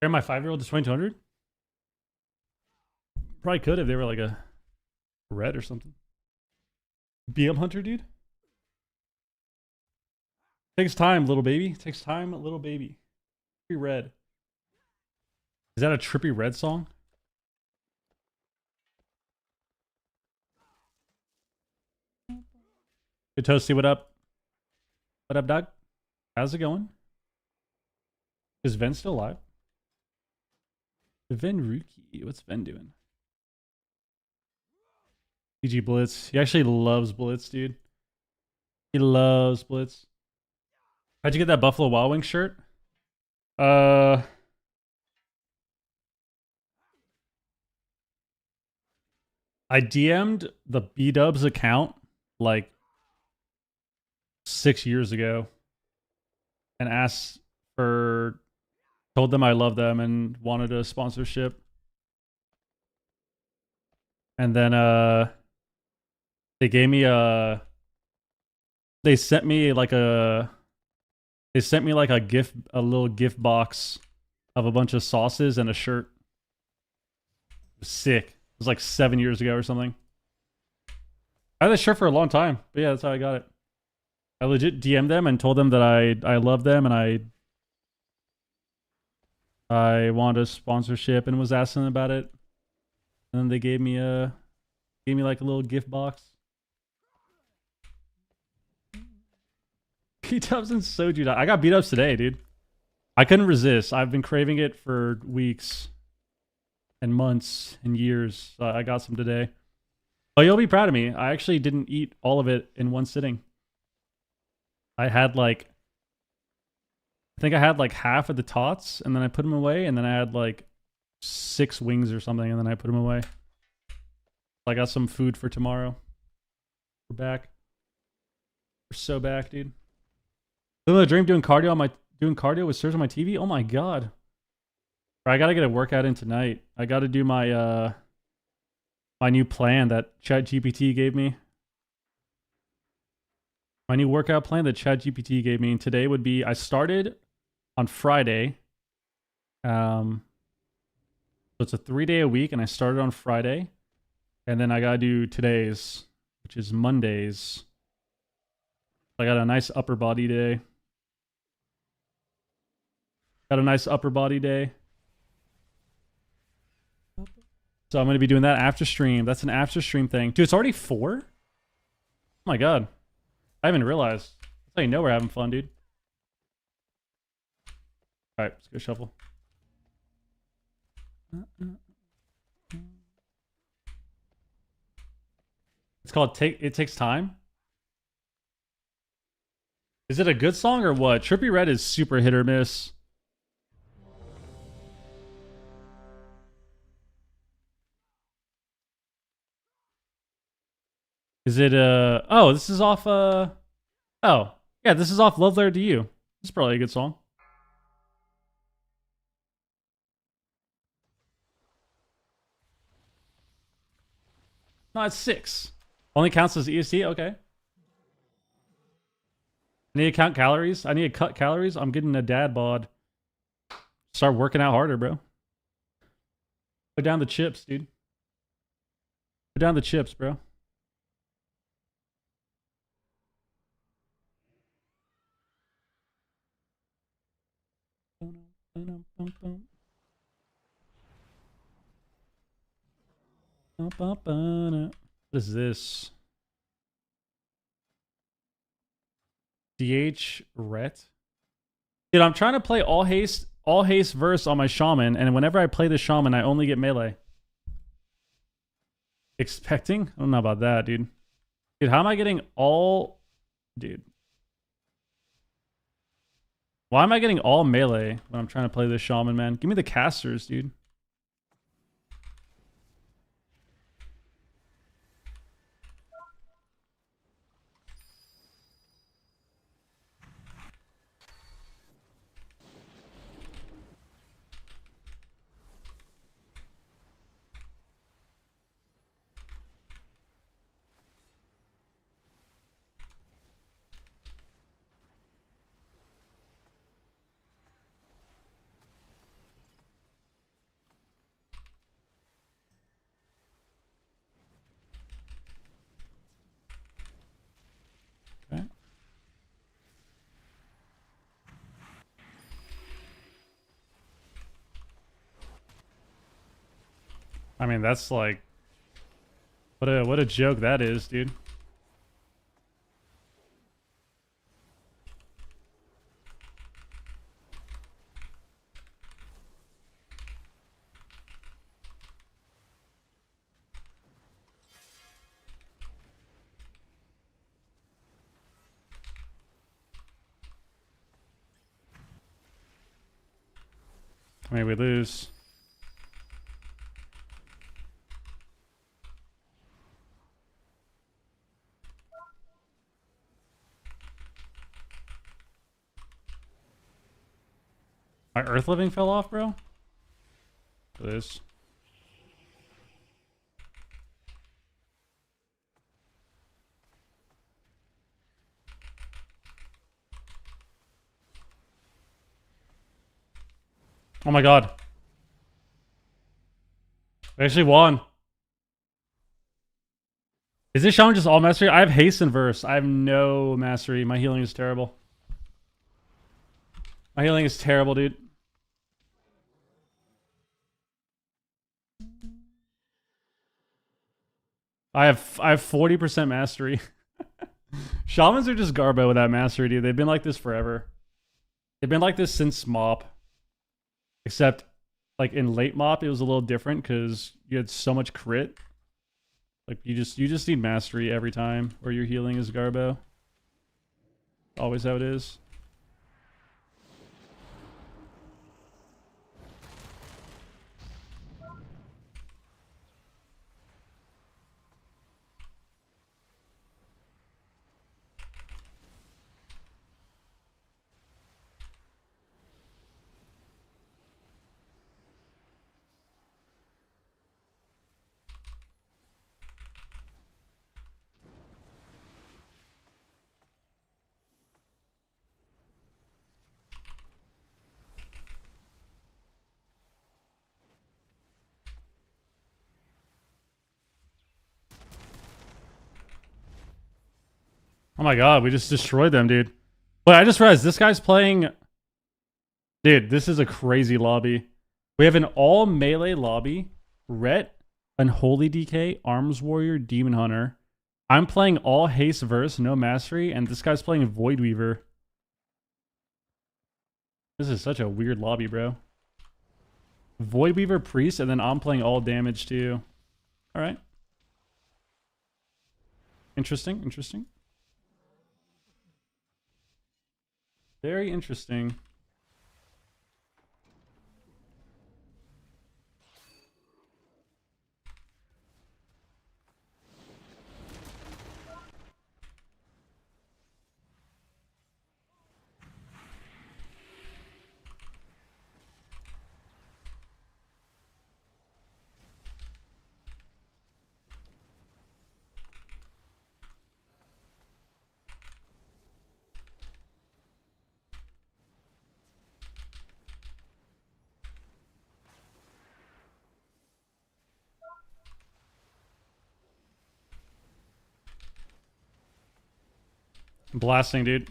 Compare my 5-year-old to 2200? Probably could if they were like a red or something. BM Hunter, dude. Takes time, little baby. Takes time, little baby. Trippy Red. Is that a Trippy Red song? Good Toasty, what up? What up, Doug? How's it going? Is Ven still alive? Ven Rookie. What's Ven doing? PG Blitz. He actually loves Blitz, dude. He loves Blitz. How'd you get that Buffalo Wild Wings shirt? I DM'd the B-Dubs account like 6 years ago and asked for, told them I love them and wanted a sponsorship. And then they gave me they sent me like a gift, a little gift box of a bunch of sauces and a shirt. It was sick. It was like 7 years ago or something. I had that shirt for a long time, but yeah, that's how I got it. I legit DM'd them and told them that I love them and I wanted a sponsorship and was asking them about it. And then they gave me like a little gift box. B-Dubs and Soju. I got B-Dubs today, dude. I couldn't resist. I've been craving it for weeks and months and years. I got some today. Oh, you'll be proud of me. I actually didn't eat all of it in one sitting. I think I had like half of the tots and then I put them away, and then I had like 6 wings or something and then I put them away. I got some food for tomorrow. We're back. We're so back, dude. Living the dream, doing cardio with Surge on my TV. Oh my god. I gotta get a workout in tonight. I gotta do my my new plan that ChatGPT gave me. My new workout plan that ChatGPT gave me. And today would be, I started on Friday. So it's a 3-day a week, and I started on Friday. And then I gotta do today's, which is Mondays. I got a nice upper body day. Got a nice upper body day. So I'm going to be doing that after stream. That's an after stream thing. Dude, it's already 4? Oh my god. I haven't realized. That's how you know we're having fun, dude. Alright, let's go shuffle. It's called It Takes Time. Is it a good song or what? Trippy Red is super hit or miss. Is it oh, this is off oh. Yeah, this is off Love Letter to You. This is probably a good song. No, it's 6. Only counts as EST? Okay. I need to count calories. I need to cut calories. I'm getting a dad bod. Start working out harder, bro. Put down the chips, dude. Put down the chips, bro. What is this? DH Ret? Dude, I'm trying to play all haste verse on my shaman, and whenever I play the shaman, I only get melee. Expecting? I don't know about that, dude. Dude, how am I getting all... Dude. Why am I getting all melee when I'm trying to play this shaman, man? Give me the casters, dude. I mean, that's like, what a joke that is, dude. I mean, we lose. My Earth Living fell off, bro? It is. Oh my god. We actually won. Is this shaman just all mastery? I have haste and verse. I have no mastery. My healing is terrible. My healing is terrible, dude. I have 40% mastery. Shamans are just garbo without mastery, dude. They've been like this forever. They've been like this since MOP. Except, like, in late MOP, it was a little different because you had so much crit. Like, you just need mastery every time, or your healing is garbo. Always how it is. Oh my god, we just destroyed them, dude. But I just realized this guy's playing... Dude, this is a crazy lobby. We have an all melee lobby. Ret, Unholy DK, Arms Warrior, Demon Hunter. I'm playing all haste verse, no mastery, and this guy's playing Void Weaver. This is such a weird lobby, bro. Void Weaver Priest, and then I'm playing all damage too. Alright. Interesting, interesting. Very interesting. Blasting, dude.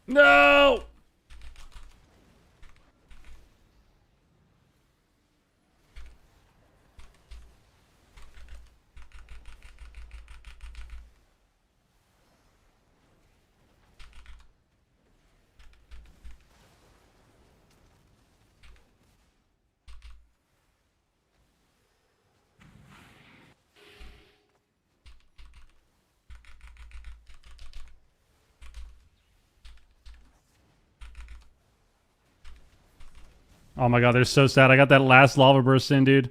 No! Oh my god, they're so sad. I got that last lava burst in, dude.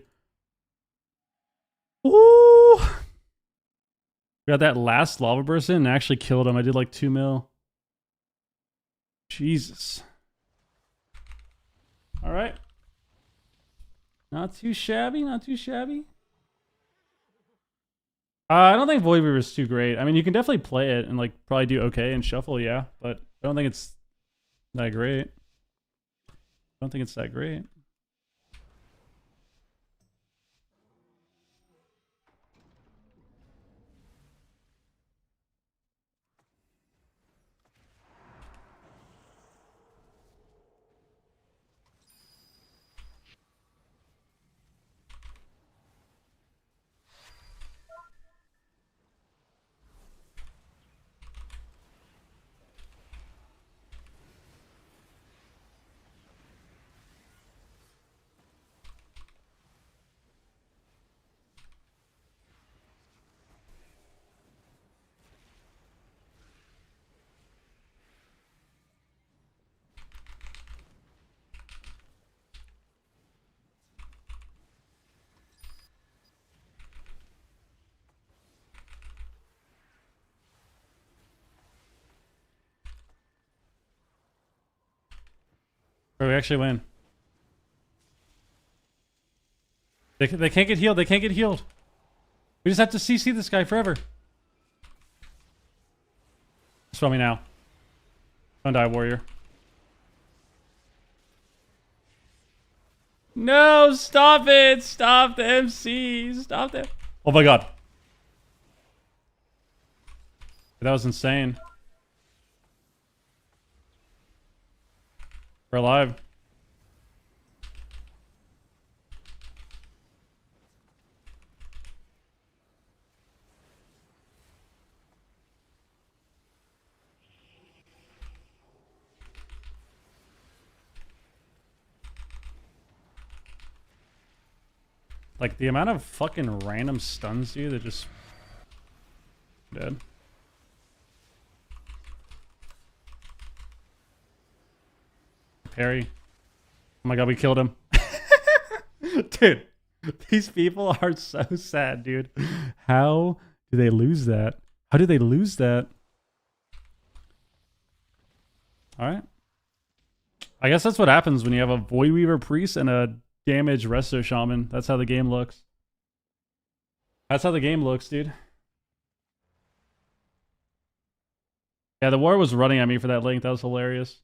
Ooh. We got that last lava burst in and actually killed him. I did like 2 mil. Jesus. All right. Not too shabby, not too shabby. I don't think Void Weaver is too great. I mean, you can definitely play it and like probably do okay and shuffle, yeah, but I don't think it's that great. I don't think it's that great. Or we actually win. They can't get healed. They can't get healed. We just have to CC this guy forever. Spell me now. Don't die, warrior. No, stop it. Stop the MC. Stop that. Oh my god. That was insane. We're alive. Like, the amount of fucking random stuns, dude, that just... dead. Parry. Oh my god, we killed him. Dude, these people are so sad, dude. How do they lose that? How do they lose that? Alright. I guess that's what happens when you have a Void Weaver Priest and a damaged Resto Shaman. That's how the game looks. That's how the game looks, dude. Yeah, the war was running at me for that link. That was hilarious.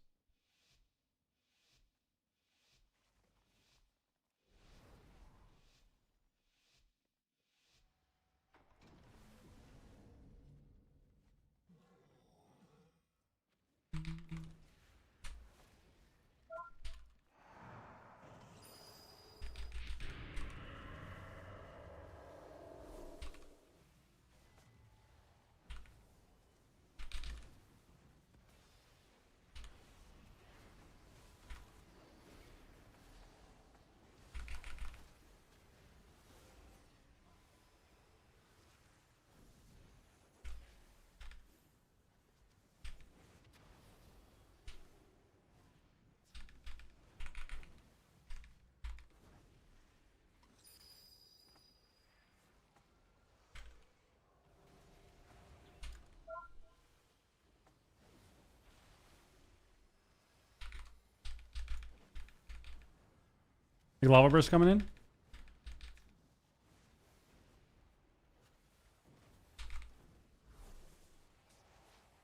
The lava burst coming in.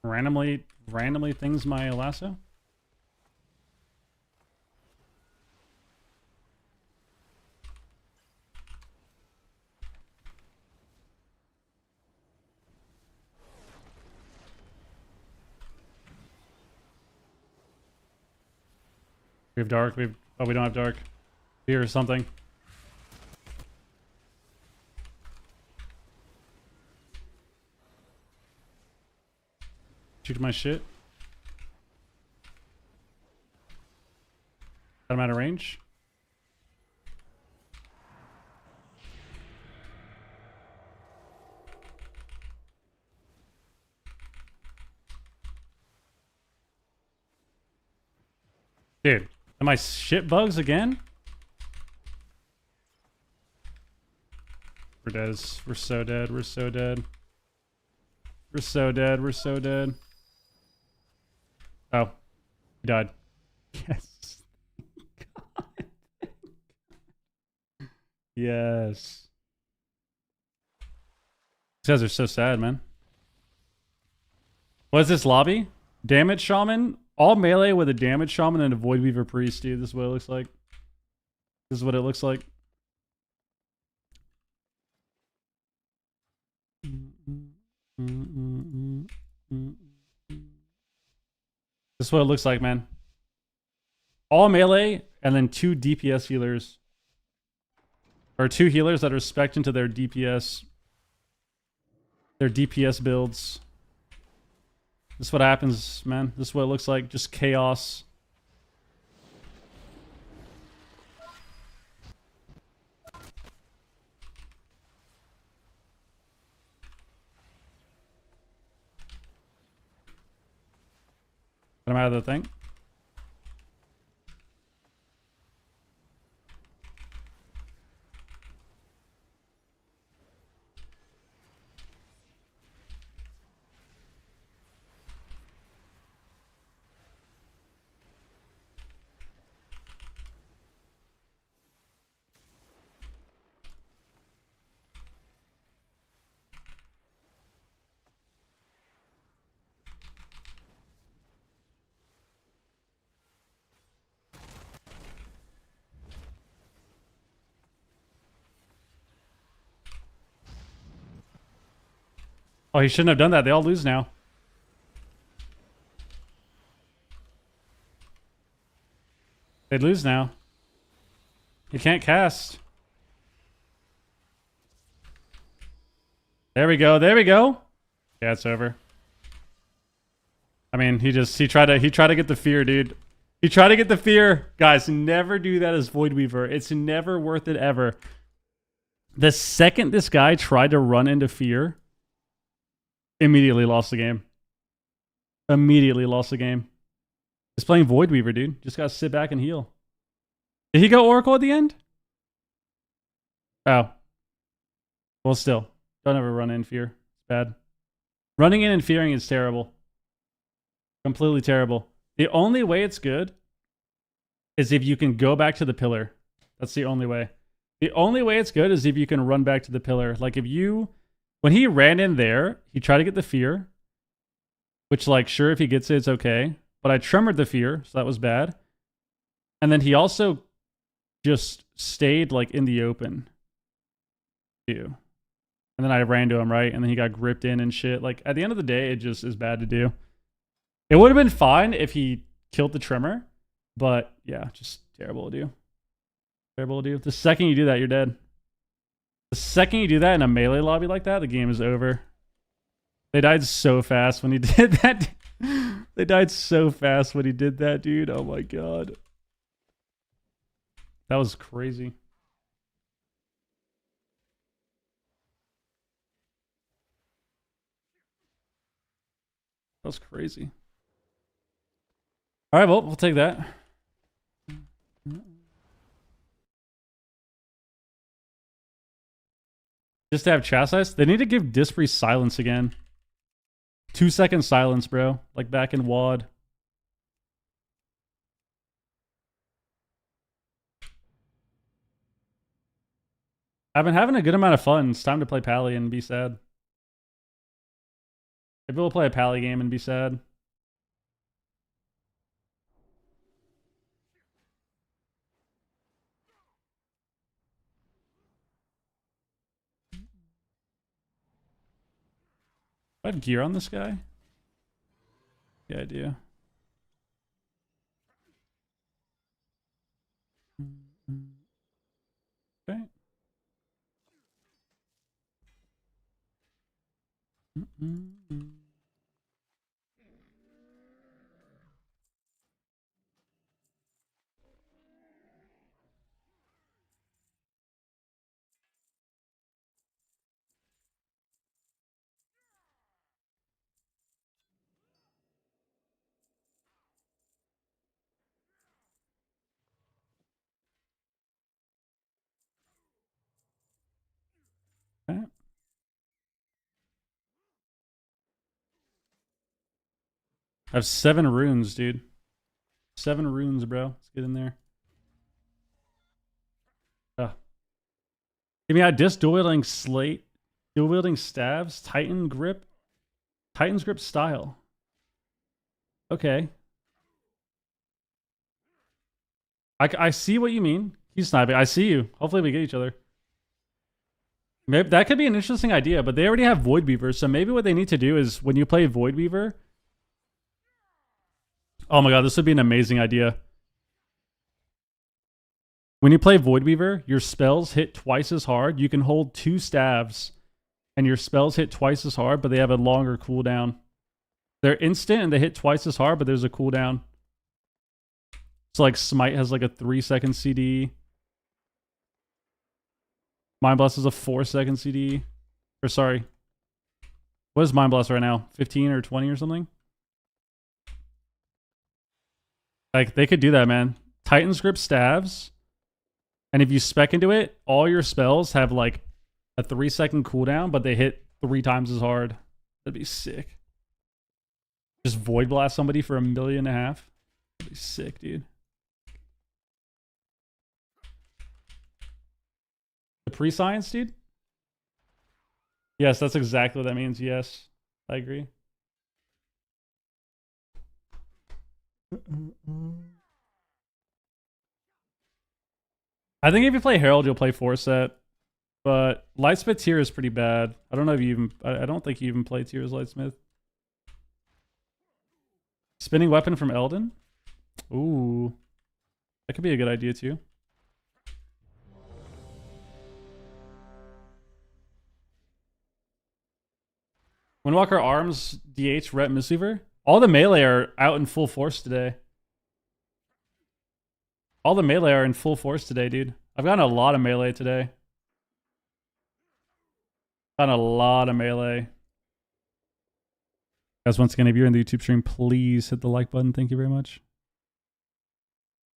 Randomly things my lasso. We have dark. We don't have dark. Here or something. Shoot my shit. Got him out of range. Dude, am I shit bugs again? We're dead. We're so dead. We're so dead. We're so dead. We're so dead. Oh. He died. Yes. Yes. These guys are so sad, man. What is this lobby? Damage Shaman? All melee with a Damage Shaman and a Void Weaver Priest, dude. This is what it looks like. This is what it looks like. This is what it looks like, man. All melee and then 2 DPS healers. Or 2 healers that are spec'd into their DPS. Their DPS builds. This is what happens, man. This is what it looks like. Just chaos. I'm out of the thing. Oh, he shouldn't have done that. They all lose now. They lose now. You can't cast. There we go. There we go. Yeah, it's over. I mean, he tried to get the fear, dude. He tried to get the fear. Guys, never do that as Void Weaver. It's never worth it ever. The second this guy tried to run into fear, immediately lost the game. Immediately lost the game. He's playing Void Weaver, dude. Just gotta sit back and heal. Did he go Oracle at the end? Oh. Well, still. Don't ever run in fear. It's bad. Running in and fearing is terrible. Completely terrible. The only way it's good is if you can go back to the pillar. That's the only way. The only way it's good is if you can run back to the pillar. Like if you... When he ran in there, he tried to get the fear. Which, like, sure, if he gets it, it's okay. But I tremored the fear, so that was bad. And then he also just stayed, like, in the open. Too. And then I ran to him, right? And then he got gripped in and shit. Like, at the end of the day, it just is bad to do. It would have been fine if he killed the tremor. But, yeah, just terrible to do. Terrible to do. The second you do that, you're dead. The second you do that in a melee lobby like that, the game is over. They died so fast when he did that. They died so fast when he did that, dude. Oh my god. That was crazy. That was crazy. All right, well, we'll take that. Just to have chastise? They need to give Disprey silence again. 2-second silence, bro. Like back in WoD. I've been having a good amount of fun. It's time to play Pally and be sad. Maybe we'll play a Pally game and be sad. Do I have gear on this guy? Yeah, I do. Okay. I have 7 runes, dude. 7 runes, bro. Let's get in there. Give me out disc, dual wielding slate, dual wielding staves, Titan's grip style. Okay. I see what you mean. He's sniping. I see you. Hopefully we get each other. Maybe that could be an interesting idea, but they already have Void Weaver, so maybe what they need to do is when you play Void Weaver. Oh my god, this would be an amazing idea. When you play Void Weaver, your spells hit twice as hard. You can hold 2 staves, and your spells hit twice as hard, but they have a longer cooldown. They're instant, and they hit twice as hard, but there's a cooldown. So, like, Smite has, like, a 3-second CD. Mind Blast is a 4-second CD. Or, sorry. What is Mind Blast right now? 15 or 20 or something? Like, they could do that, man. Titan's Grip staves. And if you spec into it, all your spells have like a 3-second cooldown, but they hit 3 times as hard. That'd be sick. Just Void Blast somebody for 1.5 million. That'd be sick, dude. The pre-science, dude? Yes, that's exactly what that means. Yes, I agree. I think if you play Herald, you'll play 4-set. But Lightsmith tier is pretty bad. I don't know if you even... I don't think you even play tier as Lightsmith. Spinning Weapon from Eldon? Ooh. That could be a good idea too. Windwalker Arms, DH, Ret, Mistweaver. All the melee are out in full force today. All the melee are in full force today, dude. I've gotten a lot of melee today. Gotten a lot of melee. Guys, once again, if you're in the YouTube stream, please hit the like button. Thank you very much.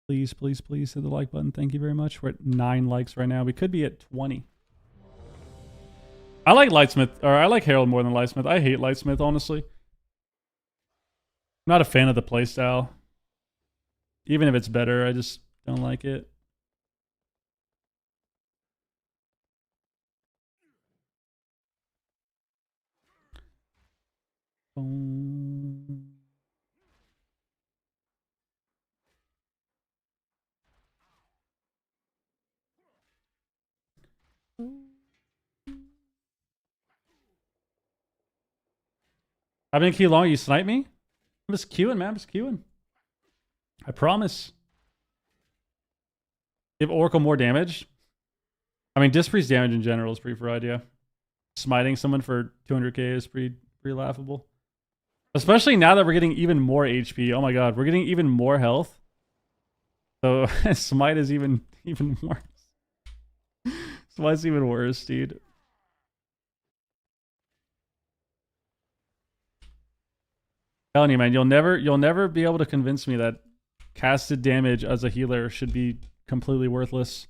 Please, please, please hit the like button. Thank you very much. We're at 9 likes right now. We could be at 20. I like Lightsmith, or I like Herald more than Lightsmith. I hate Lightsmith, honestly. I'm not a fan of the playstyle. Even if it's better, I just don't like it. I've been queuing long. You snipe me? I'm just queuing, man. I'm just queuing. I promise. Give Oracle more damage. I mean, Dispriest damage in general is pretty fried, yeah. Smiting someone for 200k is pretty laughable. Especially now that we're getting even more HP. Oh my god, we're getting even more health. So Smite is even worse. Smite's even worse, dude. Telling you, man, you'll never be able to convince me that casted damage as a healer should be completely worthless.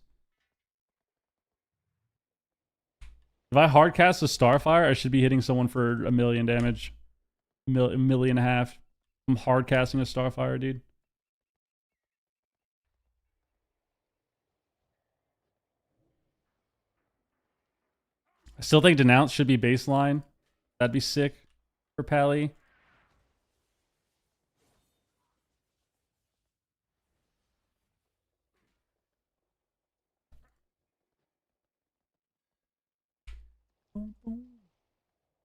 If I hard cast a Starfire, I should be hitting someone for 1 million damage. 1.5 million. I'm hard casting a Starfire, dude. I still think Denounce should be baseline. That'd be sick for Pally.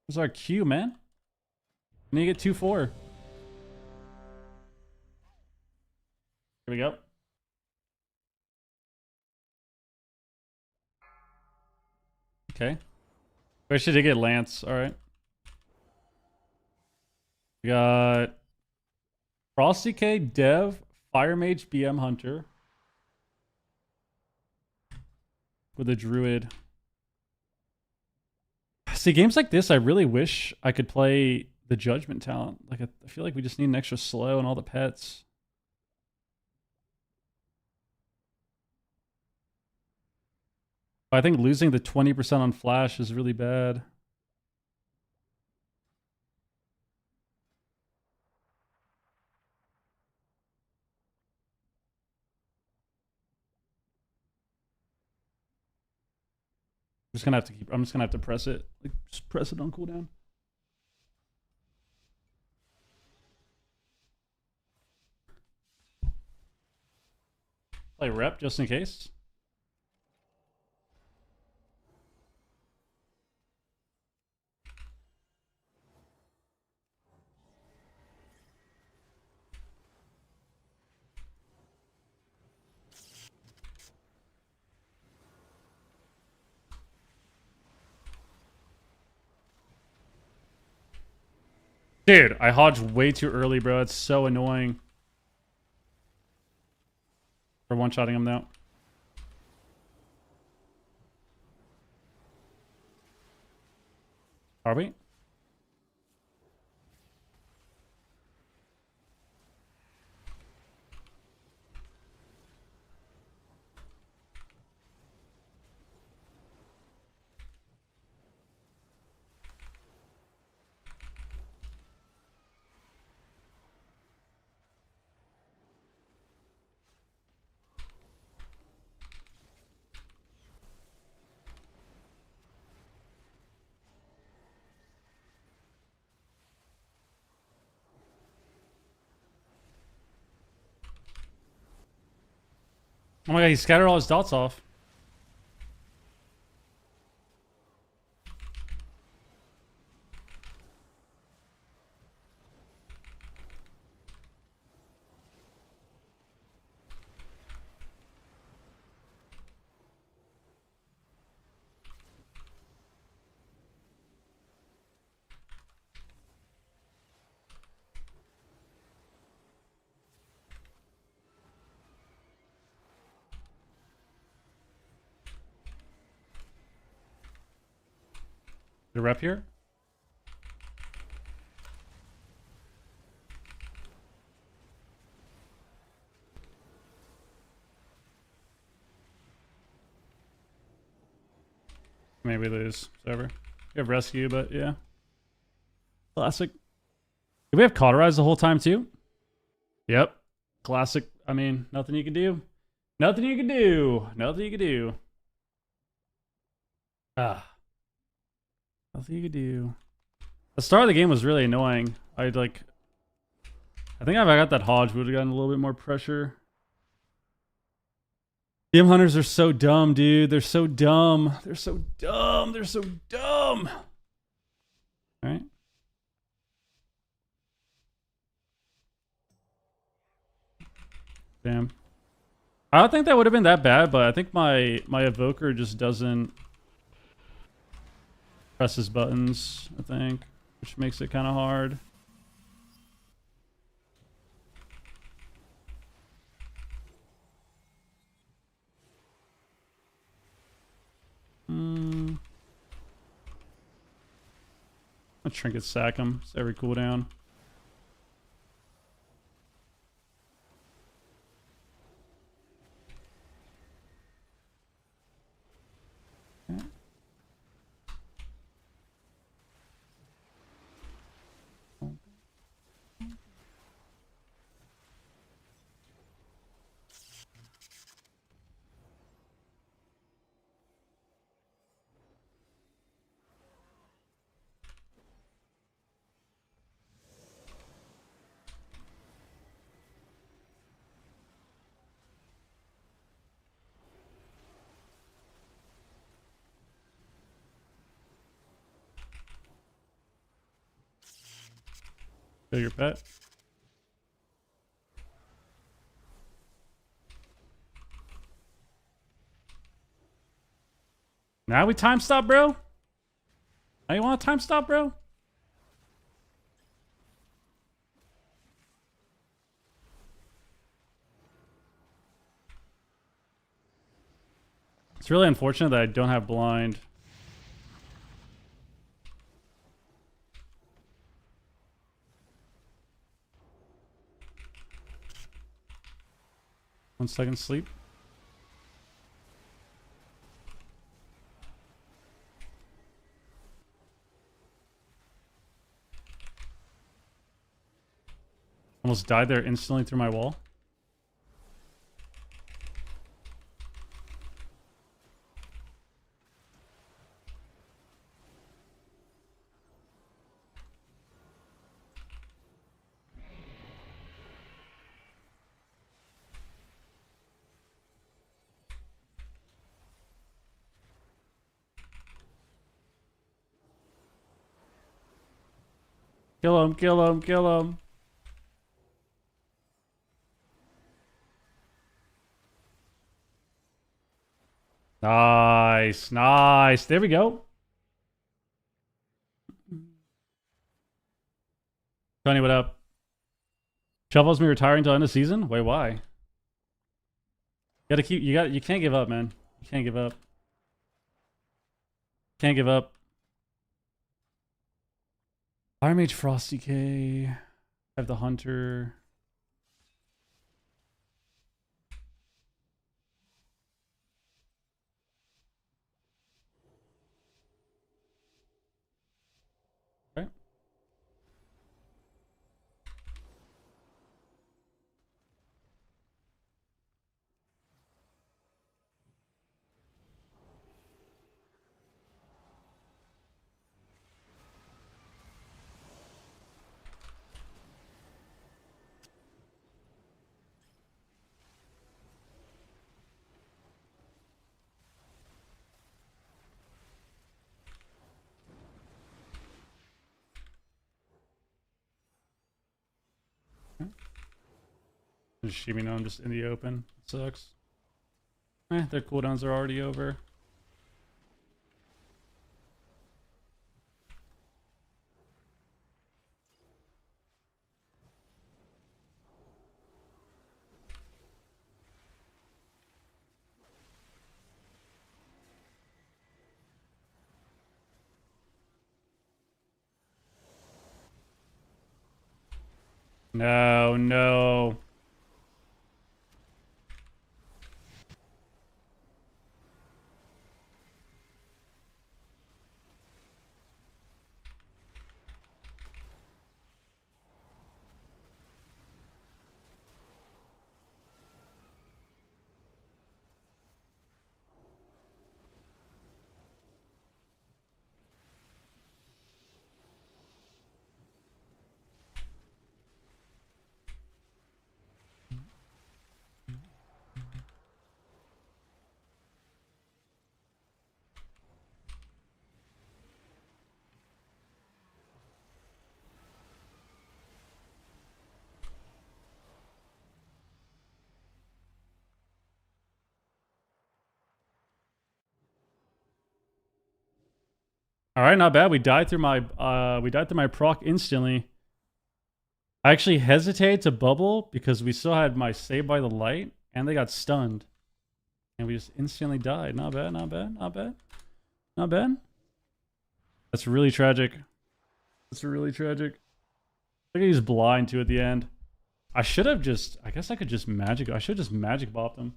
Where's our Q, man? We need to get 2-4. Here we go. Okay. We should get Lance. All right. We got Frosty K, Dev, Fire Mage, BM Hunter. With a Druid. See, games like this, I really wish I could play the Judgment talent. Like, I feel like we just need an extra slow and all the pets. I think losing the 20% on Flash is really bad. just gonna have to keep. I'm just gonna have to press it. Like, just press it on cooldown. Play rep just in case. Dude, I hodged way too early, bro. It's so annoying. For one-shotting him now. Are we? Oh my god, he scattered all his dots off. The rep here? Maybe lose. Whatever. We have rescue, but yeah. Classic. Did we have cauterize the whole time too? Yep. Classic. I mean, nothing you can do. Nothing you can do. Nothing you can do. Ah. Nothing you could do. The start of the game was really annoying. I think if I got that Hodge, we would have gotten a little bit more pressure. DM hunters are so dumb, dude. They're so dumb. They're so dumb. They're so dumb. All right. Damn. I don't think that would have been that bad, but I think my Evoker just doesn't press his buttons, I think, which makes it kind of hard. I'll trinket sack him. It's every cooldown. Okay. Kill your pet. Now we time stop, bro? Now you want a time stop, bro? It's really unfortunate that I don't have blind. One second sleep. Almost died there instantly through my wall. Kill him, kill him, kill him. Nice, nice. There we go. Tony, what up? Shovels me retiring till end of season? Wait, why? You can't give up, man. You can't give up. Can't give up. Fire Mage Frosty K. I have the Hunter. Okay. Just shimmy, no, I'm just in the open. Sucks. Their cooldowns are already over. No, no. All right, not bad. We died through my proc instantly. I actually hesitated to bubble because we still had my Saved by the Light and they got stunned. And we just instantly died. Not bad, not bad, not bad. Not bad. That's really tragic. That's really tragic. I think he's blind too at the end. I should have just, I guess I could just magic, I should have just magic bopped him.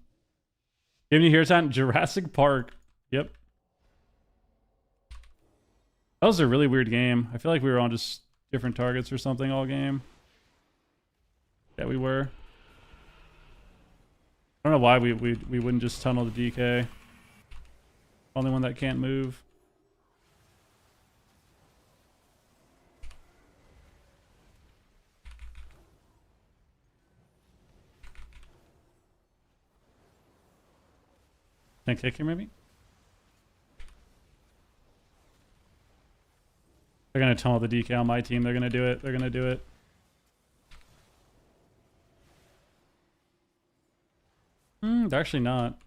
Give me here time, Jurassic Park. Yep. That was a really weird game. I feel like we were on just different targets or something all game. Yeah, we were. I don't know why we wouldn't just tunnel the DK. Only one that can't move. Can I kick here maybe? They're gonna tunnel the DK on my team. They're gonna do it. They're gonna do it. They're actually not.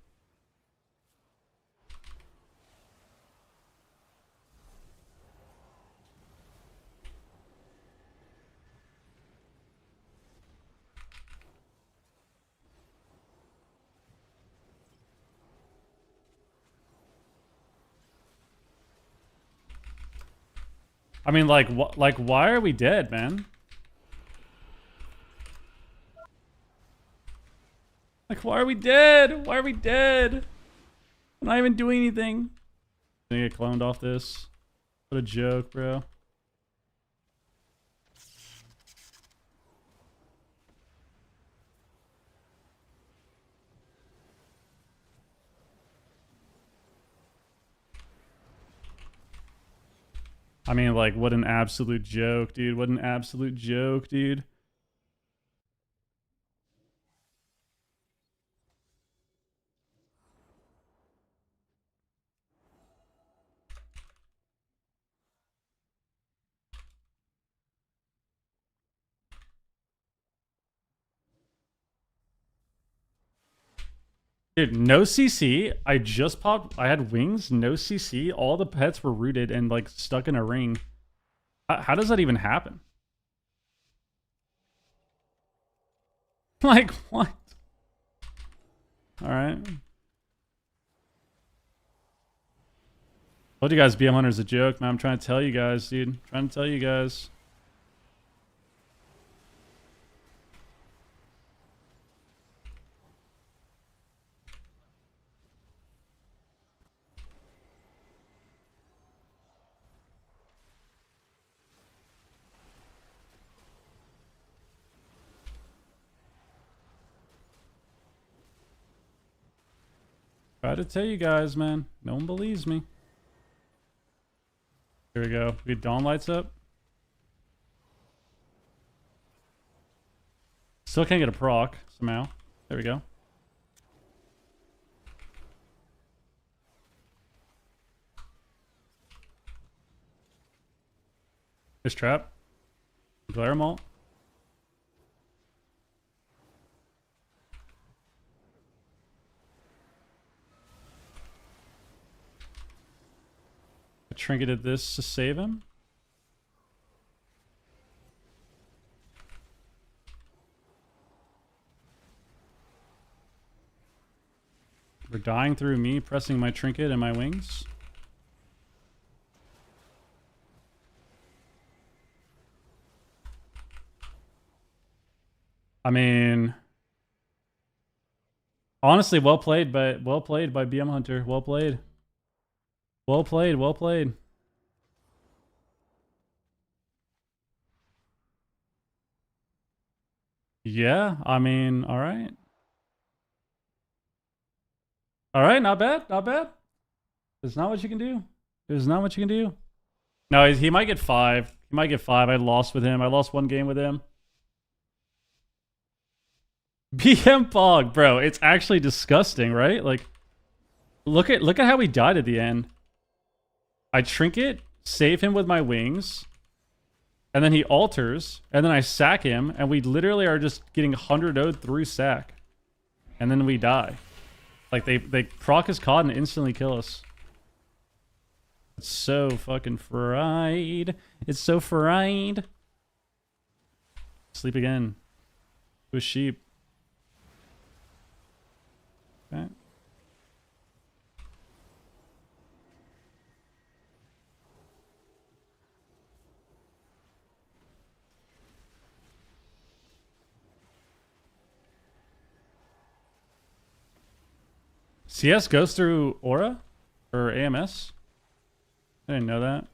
I mean, like, why are we dead, man? Like, why are we dead? Why are we dead? I'm not even doing anything. I'm gonna get cloned off this. What a joke, bro. I mean, like, what an absolute joke, dude. What an absolute joke, dude. Dude, no CC. I just popped. I had wings, no CC. All the pets were rooted and like stuck in a ring. How does that even happen? Like, what? Alright. Told you guys BM Hunter's a joke, man. I'm trying to tell you guys, dude. I'm trying to tell you guys. Try to tell you guys, man. No one believes me. Here we go. We get dawn lights up. Still can't get a proc somehow. There we go. Fish trap. Glare them all. I trinketed this to save him. They're dying through me pressing my trinket and my wings. I mean, honestly, well played by BM Hunter. Well played. Well played, well played. Yeah, I mean, all right. All right, not bad, not bad. There's not what you can do. There's not what you can do. No, he might get 5. He might get 5. I lost with him. I lost one game with him. BM Pog, bro. It's actually disgusting, right? Like, look at how he died at the end. I trinket, save him with my wings, and then he alters, and then I sack him, and we literally are just getting 100-0'd through sack. And then we die. Like, they proc his COD and instantly kill us. It's so fucking fried. It's so fried. Sleep again. To a sheep. Okay. CS goes through Aura? Or AMS? I didn't know that.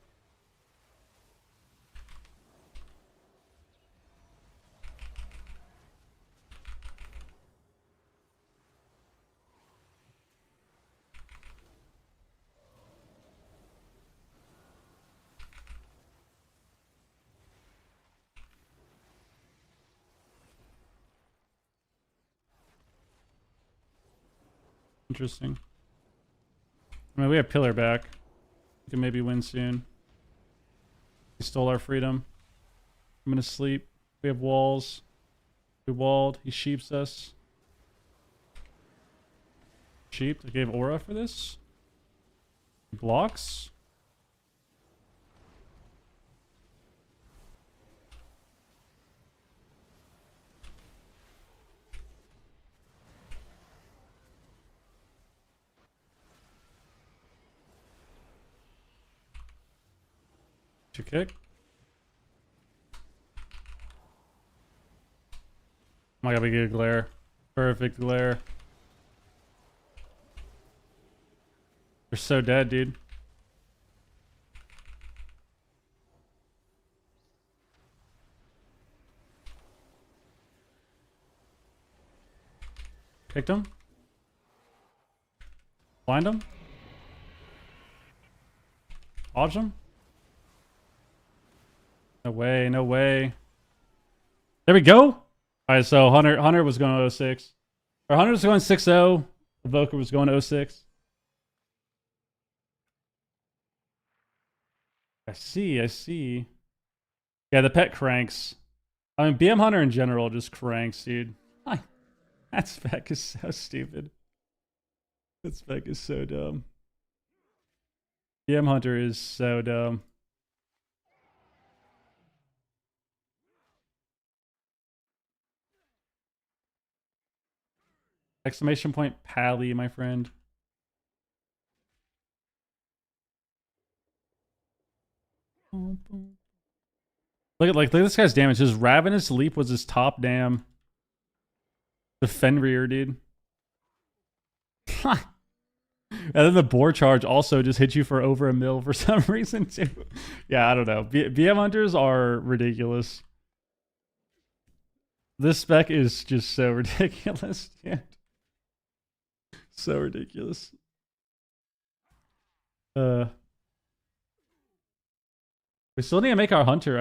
Interesting. I mean, we have Pillar back. We can maybe win soon. He stole our freedom. I'm gonna sleep. We have walls. We walled. He sheeps us. Sheeped. I gave aura for this. He blocks. To kick. Oh my god, we get a glare. Perfect glare. They're so dead, dude. Kicked him. Blind him. Dodge him. No way, no way. There we go. Alright, so Hunter was going to 06. Or Hunter was going 6-0. Evoker was going to 06. I see. Yeah, the pet cranks. I mean, BM Hunter in general just cranks, dude. That spec is so stupid. That spec is so dumb. PM Hunter is so dumb. Exclamation point Pally, my friend. Look at this guy's damage. His Ravenous Leap was his top damn Fenrir, dude. And then the Boar Charge also just hit you for over a mil for some reason too. Yeah, I don't know. BM Hunters are ridiculous. This spec is just so ridiculous, dude. So ridiculous. We still need to make our hunter.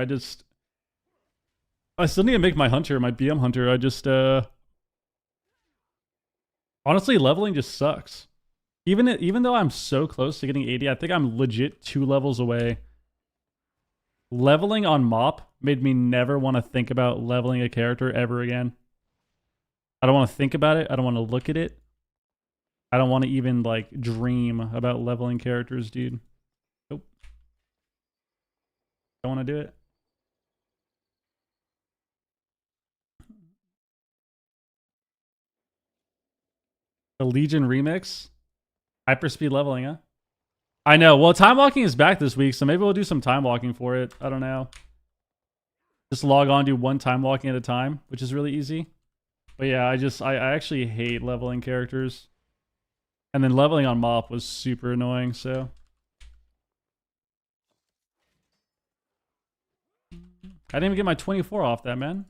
I still need to make my hunter, my BM hunter. Honestly, leveling just sucks. Even though I'm so close to getting 80, I think I'm legit 2 levels away. Leveling on Mop made me never want to think about leveling a character ever again. I don't want to think about it. I don't want to look at it. I don't want to even, like, dream about leveling characters, dude. Nope. Don't want to do it. The Legion remix? Hyperspeed leveling, huh? I know. Well, time walking is back this week, so maybe we'll do some time walking for it. I don't know. Just log on, do 1 time walking at a time, which is really easy. But yeah, I actually hate leveling characters. And then leveling on Mop was super annoying, so. I didn't even get my 24 off that, man.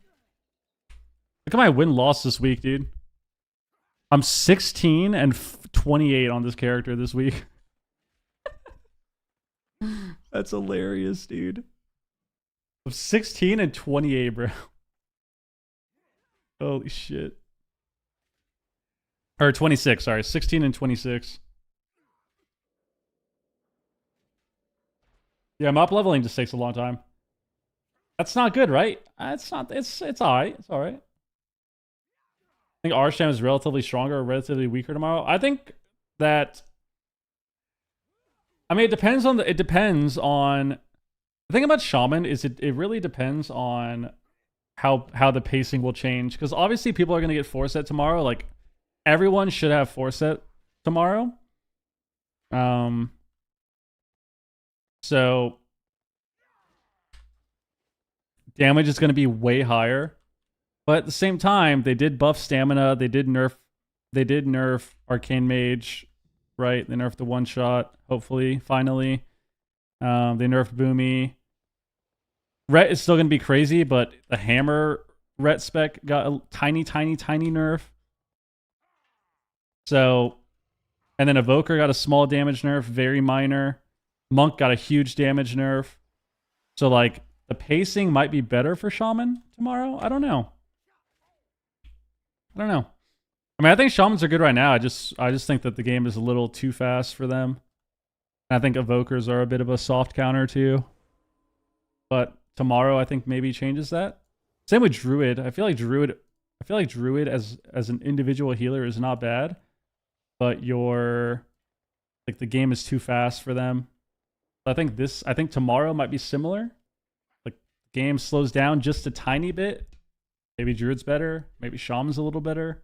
Look at my win-loss this week, dude. I'm 16 and 28 on this character this week. That's hilarious, dude. I'm 16 and 28, bro. Holy shit. Or 26, sorry. 16 and 26. Yeah, mop leveling just takes a long time. That's not good, right? It's not. It's alright. It's alright. I think Arshan is relatively stronger or relatively weaker tomorrow. I think that. I mean, it depends on the thing about Shaman is it really depends on how the pacing will change, because obviously people are going to get 4-set tomorrow. Like, everyone should have 4-set tomorrow. So damage is going to be way higher, but at the same time, they did buff stamina. They did nerf Arcane Mage, right? They nerfed the one shot. Hopefully, finally, they nerfed Boomy. Ret is still going to be crazy, but the Hammer Ret spec got a tiny nerf. So, and then Evoker got a small damage nerf, very minor. Monk got a huge damage nerf. So, like, the pacing might be better for Shaman tomorrow. I don't know. I mean, I think Shamans are good right now. I just think that the game is a little too fast for them. And I think Evokers are a bit of a soft counter too. But tomorrow, I think maybe changes that. Same with Druid. I feel like Druid as an individual healer is not bad, but the game is too fast for them. I think tomorrow might be similar. Like, the game slows down just a tiny bit. Maybe Druid's better. Maybe Shaman's a little better.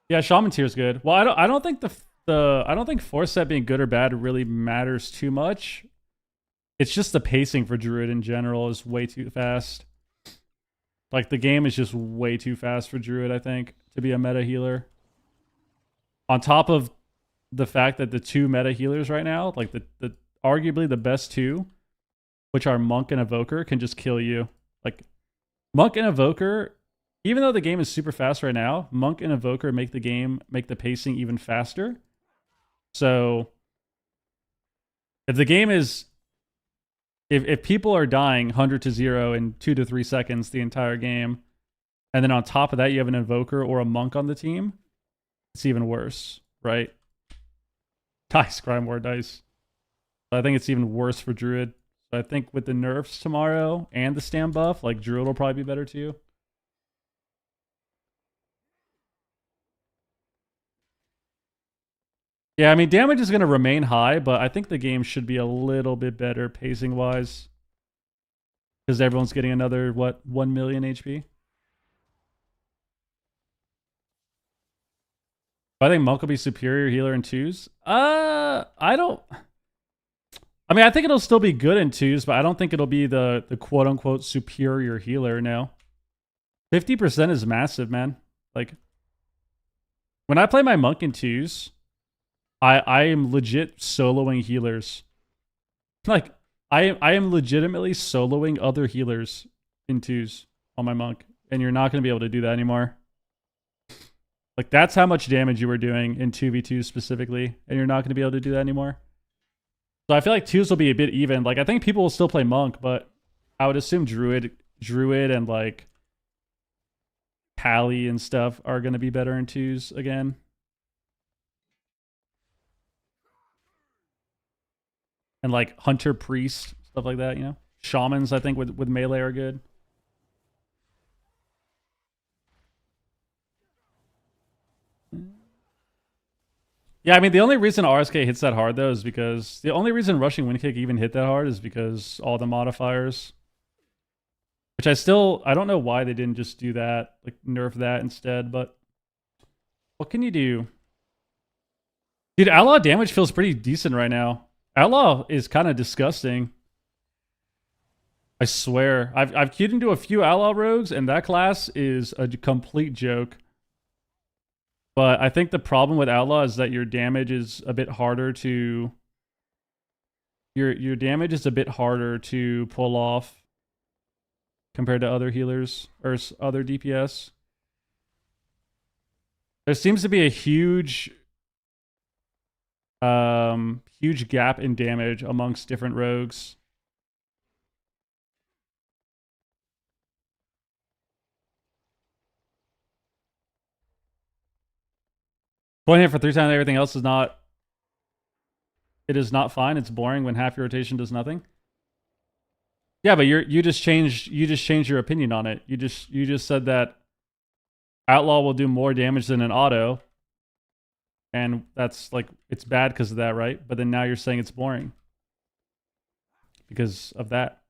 Yeah, Shaman tier is good. Well, I don't think I don't think 4-set being good or bad really matters too much. It's just the pacing for Druid in general is way too fast. Like, the game is just way too fast for Druid, I think, to be a meta healer. On top of the fact that the 2 meta healers right now, like the arguably the best 2, which are Monk and Evoker, can just kill you. Like, Monk and Evoker, even though the game is super fast right now, Monk and Evoker make the pacing even faster. So if the game is, if people are dying 100 to 0 in 2 to 3 seconds the entire game, and then on top of that you have an Evoker or a Monk on the team, it's even worse, right? Dice, Grime War dice. I think it's even worse for Druid. So I think with the nerfs tomorrow and the stand buff, like Druid will probably be better too. Yeah, I mean, damage is going to remain high, but I think the game should be a little bit better pacing-wise. Because everyone's getting another, what, 1 million HP? I think Monk will be superior healer in 2s. I don't... I mean, I think it'll still be good in 2s, but I don't think it'll be the quote-unquote superior healer now. 50% is massive, man. Like, when I play my Monk in 2s... I am legit soloing healers. Like, I am legitimately soloing other healers in 2s on my Monk. And you're not going to be able to do that anymore. Like, that's how much damage you were doing in 2v2 specifically. And you're not going to be able to do that anymore. So I feel like 2s will be a bit even. Like, I think people will still play Monk, but I would assume Druid and, like, Pally and stuff are going to be better in 2s again. And like Hunter Priest, stuff like that, you know? Shamans, I think, with melee are good. Yeah, I mean, the only reason RSK hits that hard, though, is because... The only reason Rushing Wind Kick even hit that hard is because all the modifiers. Which I don't know why they didn't just do that. Like, nerf that instead, but... What can you do? Dude, Outlaw damage feels pretty decent right now. Outlaw is kind of disgusting. I swear. I've queued into a few Outlaw rogues, and that class is a complete joke. But I think the problem with Outlaw is that your damage is a bit harder to... Your damage is a bit harder to pull off compared to other healers or other DPS. There seems to be a huge gap in damage amongst different rogues. Going in for 3 times everything else is not... It is not fine. It's boring when half your rotation does nothing. Yeah, but you just changed your opinion on it. You just said that Outlaw will do more damage than an auto. And that's like, it's bad because of that, right? But then now you're saying it's boring because of that.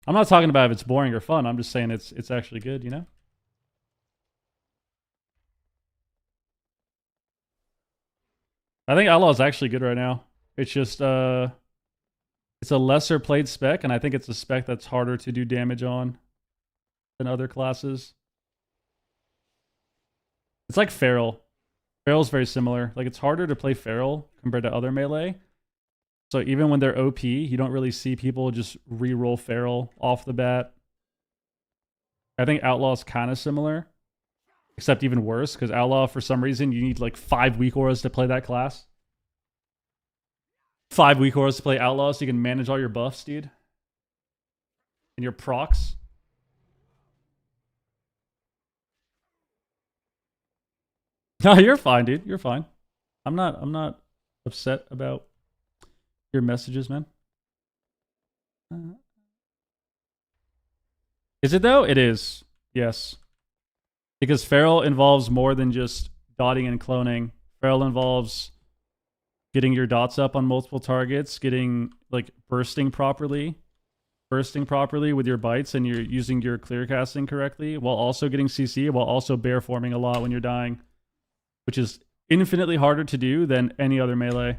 I'm not talking about if it's boring or fun. I'm just saying it's actually good, you know? I think Outlaw is actually good right now. It's just it's a lesser played spec, and I think it's a spec that's harder to do damage on than other classes. It's like Feral. Feral's very similar. Like, it's harder to play Feral compared to other melee. So even when they're OP, you don't really see people just re-roll Feral off the bat. I think Outlaw's kind of similar, except even worse, because Outlaw, for some reason, you need like 5 weak auras to play that class. 5 weak auras to play Outlaw so you can manage all your buffs, dude. And your procs. No, you're fine, dude. You're fine. I'm not upset about your messages, man. Is it though? It is. Yes. Because Feral involves more than just dotting and cloning. Feral involves getting your dots up on multiple targets, getting like bursting properly with your bites, and you're using your clear casting correctly, while also getting CC, while also bear forming a lot when you're dying, which is infinitely harder to do than any other melee.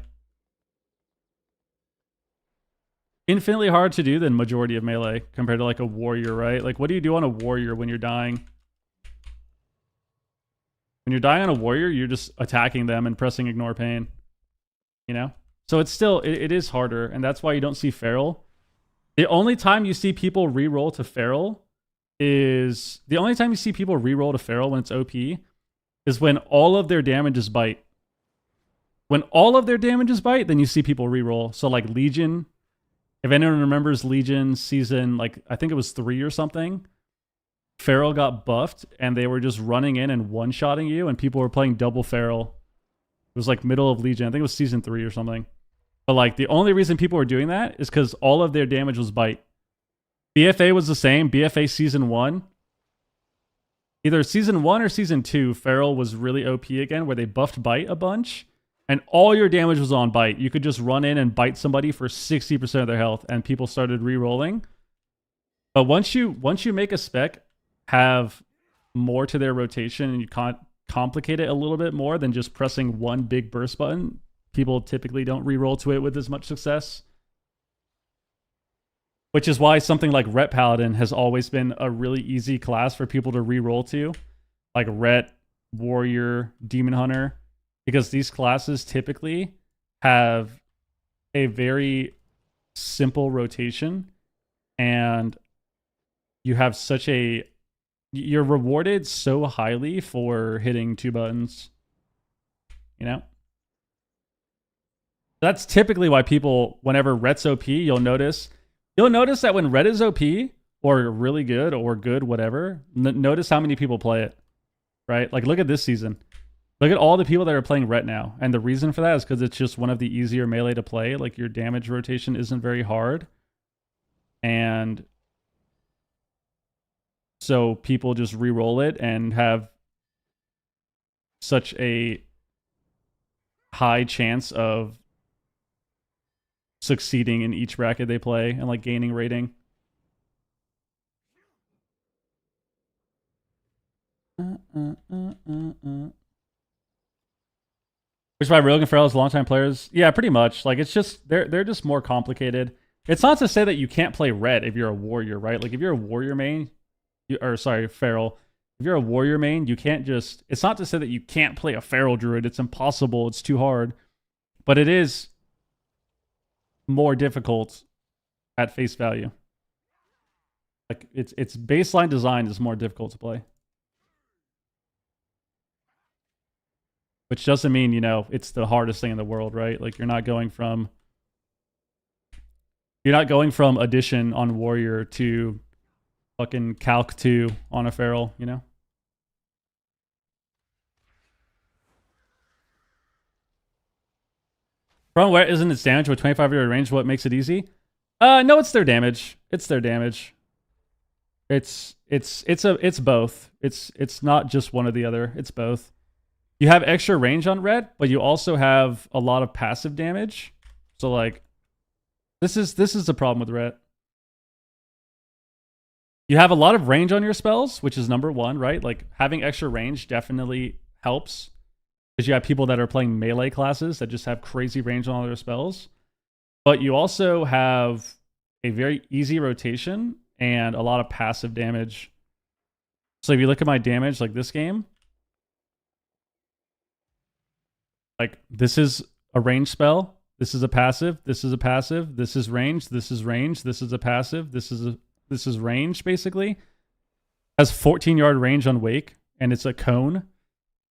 Infinitely hard to do than majority of melee compared to like a warrior, right? Like, what do you do on a warrior when you're dying? When you're dying on a warrior, you're just attacking them and pressing ignore pain. You know? So it's still, it is harder, and that's why you don't see Feral. The only time you see people re-roll to Feral is... The only time you see people re-roll to Feral when it's OP is when all of their damage is bite. When all of their damage is bite, then you see people re-roll. So like Legion... If anyone remembers Legion season, like, I think it was 3 or something, Feral got buffed, and they were just running in and one-shotting you, and people were playing double Feral. It was like middle of Legion. I think it was season 3 or something. But like the only reason people were doing that is because all of their damage was bite. BFA was the same. BFA season 1. Either season 1 or season 2, Feral was really OP again, where they buffed bite a bunch, and all your damage was on bite. You could just run in and bite somebody for 60% of their health, and people started re-rolling. But once you make a spec have more to their rotation and you can't complicate it a little bit more than just pressing one big burst button, people typically don't re-roll to it with as much success. Which is why something like Ret Paladin has always been a really easy class for people to re-roll to. Like Ret, Warrior, Demon Hunter. Because these classes typically have a very simple rotation. And you have such a... You're rewarded so highly for hitting 2 buttons. You know? That's typically why people, whenever Ret's OP, you'll notice that when Ret is OP, or really good, or good, whatever, notice how many people play it, right? Like, look at this season. Look at all the people that are playing Ret now. And the reason for that is because it's just one of the easier melee to play. Like, your damage rotation isn't very hard. And so people just re-roll it and have such a high chance of succeeding in each bracket they play and like gaining rating. Which by Rogue and Feral as longtime players, yeah, pretty much. Like it's just they're just more complicated. It's not to say that you can't play Red if you're a warrior, right? Like if you're a warrior main, Feral. If you're a warrior main, you can't just. It's not to say that you can't play a Feral Druid. It's impossible. It's too hard. But it is more difficult at face value. Like its baseline design is more difficult to play. Which doesn't mean, you know, it's the hardest thing in the world, right? Like you're not going from addition on warrior to fucking calc 2 on a feral, you know? From where isn't its damage with 25-yard range what makes it easy? No, it's their damage. It's their damage. It's both. It's not just one or the other. It's both. You have extra range on red, but you also have a lot of passive damage. So like this is the problem with red. You have a lot of range on your spells, which is number one, right? Like having extra range definitely helps. Because you have people that are playing melee classes that just have crazy range on all their spells. But you also have a very easy rotation and a lot of passive damage. So if you look at my damage, like this game, like this is a range spell, this is a passive, this is a passive, this is range, this is range, this is a passive, this is range basically. Has 14-yard range on Wake, and it's a cone.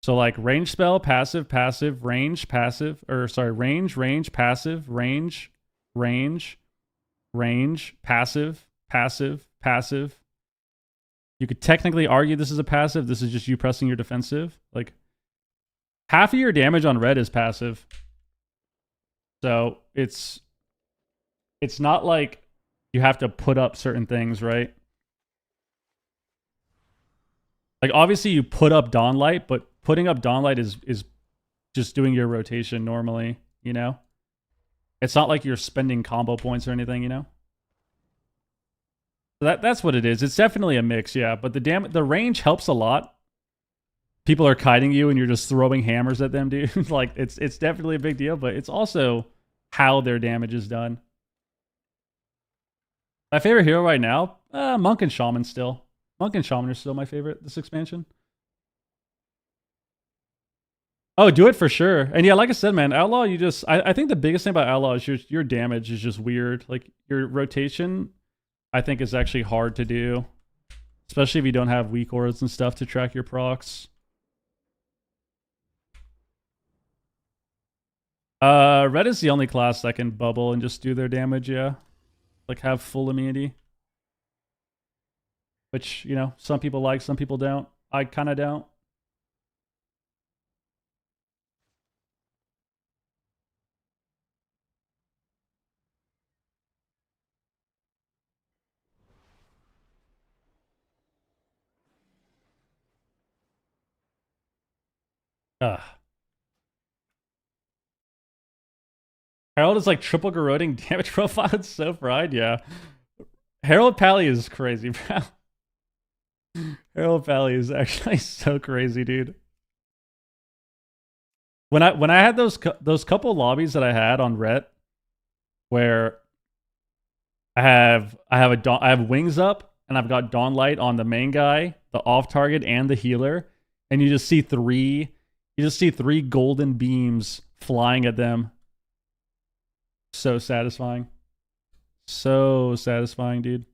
So like range spell, passive, passive, range, passive, or sorry, range, range, passive, range, range, range, passive, passive, passive. You could technically argue this is a passive. This is just you pressing your defensive. Like half of your damage on red is passive. So it's not like you have to put up certain things, right? Like obviously you put up Dawnlight, but putting up Dawnlight is just doing your rotation normally, you know? It's not like you're spending combo points or anything, you know? So that's what it is. It's definitely a mix, yeah. But the range helps a lot. People are kiting you and you're just throwing hammers at them, dude. Like it's definitely a big deal, but it's also how their damage is done. My favorite hero right now, Monk and Shaman still. Monk and Shaman are still my favorite this expansion. Oh, do it for sure. And yeah, like I said, man, Outlaw, you just... I think the biggest thing about Outlaw is your damage is just weird. Like, your rotation, I think, is actually hard to do. Especially if you don't have weak auras and stuff to track your procs. Red is the only class that can bubble and just do their damage, yeah. Like, have full immunity. Which, you know, some people like, some people don't. I kind of don't. Ah. Herald is like triple corroding damage profile. It's so fried, yeah. Herald Pally is crazy, bro. Herald Pally is actually so crazy, dude. When I had those couple lobbies that I had on Ret, where I have wings up and I've got Dawn Light on the main guy, the off target, and the healer, and you just see three golden beams flying at them. So satisfying. So satisfying, dude.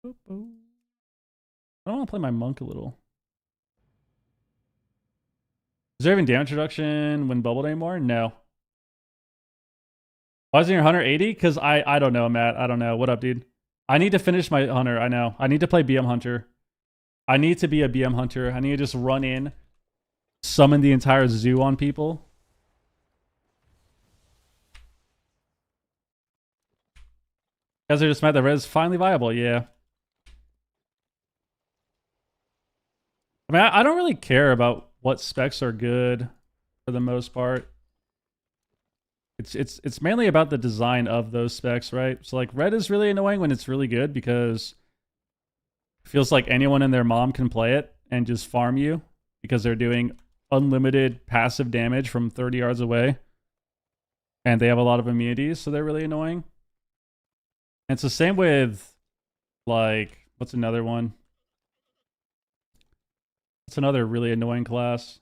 I want to play my monk a little. Is there even damage reduction when bubbled anymore? No. Why isn't your hunter 80? Because I don't know, Matt. I don't know. What up, dude? I need to finish my hunter. I know. I need to play BM hunter. I need to be a BM hunter. I need to just run in, summon the entire zoo on people. Guys are just mad that red is finally viable. Yeah. I mean, I don't really care about what specs are good for the most part. It's mainly about the design of those specs, right? So like red is really annoying when it's really good because it feels like anyone and their mom can play it and just farm you because they're doing unlimited passive damage from 30 yards away. And they have a lot of immunities, so they're really annoying. And it's the same with like what's another one? It's another really annoying class.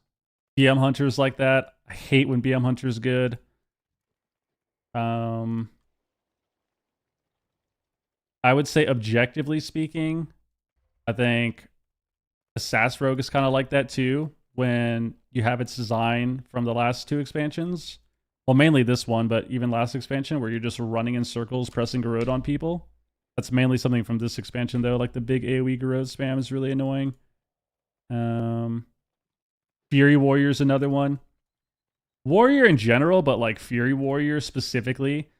BM Hunter's like that. I hate when BM Hunter's good. I would say objectively speaking, I think Assassin Rogue is kind of like that too when you have its design from the last two expansions. Well, mainly this one, but even last expansion where you're just running in circles, pressing Garrote on people. That's mainly something from this expansion though. Like the big AoE Garrote spam is really annoying. Fury Warrior is another one. Warrior in general, but like Fury Warrior specifically,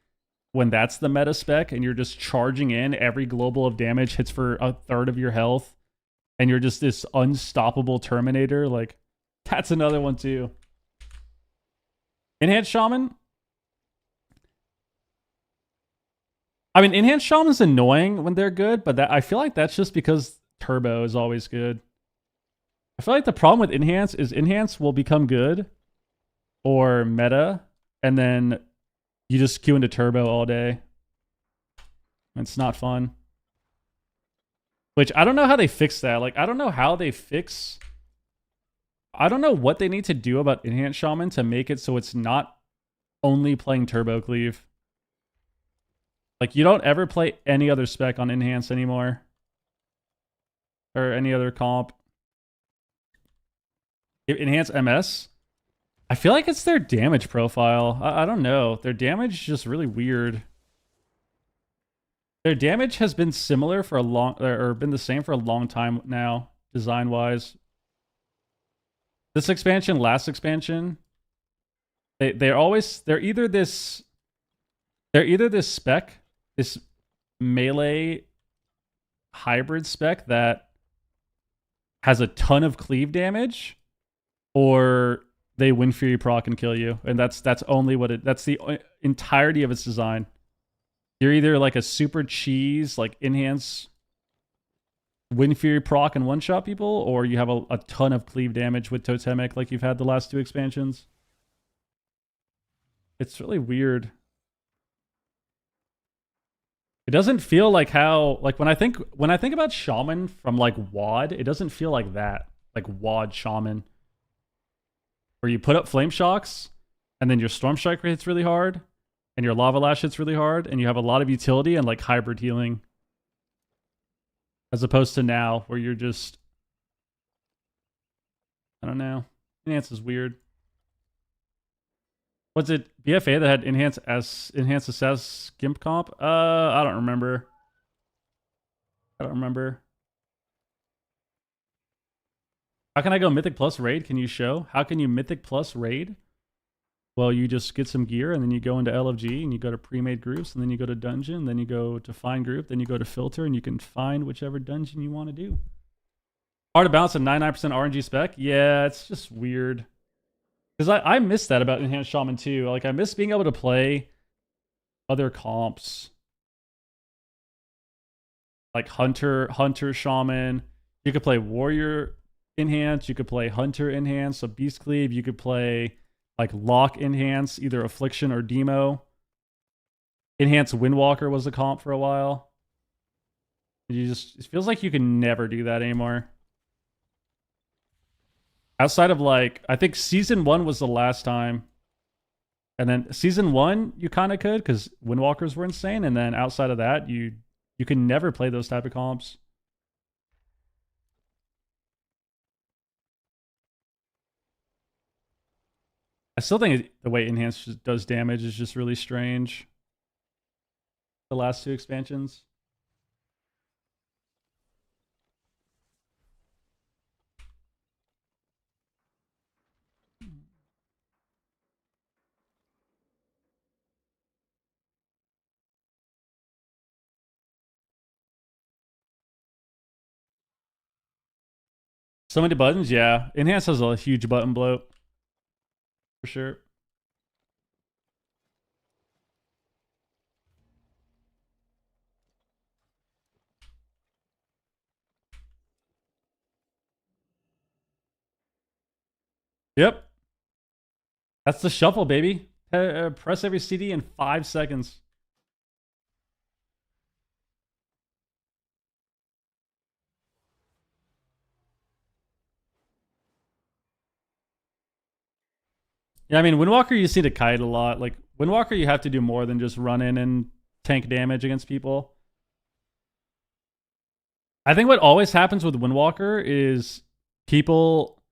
when that's the meta spec and you're just charging in, every global of damage hits for a third of your health, and you're just this unstoppable Terminator, like that's another one too. Enhanced Shaman? I mean, Enhanced Shaman's annoying when they're good, but I feel like that's just because Turbo is always good. I feel like the problem with Enhance is Enhance will become good or meta, and then you just queue into Turbo all day. It's not fun. Which I don't know how they fix that. Like, I don't know how they fix... I don't know what they need to do about Enhanced Shaman to make it so it's not only playing Turbo Cleave. Like, you don't ever play any other spec on Enhance anymore. Or any other comp. Enhance MS? I feel like it's their damage profile. I don't know. Their damage is just really weird. Their damage has been similar for a long... or been the same for a long time now, design-wise. This expansion, last expansion, they're either this spec, this melee hybrid spec that has a ton of cleave damage, or they win Fury proc and kill you, and that's only what that's the entirety of its design. You're either like a super cheese, like enhance win Fury proc and one-shot people, or you have a ton of cleave damage with Totemic like you've had the last two expansions. It's really weird. It doesn't feel like how, like when I think about Shaman from like WoD, it doesn't feel like that. Like WoD Shaman. Where you put up Flame Shocks, and then your Storm Striker hits really hard, and your Lava Lash hits really hard, and you have a lot of utility and like hybrid healing. As opposed to now, where you're just... I don't know. Enhance is weird. Was it BFA that had Enhance Assess Gimp comp? I don't remember. How can I go Mythic plus Raid? Can you show? How can you Mythic plus Raid? Well, you just get some gear and then you go into LFG and you go to pre-made groups and then you go to dungeon, then you go to find group, then you go to filter and you can find whichever dungeon you want to do. Hard to balance a 99% RNG spec? Yeah, it's just weird. Because I miss that about Enhanced Shaman too. Like, I miss being able to play other comps. Like Hunter, Shaman. You could play Warrior Enhance. You could play Hunter Enhance, so Beast Cleave. You could play like Lock Enhance, either Affliction or Demo. Enhance Windwalker was the comp for a while. It feels like you can never do that anymore. Outside of like, I think Season 1 was the last time. And then Season 1, you kind of could, because Windwalkers were insane. And then outside of that, you can never play those type of comps. I still think the way Enhance does damage is just really strange. The last two expansions. So many buttons, yeah. Enhance has a huge button bloat. For sure. Yep. That's the shuffle, baby. Press every CD in 5 seconds. Yeah, I mean, Windwalker, you see the kite a lot. Like, Windwalker, you have to do more than just run in and tank damage against people. I think what always happens with Windwalker is people...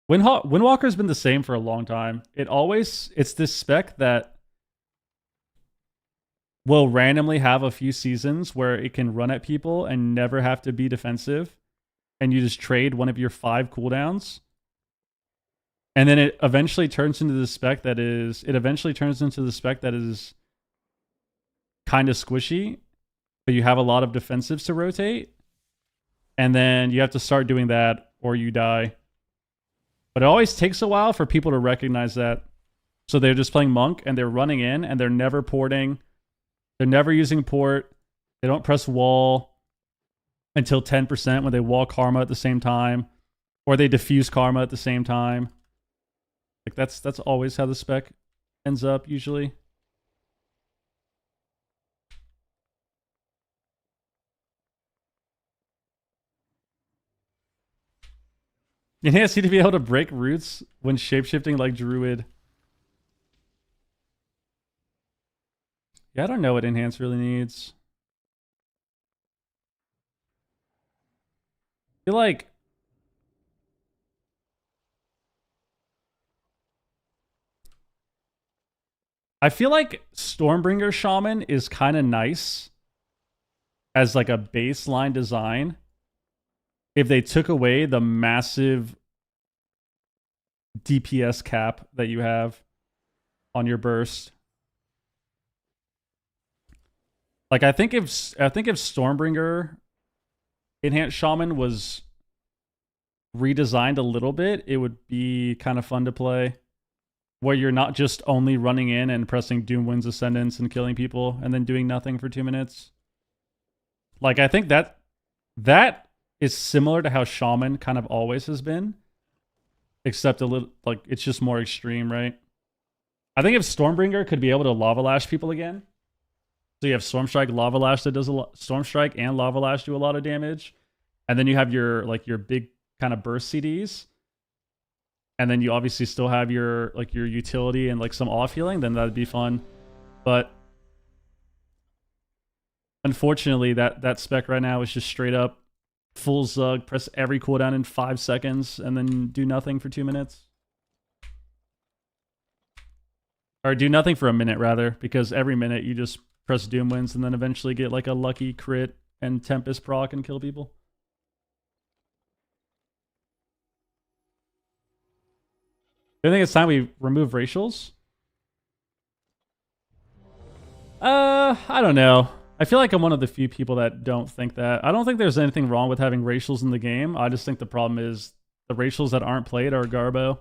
Windwalker's been the same for a long time. It's this spec that will randomly have a few seasons where it can run at people and never have to be defensive. And you just trade one of your 5 cooldowns. And then it eventually turns into the spec that is kind of squishy, but you have a lot of defensives to rotate. And then you have to start doing that or you die. But it always takes a while for people to recognize that. So they're just playing Monk and they're running in and they're never porting. They're never using port. They don't press wall until 10% when they wall Karma at the same time. Or they diffuse Karma at the same time. Like that's always how the spec ends up usually. Enhance need to be able to break roots when shapeshifting like Druid. Yeah, I don't know what Enhance really needs. I feel like... Stormbringer Shaman is kind of nice as like a baseline design if they took away the massive DPS cap that you have on your burst. Like I think if Stormbringer Enhanced Shaman was redesigned a little bit, it would be kind of fun to play. Where you're not just only running in and pressing Doomwind's Ascendance and killing people and then doing nothing for 2 minutes. Like, I think that is similar to how Shaman kind of always has been. Except a little, like, it's just more extreme, right? I think if Stormbringer could be able to Lava Lash people again. So you have Stormstrike, Lava Lash that does a lot. Stormstrike and Lava Lash do a lot of damage. And then you have your big kind of burst CDs. And then you obviously still have your utility and like some off healing, then that'd be fun. But unfortunately, that spec right now is just straight up full Zug, press every cooldown in 5 seconds, and then do nothing for 2 minutes. Or do nothing for a minute rather, because every minute you just press Doomwinds and then eventually get like a lucky crit and Tempest proc and kill people. Do you think it's time we remove racials? I don't know. I feel like I'm one of the few people that don't think that. I don't think there's anything wrong with having racials in the game. I just think the problem is the racials that aren't played are garbo.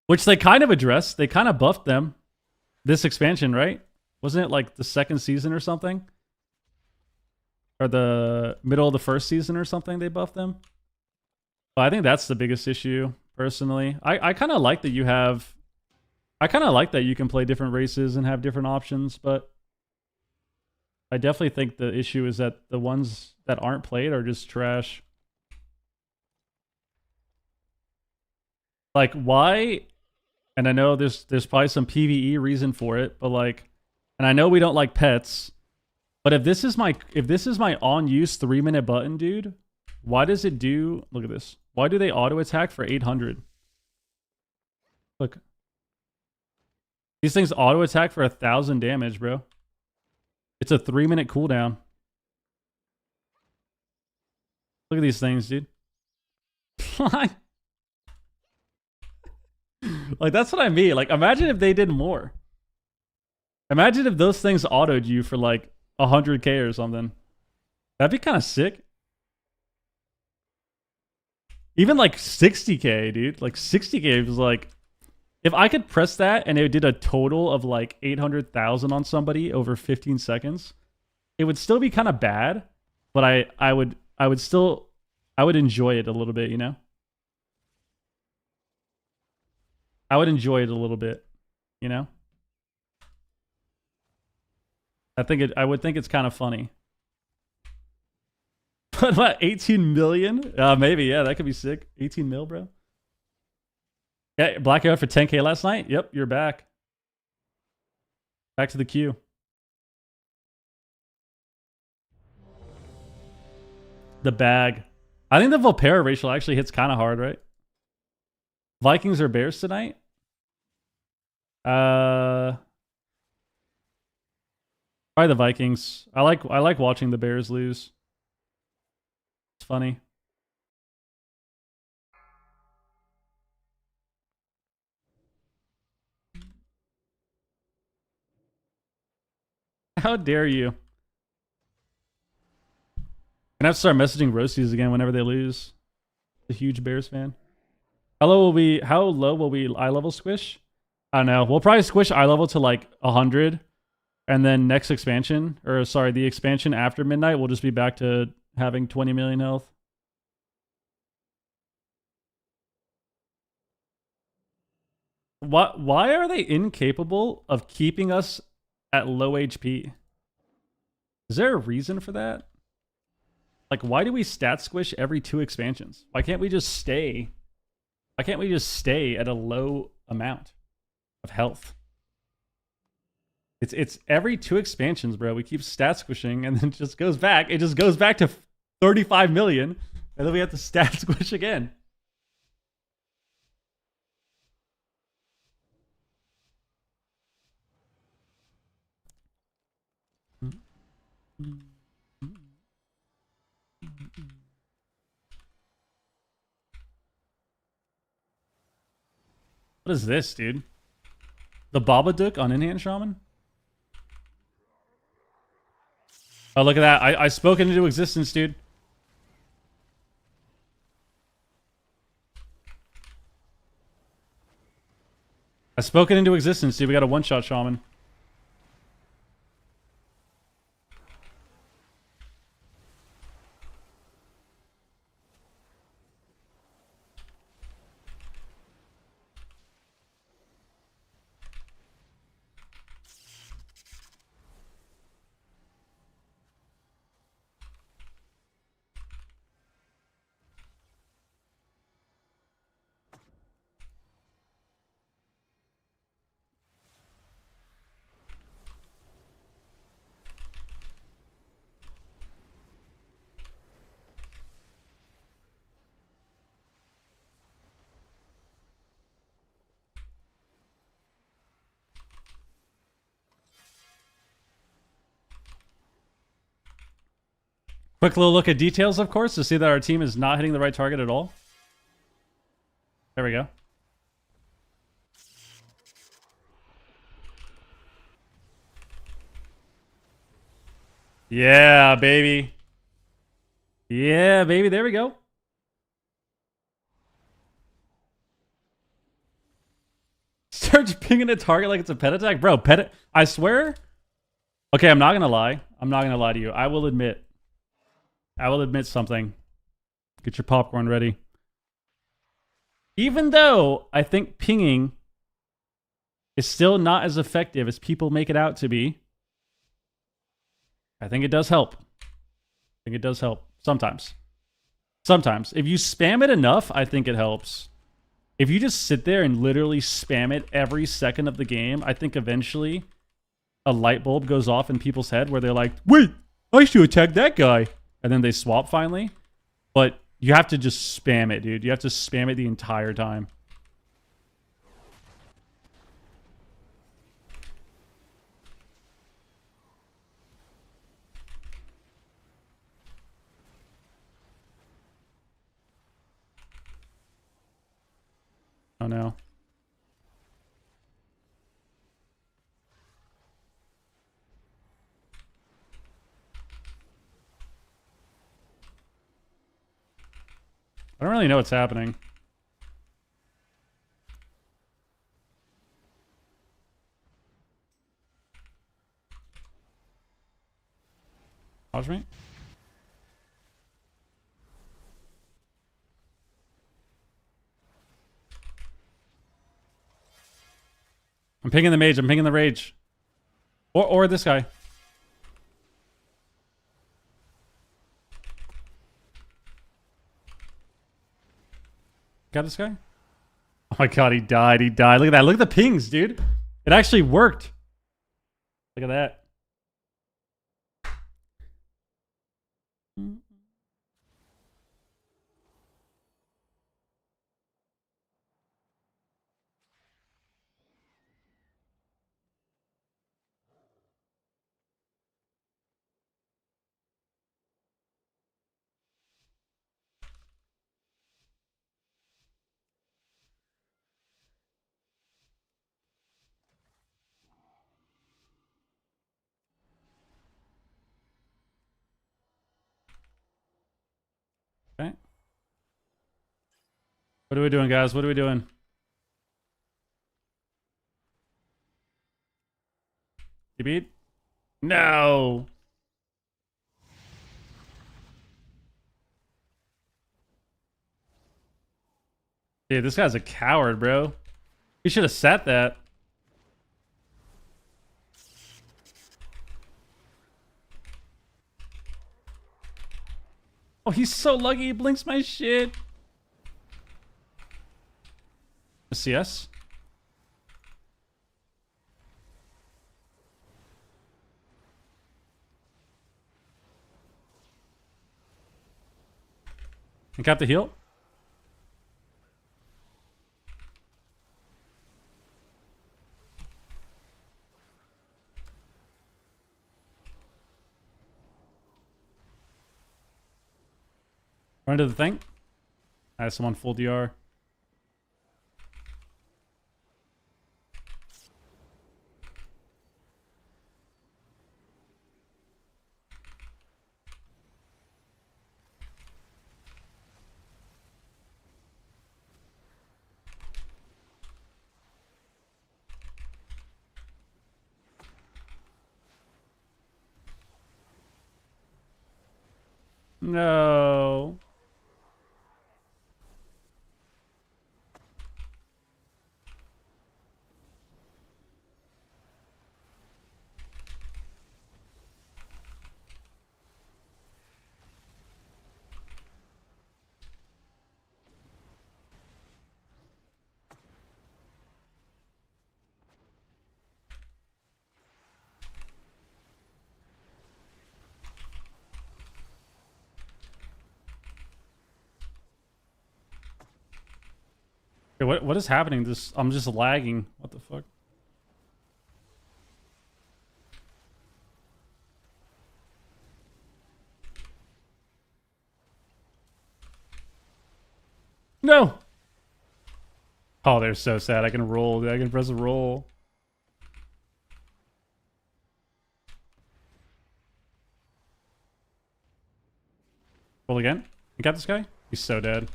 Which they kind of addressed. They kind of buffed them this expansion, right? Wasn't it like the second season or something? Or the middle of the first season or something they buffed them? Well, I think that's the biggest issue, personally. I kind of like that you have... I kind of like that you can play different races and have different options, but I definitely think the issue is that the ones that aren't played are just trash. Like, why? And I know there's probably some PvE reason for it, but like, and I know we don't like pets, but if this is my on use 3-minute button, dude, why does it do? Look at this. Why do they auto attack for 800? Look. These things auto attack for 1,000 damage, bro. It's a 3-minute cooldown. Look at these things, dude. Like, that's what I mean. Like, imagine if they did more. Imagine if those things autoed you for like 100k or something. That'd be kind of sick. Even like 60k, dude. Like 60k was like... If I could press that and it did a total of like 800,000 on somebody over 15 seconds, it would still be kind of bad, but I would enjoy it a little bit, you know? I would enjoy it a little bit, you know? I would think it's kind of funny. But what, 18 million? Maybe, yeah, that could be sick. 18 mil, bro. Yeah, blackout for 10k last night. Yep, you're back. Back to the queue. The bag. I think the Volpera racial actually hits kind of hard, right? Vikings or Bears tonight? Probably the Vikings. I like watching the Bears lose. It's funny. How dare you? And I have to start messaging Roasties again whenever they lose. A huge Bears fan. How low will we eye level squish? I don't know. We'll probably squish eye level to like 100. And then next expansion, or sorry, the expansion after midnight, we'll just be back to having 20 million health. Why are they incapable of keeping us at low HP? Is there a reason for that? Like, why do we stat squish every 2 expansions? Why can't we just stay? Why can't we just stay at a low amount of health? It's every 2 expansions, bro. We keep stat squishing and then it just goes back. It just goes back to 35 million, and then we have to stat squish again. What is this, dude? The Babadook on In-Hand Shaman? Oh, look at that. I spoke it into existence, dude. I spoke it into existence, dude. We got a one-shot Shaman. Quick little look at details, of course, to see that our team is not hitting the right target at all. we go. Yeah, baby. Yeah, baby. There we go. Starts pinging a target like it's a pet attack. Bro, I swear. Okay, I'm not going to lie. I'm not going to lie to you. I will admit something. Get your popcorn ready. Even though I think pinging is still not as effective as people make it out to be, I think it does help. I think it does help. Sometimes. Sometimes. If you spam it enough, I think it helps. If you just sit there and literally spam it every second of the game, I think eventually a light bulb goes off in people's head where they're like, wait, I should attack that guy. And then they swap finally. But you have to just spam it, dude. You have to spam it the entire time. Oh no. I don't really know what's happening. Watch me. I'm pinging the mage. I'm pinging the rage. Or this guy. Got this guy? Oh my god, he died. He died. Look at that. Look at the pings, dude. It actually worked. Look at that. Okay. What are we doing, guys? What are we doing? You beat? No. Dude, this guy's a coward, bro. He should have sat that. Oh, he's so lucky he blinks my shit. CS? And cap the heal? Run to the thing. I have someone full DR. No. Okay, what is happening? I'm just lagging. What the fuck? No. Oh, they're so sad. I can roll. Dude. I can press a roll. Roll again. You got this guy? He's so dead.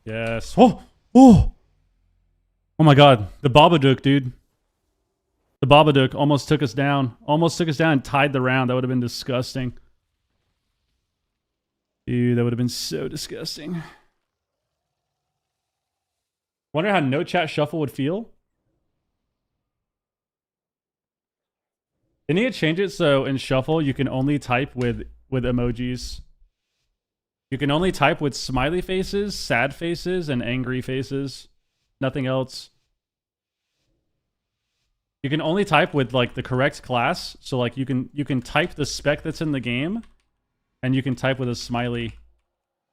Yes. Oh! Oh! Oh my god. The Babadook, dude. The Babadook almost took us down. Almost took us down and tied the round. That would have been disgusting. Dude, that would have been so disgusting. Wonder how no chat shuffle would feel. They need to change it so in shuffle you can only type with emojis. You can only type with smiley faces, sad faces, and angry faces. Nothing else. You can only type with like the correct class. So like you can type the spec that's in the game, and you can type with a smiley.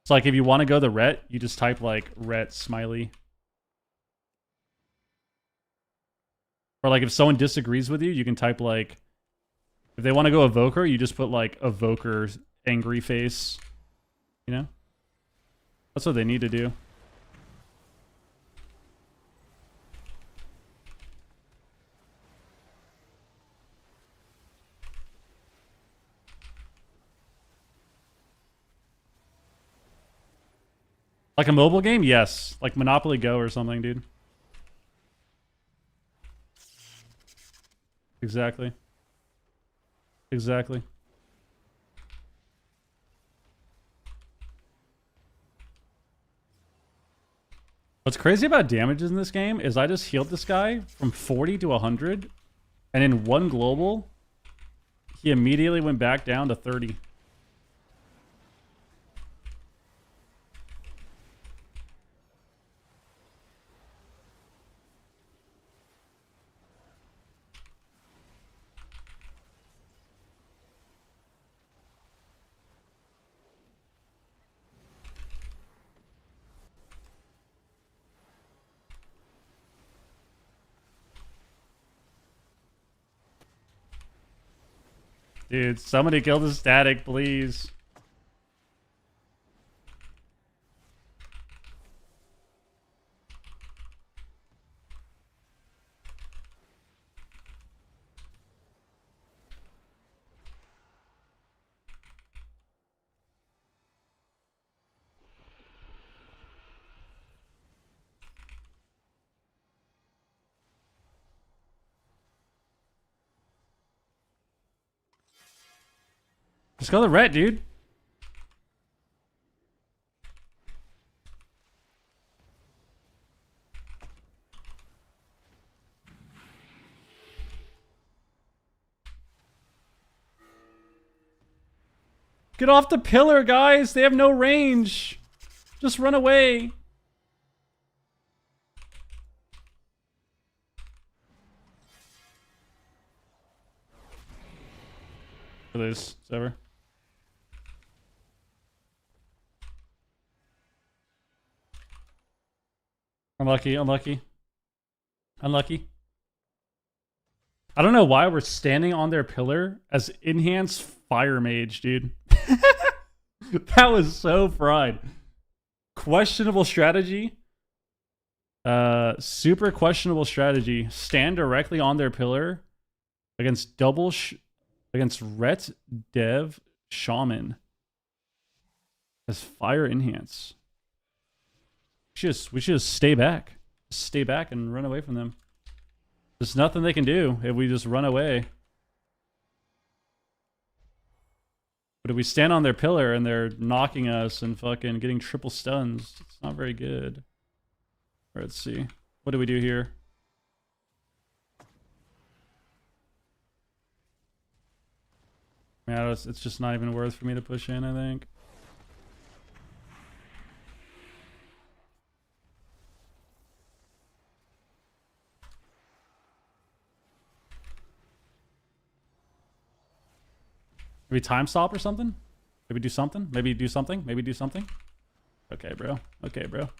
So like if you want to go the ret, you just type like ret smiley. Or like if someone disagrees with you, you can type like, if they want to go Evoker, you just put like Evoker angry face. You know? That's what they need to do. Like a mobile game? Yes. Like Monopoly Go or something, dude. Exactly. Exactly. What's crazy about damages in this game is I just healed this guy from 40 to 100, and in one global, he immediately went back down to 30. Dude, somebody kill the static, please. Just go the ret, dude. Get off the pillar, guys. They have no range. Just run away. For this, it's over. Unlucky, unlucky. Unlucky. I don't know why we're standing on their pillar as enhanced fire mage, dude. That was so fried. Questionable strategy. Super questionable strategy. Stand directly on their pillar against against Ret Dev Shaman as fire enhance. We should just stay back. Stay back and run away from them. There's nothing they can do if we just run away. But if we stand on their pillar and they're knocking us and fucking getting triple stuns, it's not very good. Let's see. What do we do here? Yeah, it's just not even worth for me to push in, I think. Maybe time stop or something? Maybe do something? Maybe do something? Maybe do something? Okay, bro. Okay, bro.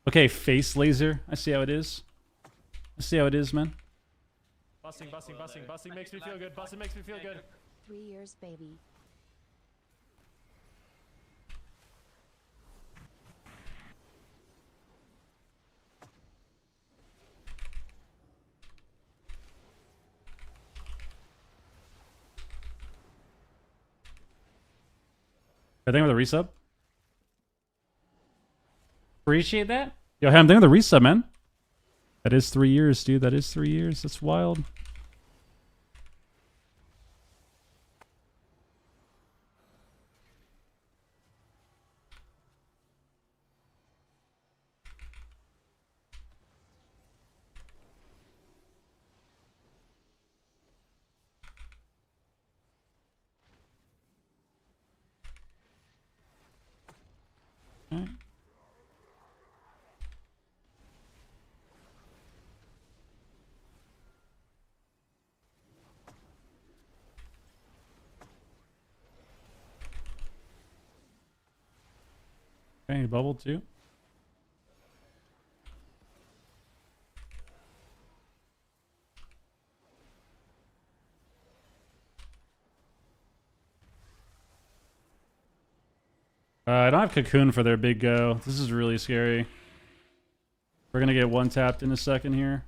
Okay, face laser. I see how it is. I see how it is, man. Busting makes me feel good. Busting makes me feel good. 3 years, baby. I think with a resub. Appreciate that. Yo, hey, I'm thinking of the resub, man. That is 3 years, dude. That is 3 years. That's wild. Okay. Okay, bubble too. I don't have Cocoon for their big go. This is really scary. We're gonna get one tapped in a second here.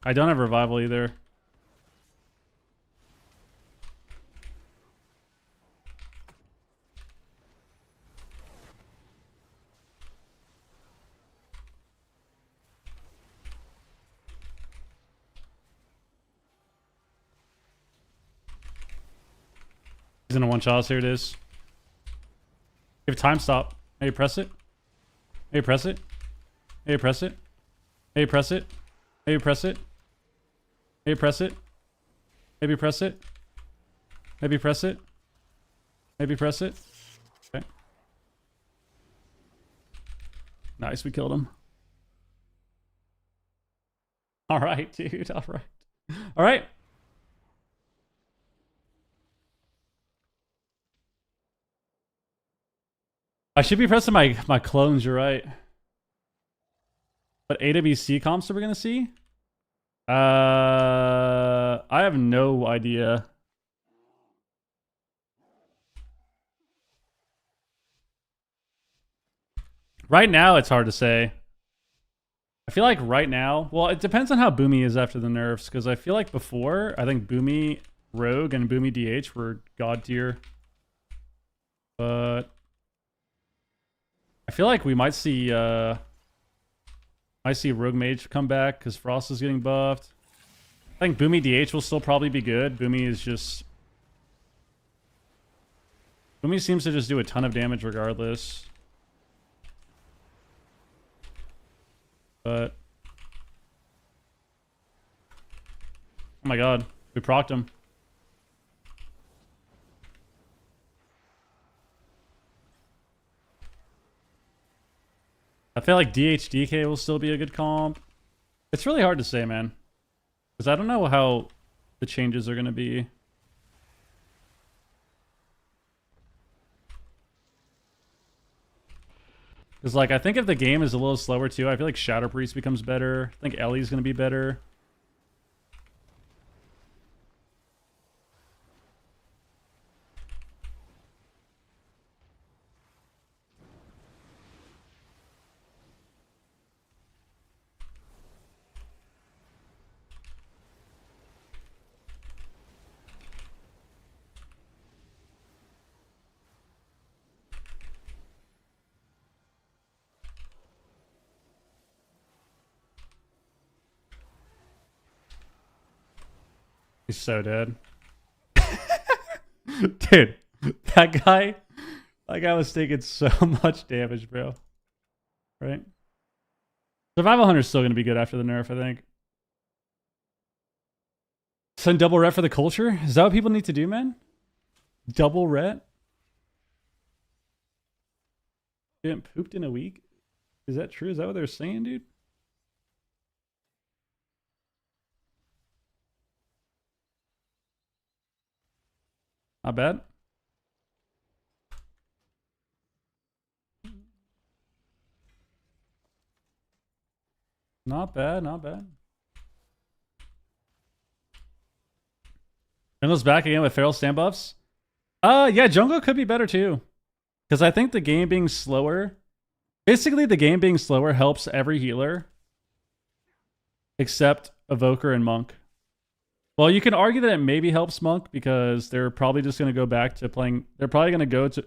I don't have Revival either. He's in a one shot. Here it is. Give time stop. Hey, press it. Hey, press it. Hey, press it. Hey, press it. Hey, press it. Hey, press it. Maybe press it. Maybe press it. Maybe press it. Okay. Nice, we killed him. All right, dude. All right. All right. I should be pressing my clones, you're right. But AWC comps are we gonna see? I have no idea. Right now, it's hard to say. I feel like right now, well, it depends on how Boomy is after the nerfs, because I feel like before, I think Boomy Rogue and Boomy DH were god tier. But I feel like we might see Rogue Mage come back because Frost is getting buffed. I think Boomy DH will still probably be good. Boomy seems to just do a ton of damage regardless. But oh my god, we procced him. I feel like DHDK will still be a good comp. It's really hard to say, man. Because I don't know how the changes are going to be. Because, like, I think if the game is a little slower, too, I feel like Shadow Priest becomes better. I think Ellie's going to be better. He's so dead. Dude, that guy was taking so much damage, bro. Right? Survival Hunter's still going to be good after the nerf, I think. Send double ret for the culture? Is that what people need to do, man? Double ret? Getting pooped in a week? Is that true? Is that what they're saying, dude? Not bad. Not bad, not bad. Jungle's back again with feral stand buffs. Yeah, jungle could be better too. Because I think the game being slower, basically the game being slower helps every healer except Evoker and Monk. Well, you can argue that it maybe helps Monk because they're probably just going to go back to playing. They're probably going to go to.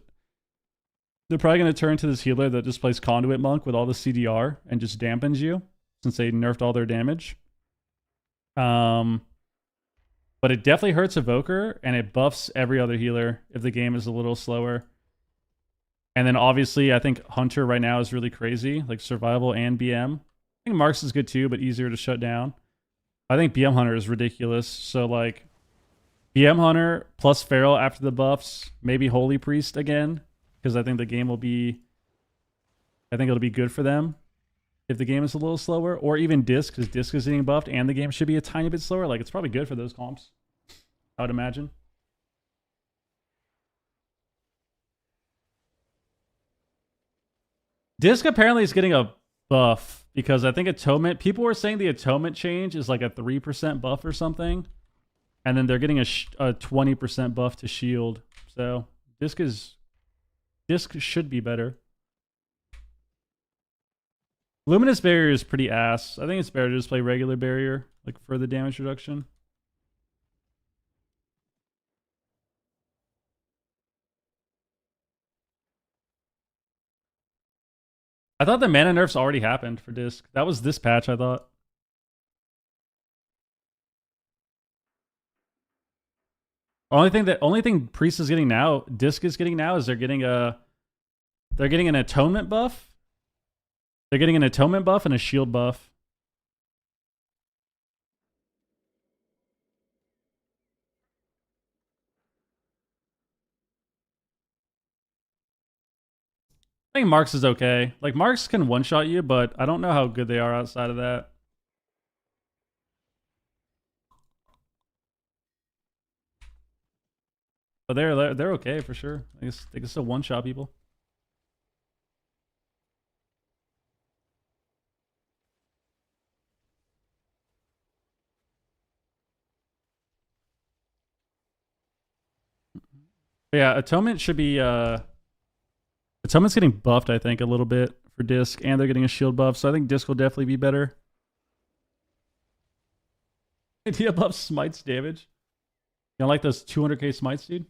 They're probably going to turn to this healer that just plays Conduit Monk with all the CDR and just dampens you since they nerfed all their damage. But it definitely hurts Evoker and it buffs every other healer if the game is a little slower. And then obviously I think Hunter right now is really crazy, like survival and BM. I think Marks is good too, but easier to shut down. I think BM Hunter is ridiculous. So like BM Hunter plus Feral after the buffs, maybe Holy Priest again. Because I think the game will be, I think it'll be good for them if the game is a little slower, or even Disc, because Disc is getting buffed and the game should be a tiny bit slower. Like, it's probably good for those comps, I would imagine. Disc apparently is getting a buff because I think Atonement, people were saying the Atonement change is like a 3% buff or something. And then they're getting a 20% buff to shield. So Disc should be better. Luminous Barrier is pretty ass. I think it's better to just play regular Barrier, like for the damage reduction. I thought the mana nerfs already happened for Disc. That was this patch, I thought. Only thing Priest is getting now, Disc is getting now, is they're getting an Atonement buff. They're getting an Atonement buff and a shield buff. I think Marks is okay. Like, Marks can one-shot you, but I don't know how good they are outside of that. But they're okay for sure. I guess they can still one-shot people. But yeah, Atonement should be Atonement's getting buffed, I think, a little bit for Disc, and they're getting a shield buff, so I think Disc will definitely be better. Idea buff smites damage. You know, like those 200k smites, dude?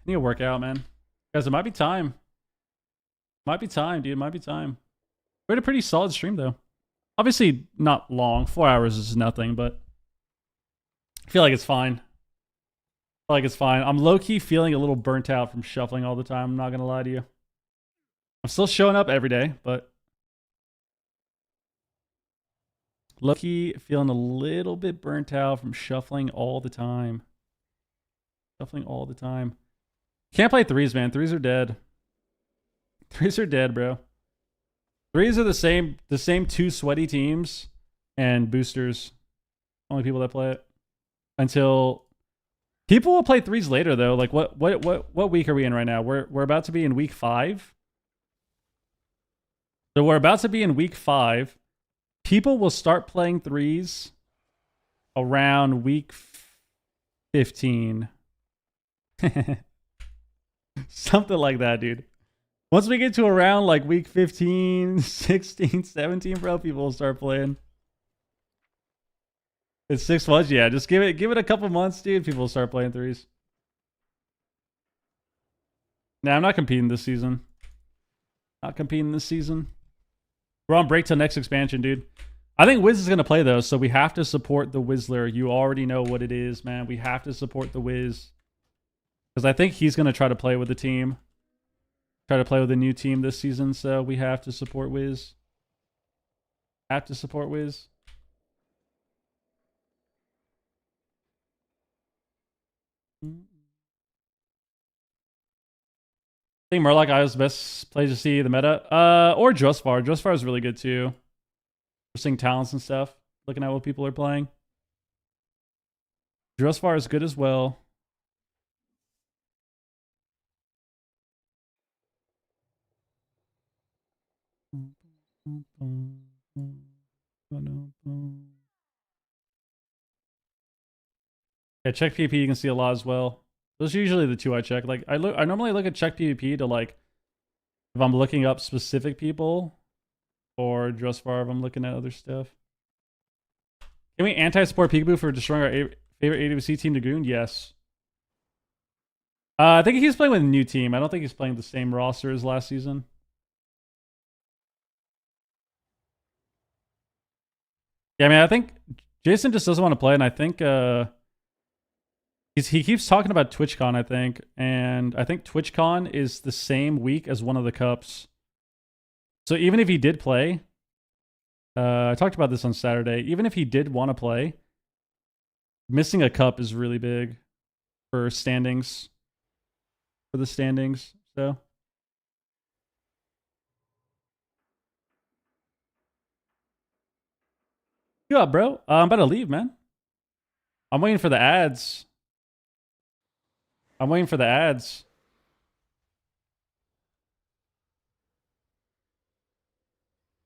Need to work out, man. Guys, it might be time. Might be time, dude. Might be time. We had a pretty solid stream, though. Obviously, not long. 4 hours is nothing, but I feel like it's fine. I feel like it's fine. I'm low-key feeling a little burnt out from shuffling all the time. I'm not going to lie to you. I'm still showing up every day, but low-key feeling a little bit burnt out from shuffling all the time. Shuffling all the time. Can't play threes, man. Threes are dead. Threes are dead, bro. Threes are the same two sweaty teams and boosters. Only people that play it. Until people will play threes later though. Like what week are we in right now? We're about to be in week 5. So we're about to be in week 5. People will start playing threes around week 15. Something like that, dude. Once we get to around like week 15, 16, 17, bro, people will start playing. It's 6 months, yeah. Just give it a couple months, dude. People will start playing threes. Nah, I'm not competing this season. Not competing this season. We're on break till next expansion, dude. I think Wiz is gonna play though, so we have to support the Wizzler. You already know what it is, man. We have to support the Wiz. Because I think he's gonna try to play with the team. Try to play with a new team this season, so we have to support Wiz. Have to support Wiz. I think Murloc Eye is the best place to see the meta. Or Drusvar. Drusvar is really good too. We're seeing talents and stuff. Looking at what people are playing. Drusvar is good as well. Yeah, check PvP you can see a lot as well. Those are usually the two I check. Like I normally look at check PvP to like if I'm looking up specific people, or Drusvar if I'm looking at other stuff. Can we anti-support Peekaboo for destroying our favorite AWC team, Nagoon? Yes. I think he's playing with a new team. I don't think he's playing the same roster as last season. Yeah, I mean, I think Jason just doesn't want to play, and I think he keeps talking about TwitchCon, I think, and I think TwitchCon is the same week as one of the cups. So even if he did play, I talked about this on Saturday, even if he did want to play, missing a cup is really big for standings, for the standings, so. You up, bro? I'm about to leave, man. I'm waiting for the ads. I'm waiting for the ads.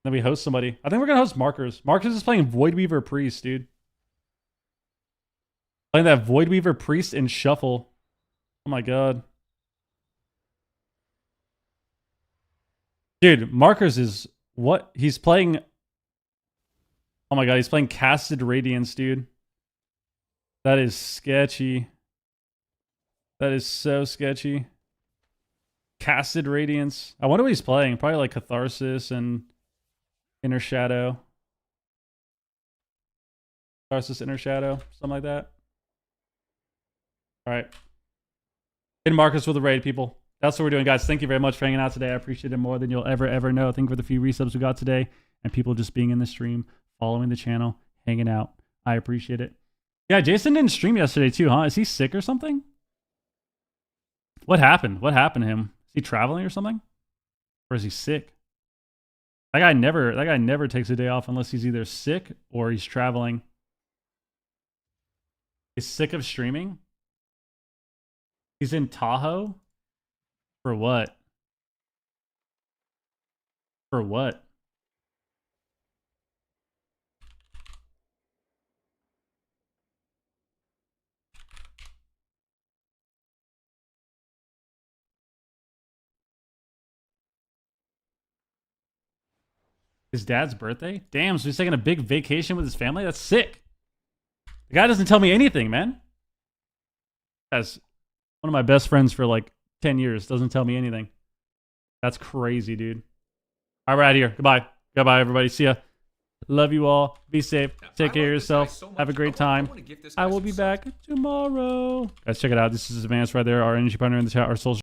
Then we host somebody. I think we're going to host Markers. Markers is playing Voidweaver Priest, dude. Playing that Voidweaver Priest in Shuffle. Oh my god. Dude, Markers is what? He's playing... Oh my god, he's playing Casted Radiance, dude. That is sketchy. That is so sketchy. Casted Radiance. I wonder what he's playing. Probably like Catharsis and Inner Shadow. Catharsis, Inner Shadow. Something like that. Alright. Hidden Markers with the raid, people. That's what we're doing, guys. Thank you very much for hanging out today. I appreciate it more than you'll ever know. Thank you for the few resubs we got today. And people just being in the stream, following the channel, hanging out. I appreciate it. Yeah, Jason didn't stream yesterday too, huh? Is he sick or something? What happened? What happened to him? Is he traveling or something? Or is he sick? That guy never takes a day off unless he's either sick or he's traveling. He's sick of streaming? He's in Tahoe? For what? For what? His dad's birthday? Damn, so he's taking a big vacation with his family? That's sick. The guy doesn't tell me anything, man. As one of my best friends for like 10 years, doesn't tell me anything. That's crazy, dude. All right, we're out of here. Goodbye. Goodbye, everybody. See ya. Love you all. Be safe. Take care of yourself. Have a great time. I will be back tomorrow. Guys, check it out. This is Advanced right there. Our energy partner in the chat. Our social